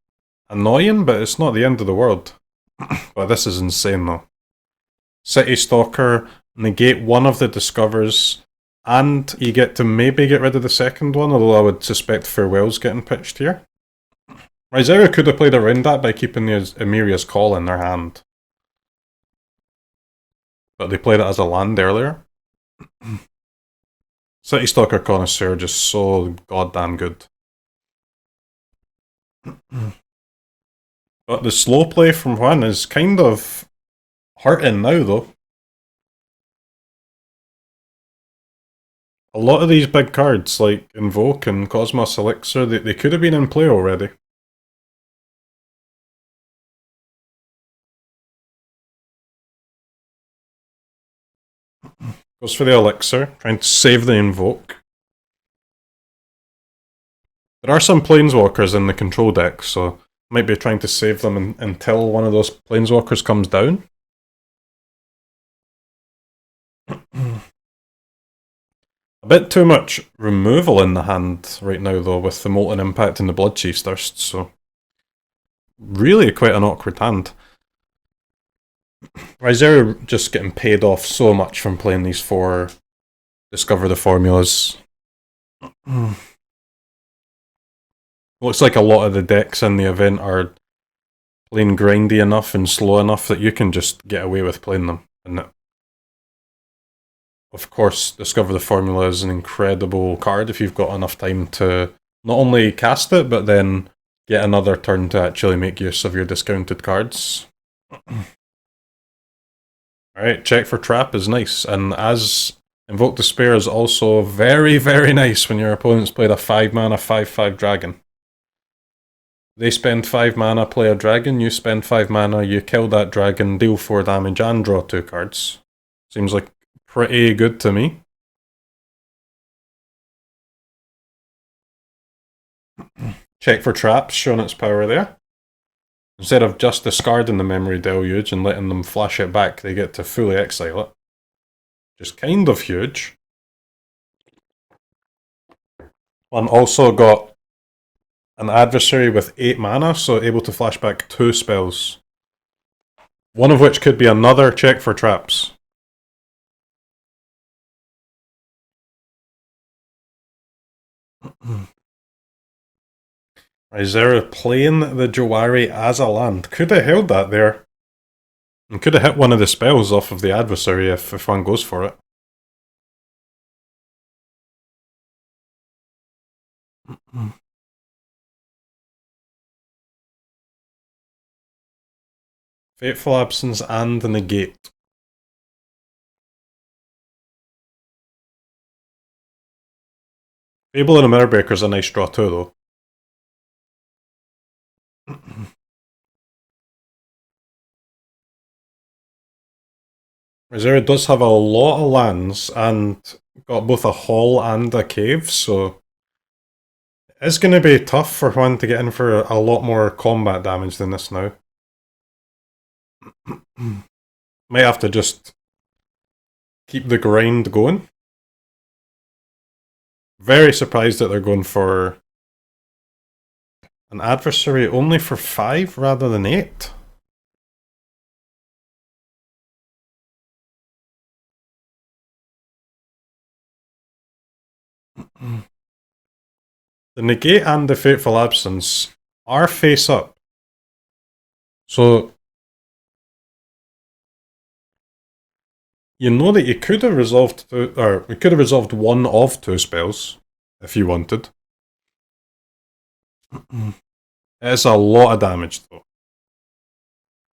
annoying, but it's not the end of the world. But this is insane though. City Stalker, negate one of the discovers, and you get to maybe get rid of the second one, although I would suspect Farewell's getting pitched here. Rizuru could have played around that by keeping the Emiria's Call in their hand. But they played it as a land earlier. City Stalker Connoisseur just so goddamn good. But the slow play from Juan is kind of hurting now though. A lot of these big cards like Invoke and Cosmos Elixir, they could have been in play already. Goes for the Elixir, trying to save the Invoke. There are some Planeswalkers in the control deck, so might be trying to save them until one of those Planeswalkers comes down. A bit too much removal in the hand right now though, with the Molten Impact and the Bloodchief's Thirst, so really quite an awkward hand. Rizuru just getting paid off so much from playing these 4 Discover the Formulas. Looks like a lot of the decks in the event are playing grindy enough and slow enough that you can just get away with playing them. And of course, Discover the Formula is an incredible card if you've got enough time to not only cast it, but then get another turn to actually make use of your discounted cards. Alright, check for trap is nice, and as Invoke Despair is also very, very nice when your opponent's played a 5-mana 5/5 dragon. They spend 5 mana, play a dragon, you spend 5 mana, you kill that dragon, deal 4 damage and draw 2 cards. Seems like pretty good to me. Check for traps, showing its power there. Instead of just discarding the Memory Deluge and letting them flash it back, they get to fully exile it. Just kind of huge. One also got an adversary with 8 mana, so able to flash back 2 spells. One of which could be another check for traps. Rizera playing the Jawari as a land. Could have held that there. And could have hit one of the spells off of the adversary if one goes for it. Fateful Absence and the Negate. Fable and a Mirrorbreaker's a nice draw too, though. Rizera does have a lot of lands and got both a hall and a cave, so it's going to be tough for one to get in for a lot more combat damage than this now. Might have to just keep the grind going. Very surprised that they're going for an adversary only for 5 rather than 8. The Negate and the Fateful Absence are face up. So you know that you could have resolved we could have resolved one of 2 spells if you wanted. It's a lot of damage though.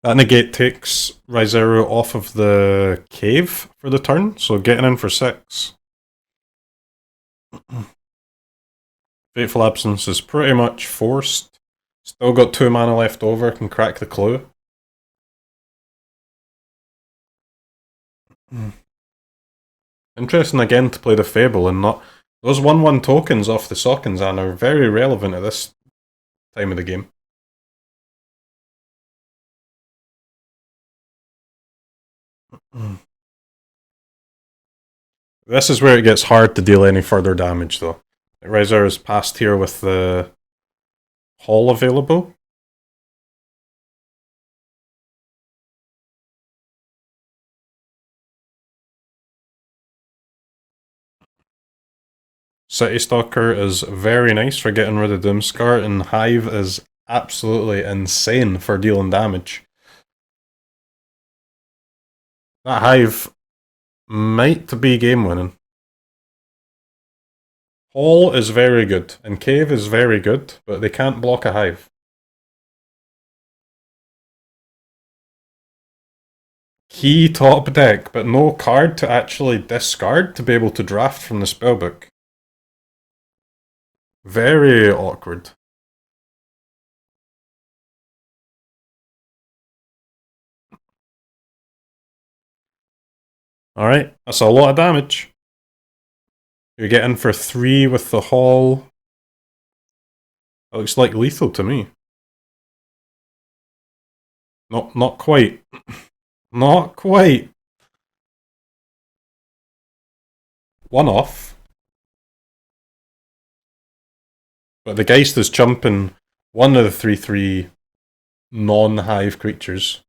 That Negate takes Rizero off of the cave for the turn, so getting in for 6. Fateful Absence is pretty much forced. Still got 2 mana left over, can crack the clue. Interesting again to play the Fable and not... Those 1/1 tokens off the Sokenzan are very relevant at this time of the game. This is where it gets hard to deal any further damage though. Rizera is passed here with the Hall available. City Stalker is very nice for getting rid of Doomscar, and Hive is absolutely insane for dealing damage. That Hive might be game winning. Hall is very good, and Cave is very good, but they can't block a Hive. Key top deck, but no card to actually discard to be able to draft from the spellbook. Very awkward. Alright, that's a lot of damage. You're getting for 3 with the Hall. That looks like lethal to me. Not quite. Not quite. 1 off. But the Geist is jumping one of the 3/3 non-Hive creatures.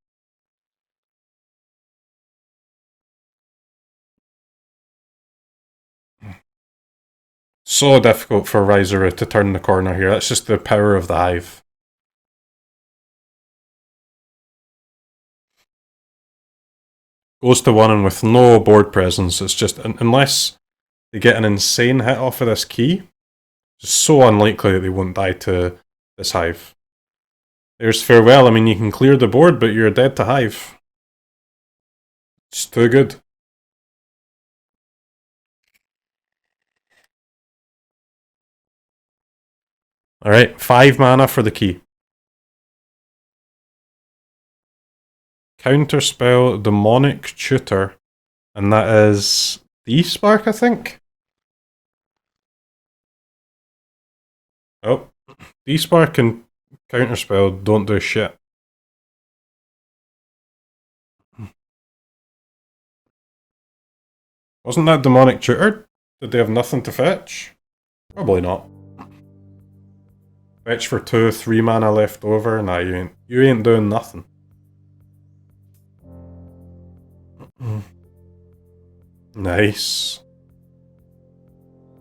So difficult for Rizera to turn the corner here. That's just the power of the Hive. Goes to 1 and with no board presence. It's just, unless they get an insane hit off of this key, it's so unlikely that they won't die to this Hive. There's Farewell. I mean, you can clear the board, but you're dead to Hive. It's too good. Alright, 5 mana for the key. Counterspell Demonic Tutor, and that is D-Spark, I think? Oh, D-Spark and Counterspell don't do shit. Wasn't that Demonic Tutor? Did they have nothing to fetch? Probably not. Fetch for 2, 3 mana left over? Nah, you ain't doing nothing. Nice.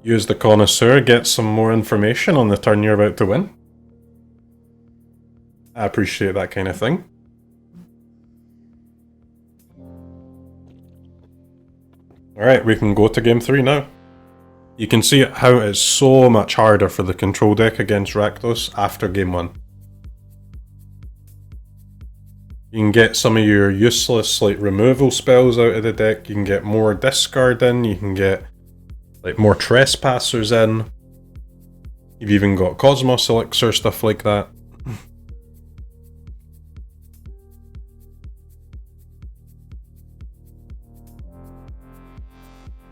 Use the Connoisseur, get some more information on the turn you're about to win. I appreciate that kind of thing. Alright, we can go to game 3 now. You can see how it's so much harder for the control deck against Rakdos after game 1. You can get some of your useless like removal spells out of the deck, you can get more discard in, you can get like more trespassers in. You've even got Cosmos Elixir, stuff like that.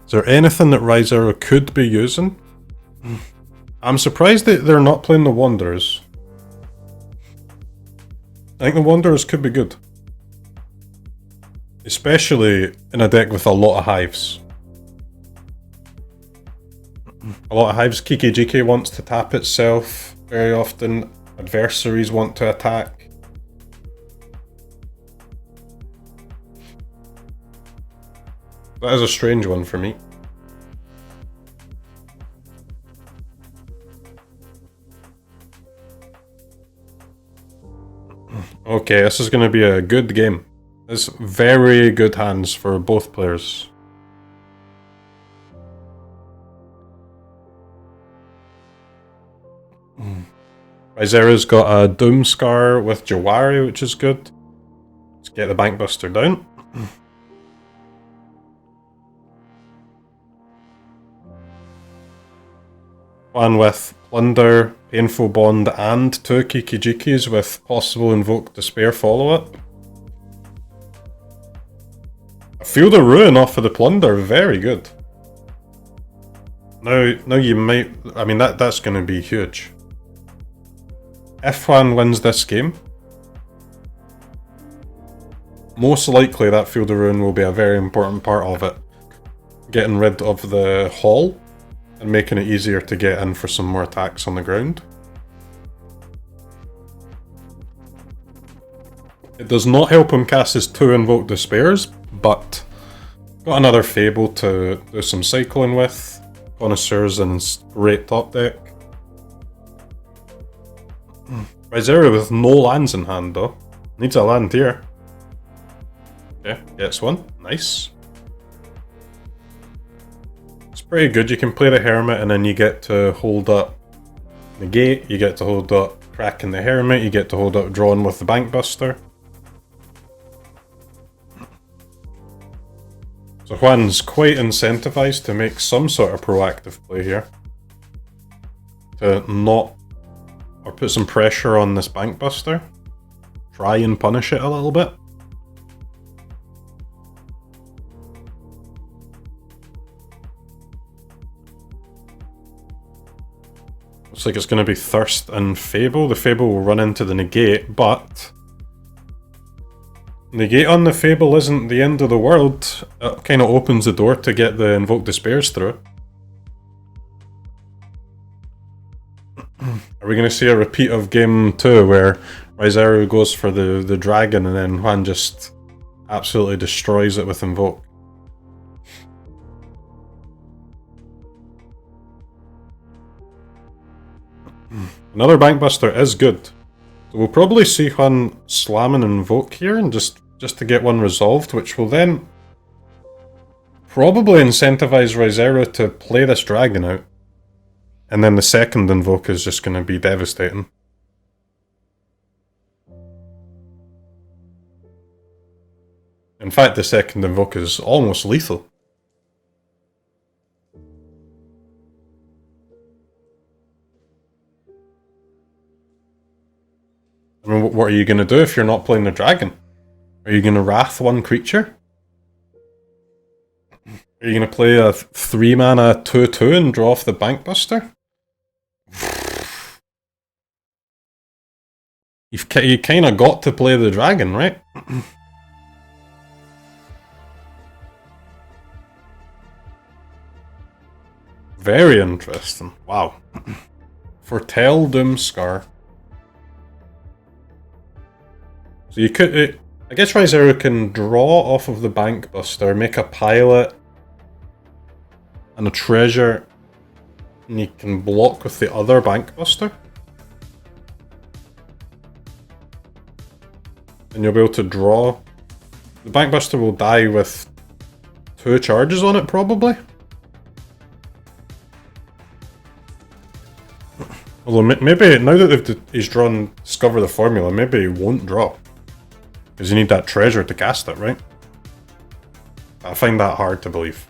Is there anything that Rizero could be using? I'm surprised that they're not playing the Wanderers. I think the Wanderers could be good. Especially in a deck with a lot of hives. A lot of hives. KKGK wants to tap itself very often. Adversaries want to attack. That is a strange one for me. Okay, this is going to be a good game. It's very good hands for both players. Rizero's got a Doomscar with Jawari, which is good. Let's get the Bankbuster down. One with Plunder, Painful Bond, and 2 Kikijikis with possible Invoke Despair follow-up. A Field of Ruin off of the Plunder, very good. Now you might... I mean, that's going to be huge. If Juan wins this game, most likely that Field of Ruin will be a very important part of it. Getting rid of the Hall and making it easier to get in for some more attacks on the ground. It does not help him cast his 2 Invoke Despairs, but got another Fable to do some cycling with. Connoisseurs and great top deck. Rizero with no lands in hand though. Needs a land here. Okay, gets one. Nice. Pretty good. You can play the Hermit and then you get to hold up Negate, you get to hold up Cracking the Hermit, you get to hold up Drawn with the Bankbuster. So Juan's quite incentivized to make some sort of proactive play here. To not... or put some pressure on this Bankbuster. Try and punish it a little bit. Looks like it's going to be Thirst and Fable. The Fable will run into the Negate, but... Negate on the Fable isn't the end of the world. It kind of opens the door to get the Invoke Despairs through. Are we going to see a repeat of game 2 where Rizero goes for the dragon and then Juan just absolutely destroys it with Invoke? Another Bankbuster is good. So we'll probably see Juan slam an Invoke here and just to get one resolved, which will then probably incentivize Rizero to play this dragon out. And then the second Invoke is just going to be devastating. In fact, the second Invoke is almost lethal. I mean, what are you going to do if you're not playing the dragon? Are you going to Wrath one creature? Are you going to play a 3-mana 2/2 and draw off the Bankbuster? You kind of got to play the dragon, right? Very interesting. Wow. Foretell Doomscar. So you could... I guess Rizero can draw off of the Bankbuster, make a pilot and a treasure, and you can block with the other Bankbuster. and you'll be able to draw. The Bankbuster will die with 2 charges on it, probably. Although maybe now that he's drawn Discover the Formula, maybe he won't draw. Because you need that treasure to cast it, right? I find that hard to believe.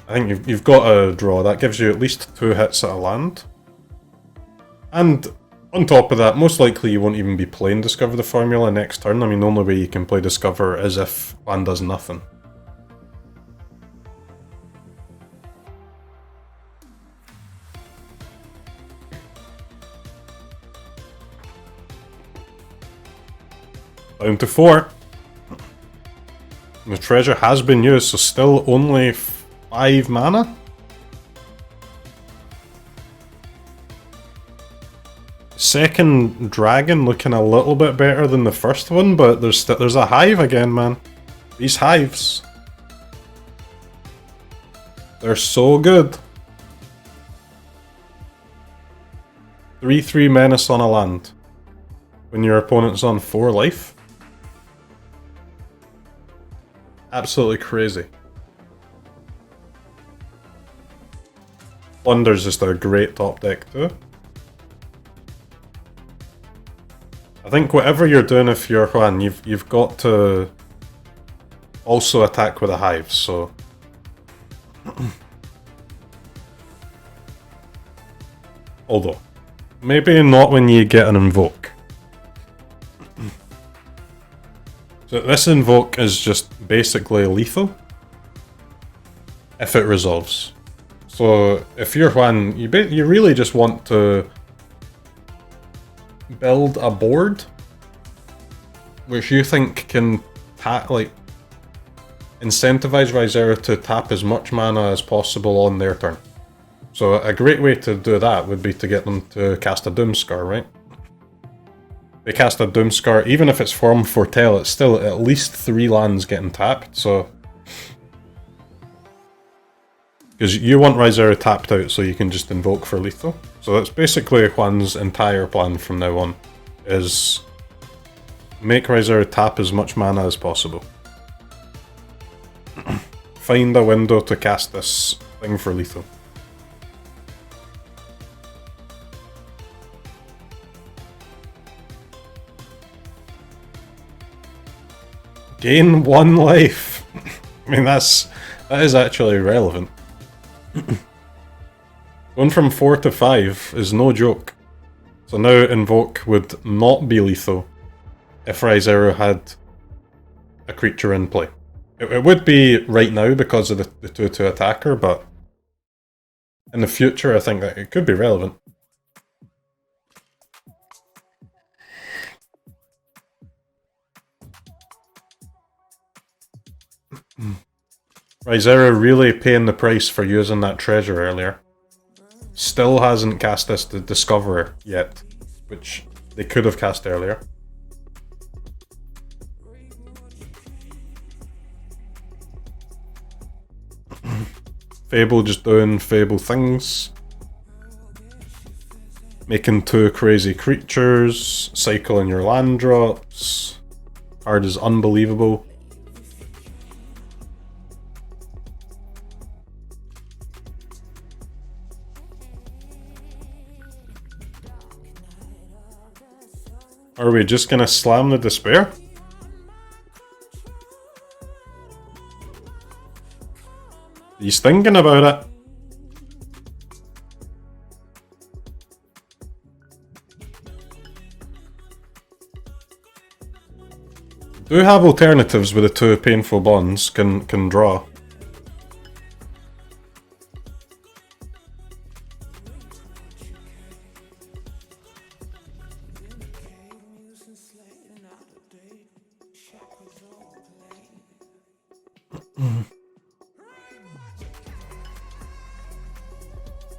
I think you've got to draw. That gives you at least 2 hits at a land. And on top of that, most likely you won't even be playing Discover the Formula next turn. I mean, the only way you can play Discover is if Juan does nothing. Down to 4. The treasure has been used, so still only 5 mana. Second dragon looking a little bit better than the first one, but there's a hive again, man. These hives, they're so good. 3/3 menace on a land when your opponent's on 4 life. Absolutely crazy. Plunder's just a great top deck too. I think whatever you're doing, if you're Juan, you've got to also attack with a hive, so although maybe not when you get an invoke. So this invoke is just basically lethal if it resolves. So if you're Juan, you really just want to build a board which you think can incentivize Rizera to tap as much mana as possible on their turn. So a great way to do that would be to get them to cast a Doomscar, right? They cast a Doomscar, even if it's Form Foretell, it's still at least 3 lands getting tapped, so... Because you want Rizera tapped out so you can just invoke for lethal. So that's basically Juan's entire plan from now on, is make Rizera tap as much mana as possible. Find a window to cast this thing for lethal. Gain 1 life. I mean, that is actually relevant. Going from 4 to 5 is no joke. So now Invoke would not be lethal if Rizera had a creature in play. It would be right now because of the 2/2 attacker, but in the future I think that it could be relevant. Rizera really paying the price for using that treasure earlier. Still hasn't cast this to Discover yet, which they could have cast earlier. Fable just doing Fable things. Making 2 crazy creatures, cycling your land drops. Card is unbelievable. Are we just gonna slam the Despair? He's thinking about it. Do have alternatives with the 2 painful bonds, can draw.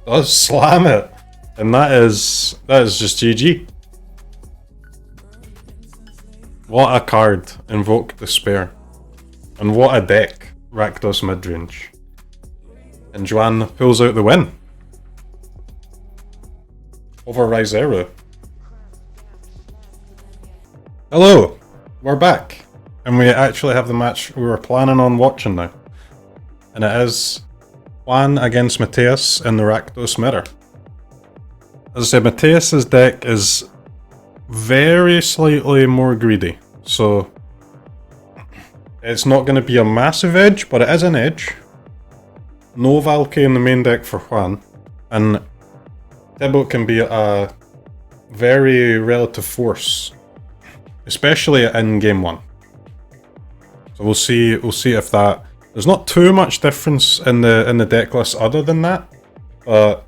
Does slam it, and that is just GG. What a card, Invoke Despair, and what a deck, Rakdos Midrange. And Juan pulls out the win over Rizera. Hello, we're back, and we actually have the match we were planning on watching now. And it is Juan against Mateus in the Rakdos Mirror. As I said, Mateus's deck is very slightly more greedy, so it's not going to be a massive edge, but it is an edge. No Valky in the main deck for Juan, and Tibble can be a very relative force, especially in game 1. So we'll see if that. There's not too much difference in the deck list other than that, but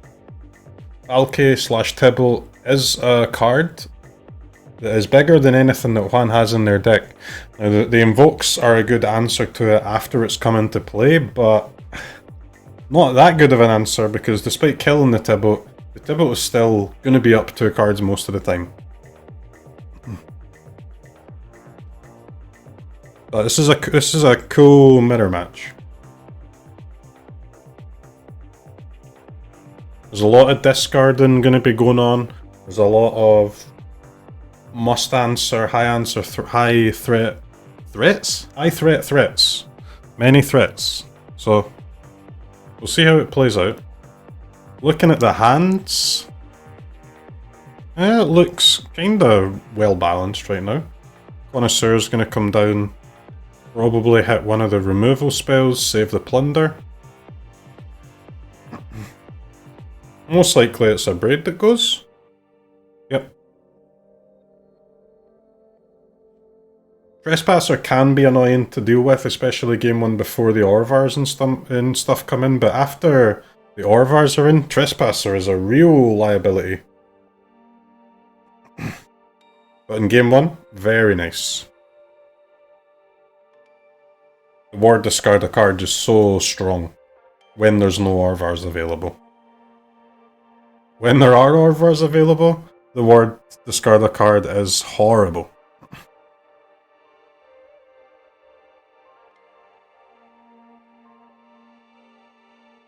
Valky/Tibble is a card that is bigger than anything that Juan has in their deck. Now the invokes are a good answer to it after it's come into play, but not that good of an answer because despite killing the Tibble is still going to be up 2 cards most of the time. But this is a cool mirror match. There's a lot of discarding going to be going on. There's a lot of must answer, high threat threats, many threats. So we'll see how it plays out. Looking at the hands, it looks kinda well balanced right now. Connoisseur's going to come down. Probably hit one of the removal spells, save the plunder. Most likely it's a braid that goes. Yep. Trespasser can be annoying to deal with, especially game 1 before the Orvars and stuff come in, but after the Orvars are in, Trespasser is a real liability. But in game 1, very nice. The ward discard a card is so strong when there's no Orvars available. When there are Orvars available, the ward discard a card is horrible.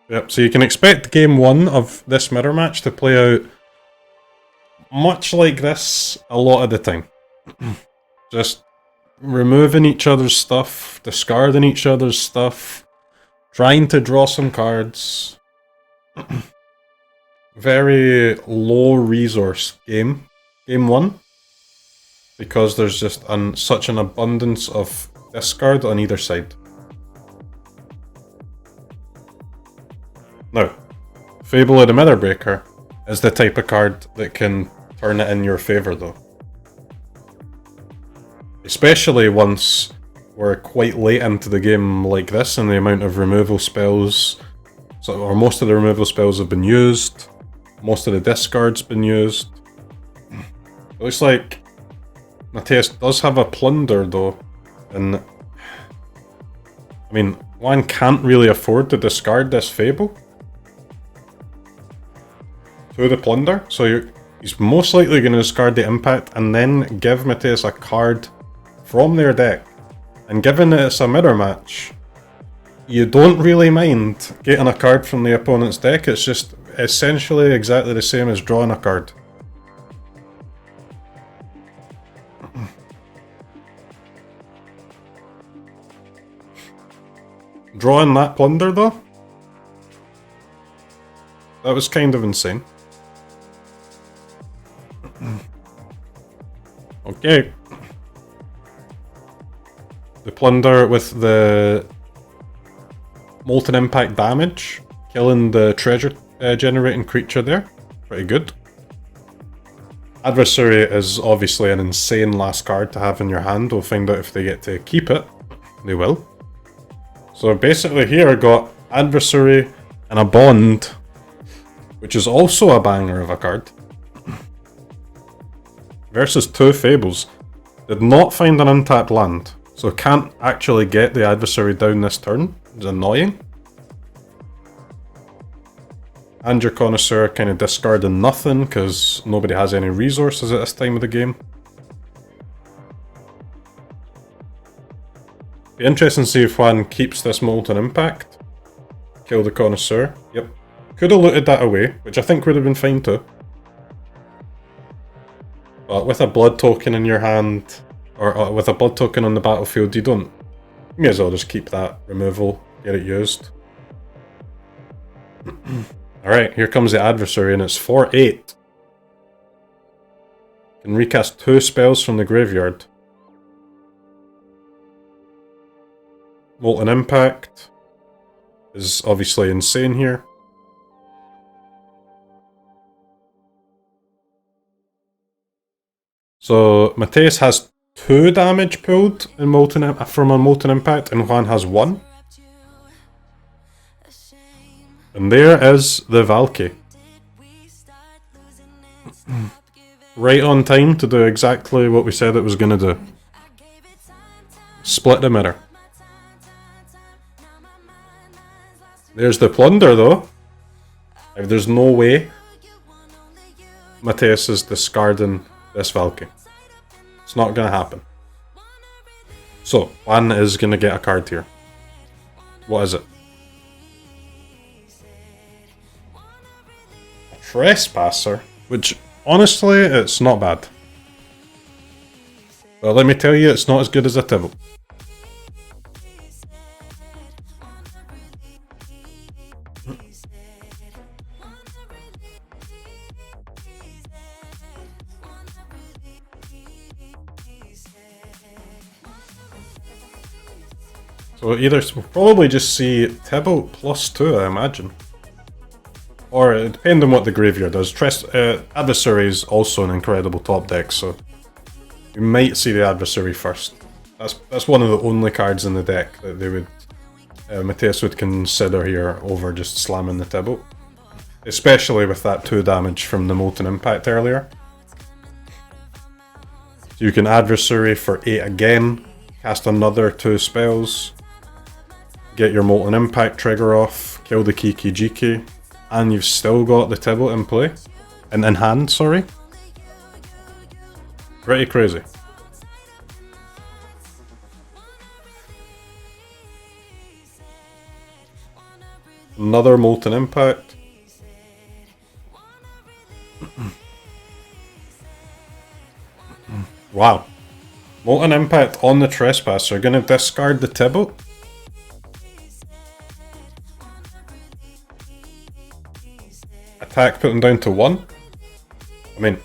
Yep, so you can expect game 1 of this mirror match to play out much like this a lot of the time. Just removing each other's stuff, discarding each other's stuff, trying to draw some cards. Very low resource game 1, because there's just such an abundance of discard on either side. Now, Fable of the Mirror Breaker is the type of card that can turn it in your favour though. Especially once we're quite late into the game like this and the amount of removal spells, or most of the removal spells have been used, most of the discard's been used. It looks like Mateus does have a plunder though, and I mean, one can't really afford to discard this Fable to the plunder, so he's most likely going to discard the impact and then give Mateus a card from their deck. And given that it's a mirror match, you don't really mind getting a card from the opponent's deck. It's just essentially exactly the same as drawing a card. Drawing that plunder though, that was kind of insane. Okay. The plunder with the Molten Impact damage, killing the treasure generating creature there. Pretty good. Adversary is obviously an insane last card to have in your hand. We'll find out if they get to keep it. They will. So basically here I got Adversary and a Bond, which is also a banger of a card. Versus 2 Fables. Did not find an untapped land, so can't actually get the Adversary down this turn. It's annoying. And your Connoisseur kind of discarding nothing because nobody has any resources at this time of the game. Be interesting to see if Juan keeps this Molten Impact. Kill the Connoisseur. Yep. Could have looted that away, which I think would have been fine too. But with a blood token in your hand, or with a blood token on the battlefield, you may as well just keep that removal, get it used. Alright, here comes the adversary, and it's 4/8. Can recast 2 spells from the graveyard. Molten Impact is obviously insane here. So Mateus has 2 damage pulled in from a Molten Impact, and Juan has 1. And there is the Valky. Right on time to do exactly what we said it was going to do. Split the mirror. There's the plunder though. There's no way Mateus is discarding this Valky. It's not going to happen. So, Juan is going to get a card here. What is it? A Trespasser, which honestly, it's not bad. But let me tell you, it's not as good as a Tibble. So either we'll probably just see Tibble +2, I imagine. Or depending on what the graveyard does. Adversary is also an incredible top deck, so we might see the Adversary first. That's one of the only cards in the deck that they would Mateus would consider here over just slamming the Tibble. Especially with that 2 damage from the Molten Impact earlier. So you can Adversary for 8 again, cast another 2 spells, get your Molten Impact trigger off, kill the Kiki-Jiki, and you've still got the Tibble in play. In hand, sorry. Pretty crazy. Another Molten Impact. Wow. Molten Impact on the Trespasser. Gonna discard the Tibble. Attack, put them down to 1. I mean,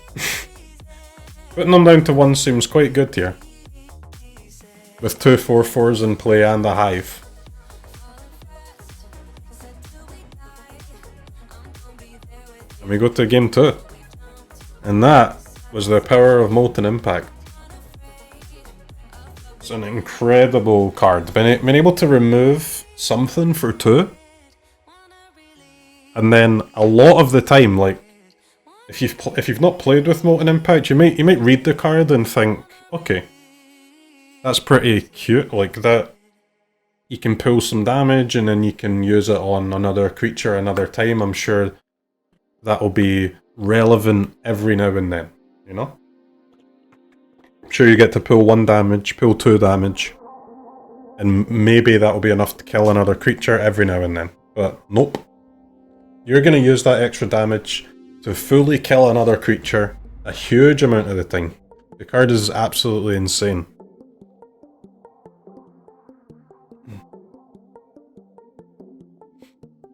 putting them down to 1 seems quite good here. With 2 4/4s in play and a Hive. And we go to game 2. And that was the power of Molten Impact. It's an incredible card. Being able to remove something for 2. And then a lot of the time, like, if you've not played with Molten Impact, you might read the card and think, okay, that's pretty cute, like that. You can pull some damage and then you can use it on another creature another time. I'm sure that'll be relevant every now and then, you know? I'm sure you get to pull 1 damage, pull 2 damage, and maybe that'll be enough to kill another creature every now and then. But nope. You're going to use that extra damage to fully kill another creature a huge amount of the time. The card is absolutely insane.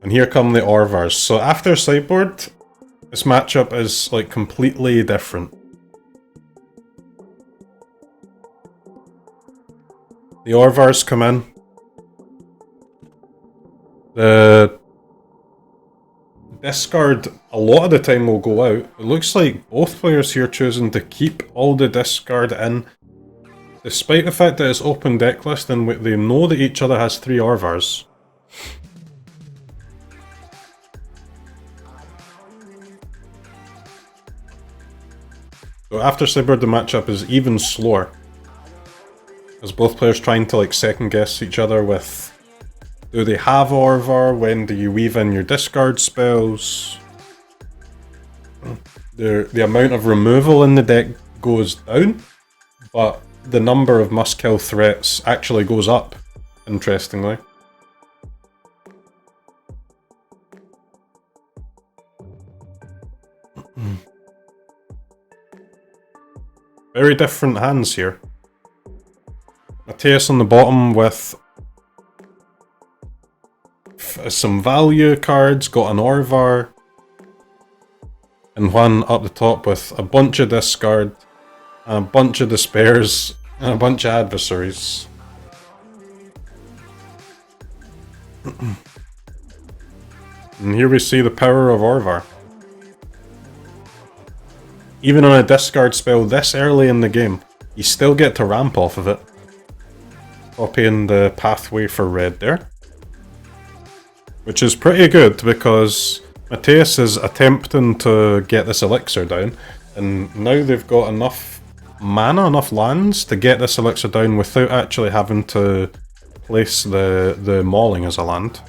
And here come the Orvars. So after sideboard, this matchup is like completely different. The Orvars come in. The discard a lot of the time will go out. It looks like both players here choosing to keep all the discard in, despite the fact that it's open deck list and they know that each other has 3 Orvars. So after sideboard the matchup is even slower, as both players trying to like second guess each other with, do they have Orvar? When do you weave in your discard spells? The amount of removal in the deck goes down, but the number of must-kill threats actually goes up, interestingly. Very different hands here. Mateus on the bottom with some value cards, got an Orvar, and Juan up the top with a bunch of discard, and a bunch of despairs, and a bunch of adversaries. And here we see the power of Orvar. Even on a discard spell this early in the game, you still get to ramp off of it. Copying the pathway for red there. Which is pretty good because Mateus is attempting to get this elixir down, and now they've got enough mana, enough lands to get this elixir down without actually having to place the mauling as a land.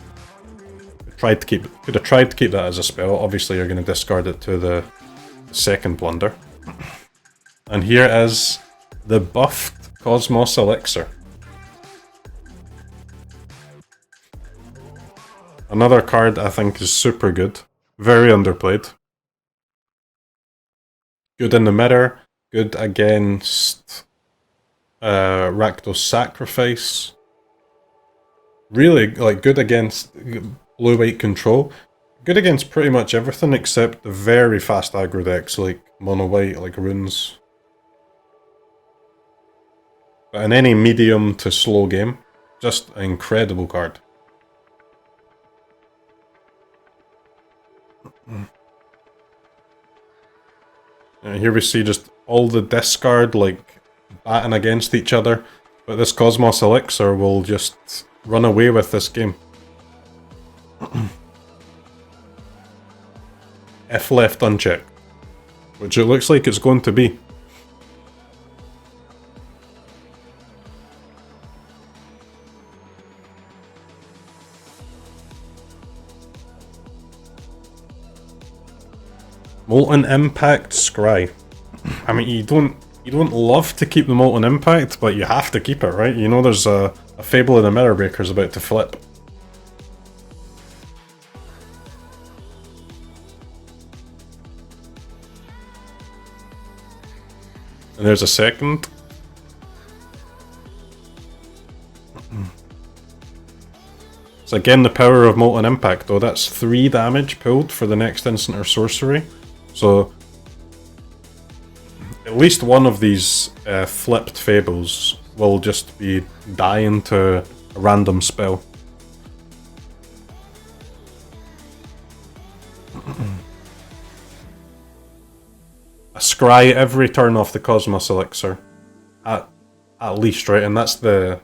Could have tried to keep that as a spell. Obviously you're going to discard it to the second blunder. And here is the buffed Cosmos Elixir. Another card I think is super good. Very underplayed. Good in the mirror. Good against Rakdos Sacrifice. Really, like, good against blue-white control. Good against pretty much everything except the very fast aggro decks like mono-white, like runes. But in any medium to slow game, just an incredible card. And here we see just all the discard like batting against each other, but this Cosmos Elixir will just run away with this game. If left unchecked, which it looks like it's going to be. Molten Impact Scry. I mean, you don't love to keep the Molten Impact, but you have to keep it, right? You know there's a Fable of the Mirror Breaker's about to flip. And there's a second. So again, the power of Molten Impact, though. That's 3 damage pulled for the next instant or sorcery. So at least one of these flipped Fables will just be dying to a random spell. A scry every turn off the Cosmos Elixir. At least, right? And that's the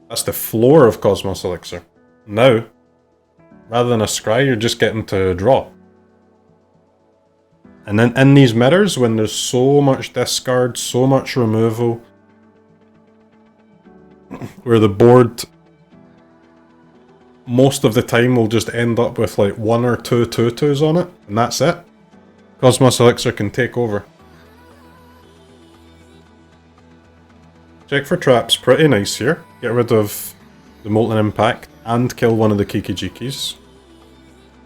floor of Cosmos Elixir. Now, rather than a scry, you're just getting to draw. And then in these mirrors, when there's so much discard, so much removal, where the board most of the time will just end up with like 1 or 2 2/2s on it, and that's it. Cosmos Elixir can take over. Check for traps, pretty nice here. Get rid of the Molten Impact and kill one of the Kiki-Jikis.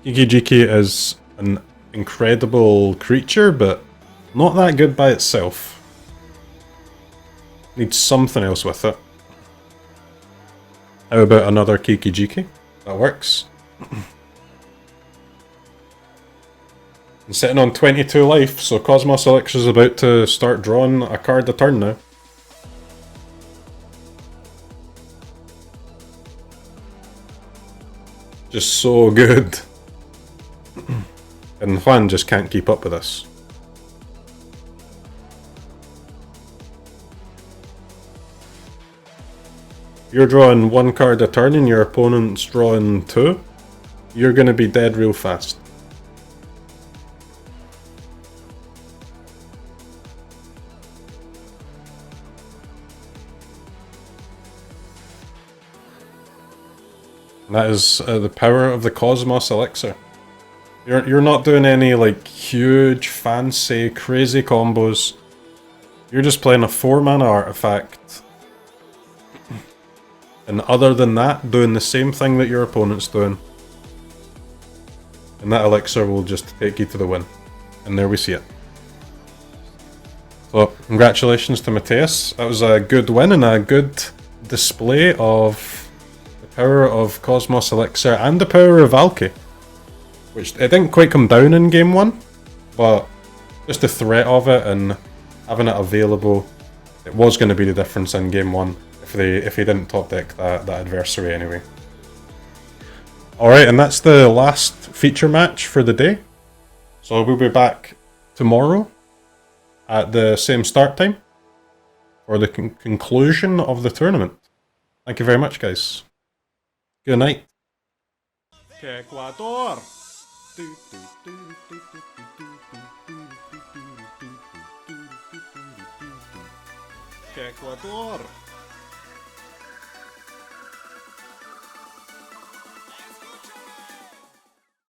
Kiki-Jiki is an incredible creature, but not that good by itself. Needs something else with it. How about another Kiki-Jiki? That works. I'm sitting on 22 life, so Cosmos Elixir is about to start drawing a card a turn now. Just so good. And Juan just can't keep up with this. You're drawing 1 card a turn and your opponent's drawing 2. You're going to be dead real fast. And that is the power of the Cosmos Elixir. You're not doing any like huge, fancy, crazy combos. You're just playing a 4-mana artifact. And other than that, doing the same thing that your opponent's doing. And that elixir will just take you to the win. And there we see it. But congratulations to Mateus. That was a good win and a good display of the power of Cosmos Elixir and the power of Alki. Which it didn't quite come down in game 1, but just the threat of it and having it available, it was going to be the difference in game 1 if they didn't top deck that adversary anyway. Alright, and that's the last feature match for the day. So we'll be back tomorrow at the same start time for the conclusion of the tournament. Thank you very much, guys. Good night. Ecuador! Ecuador!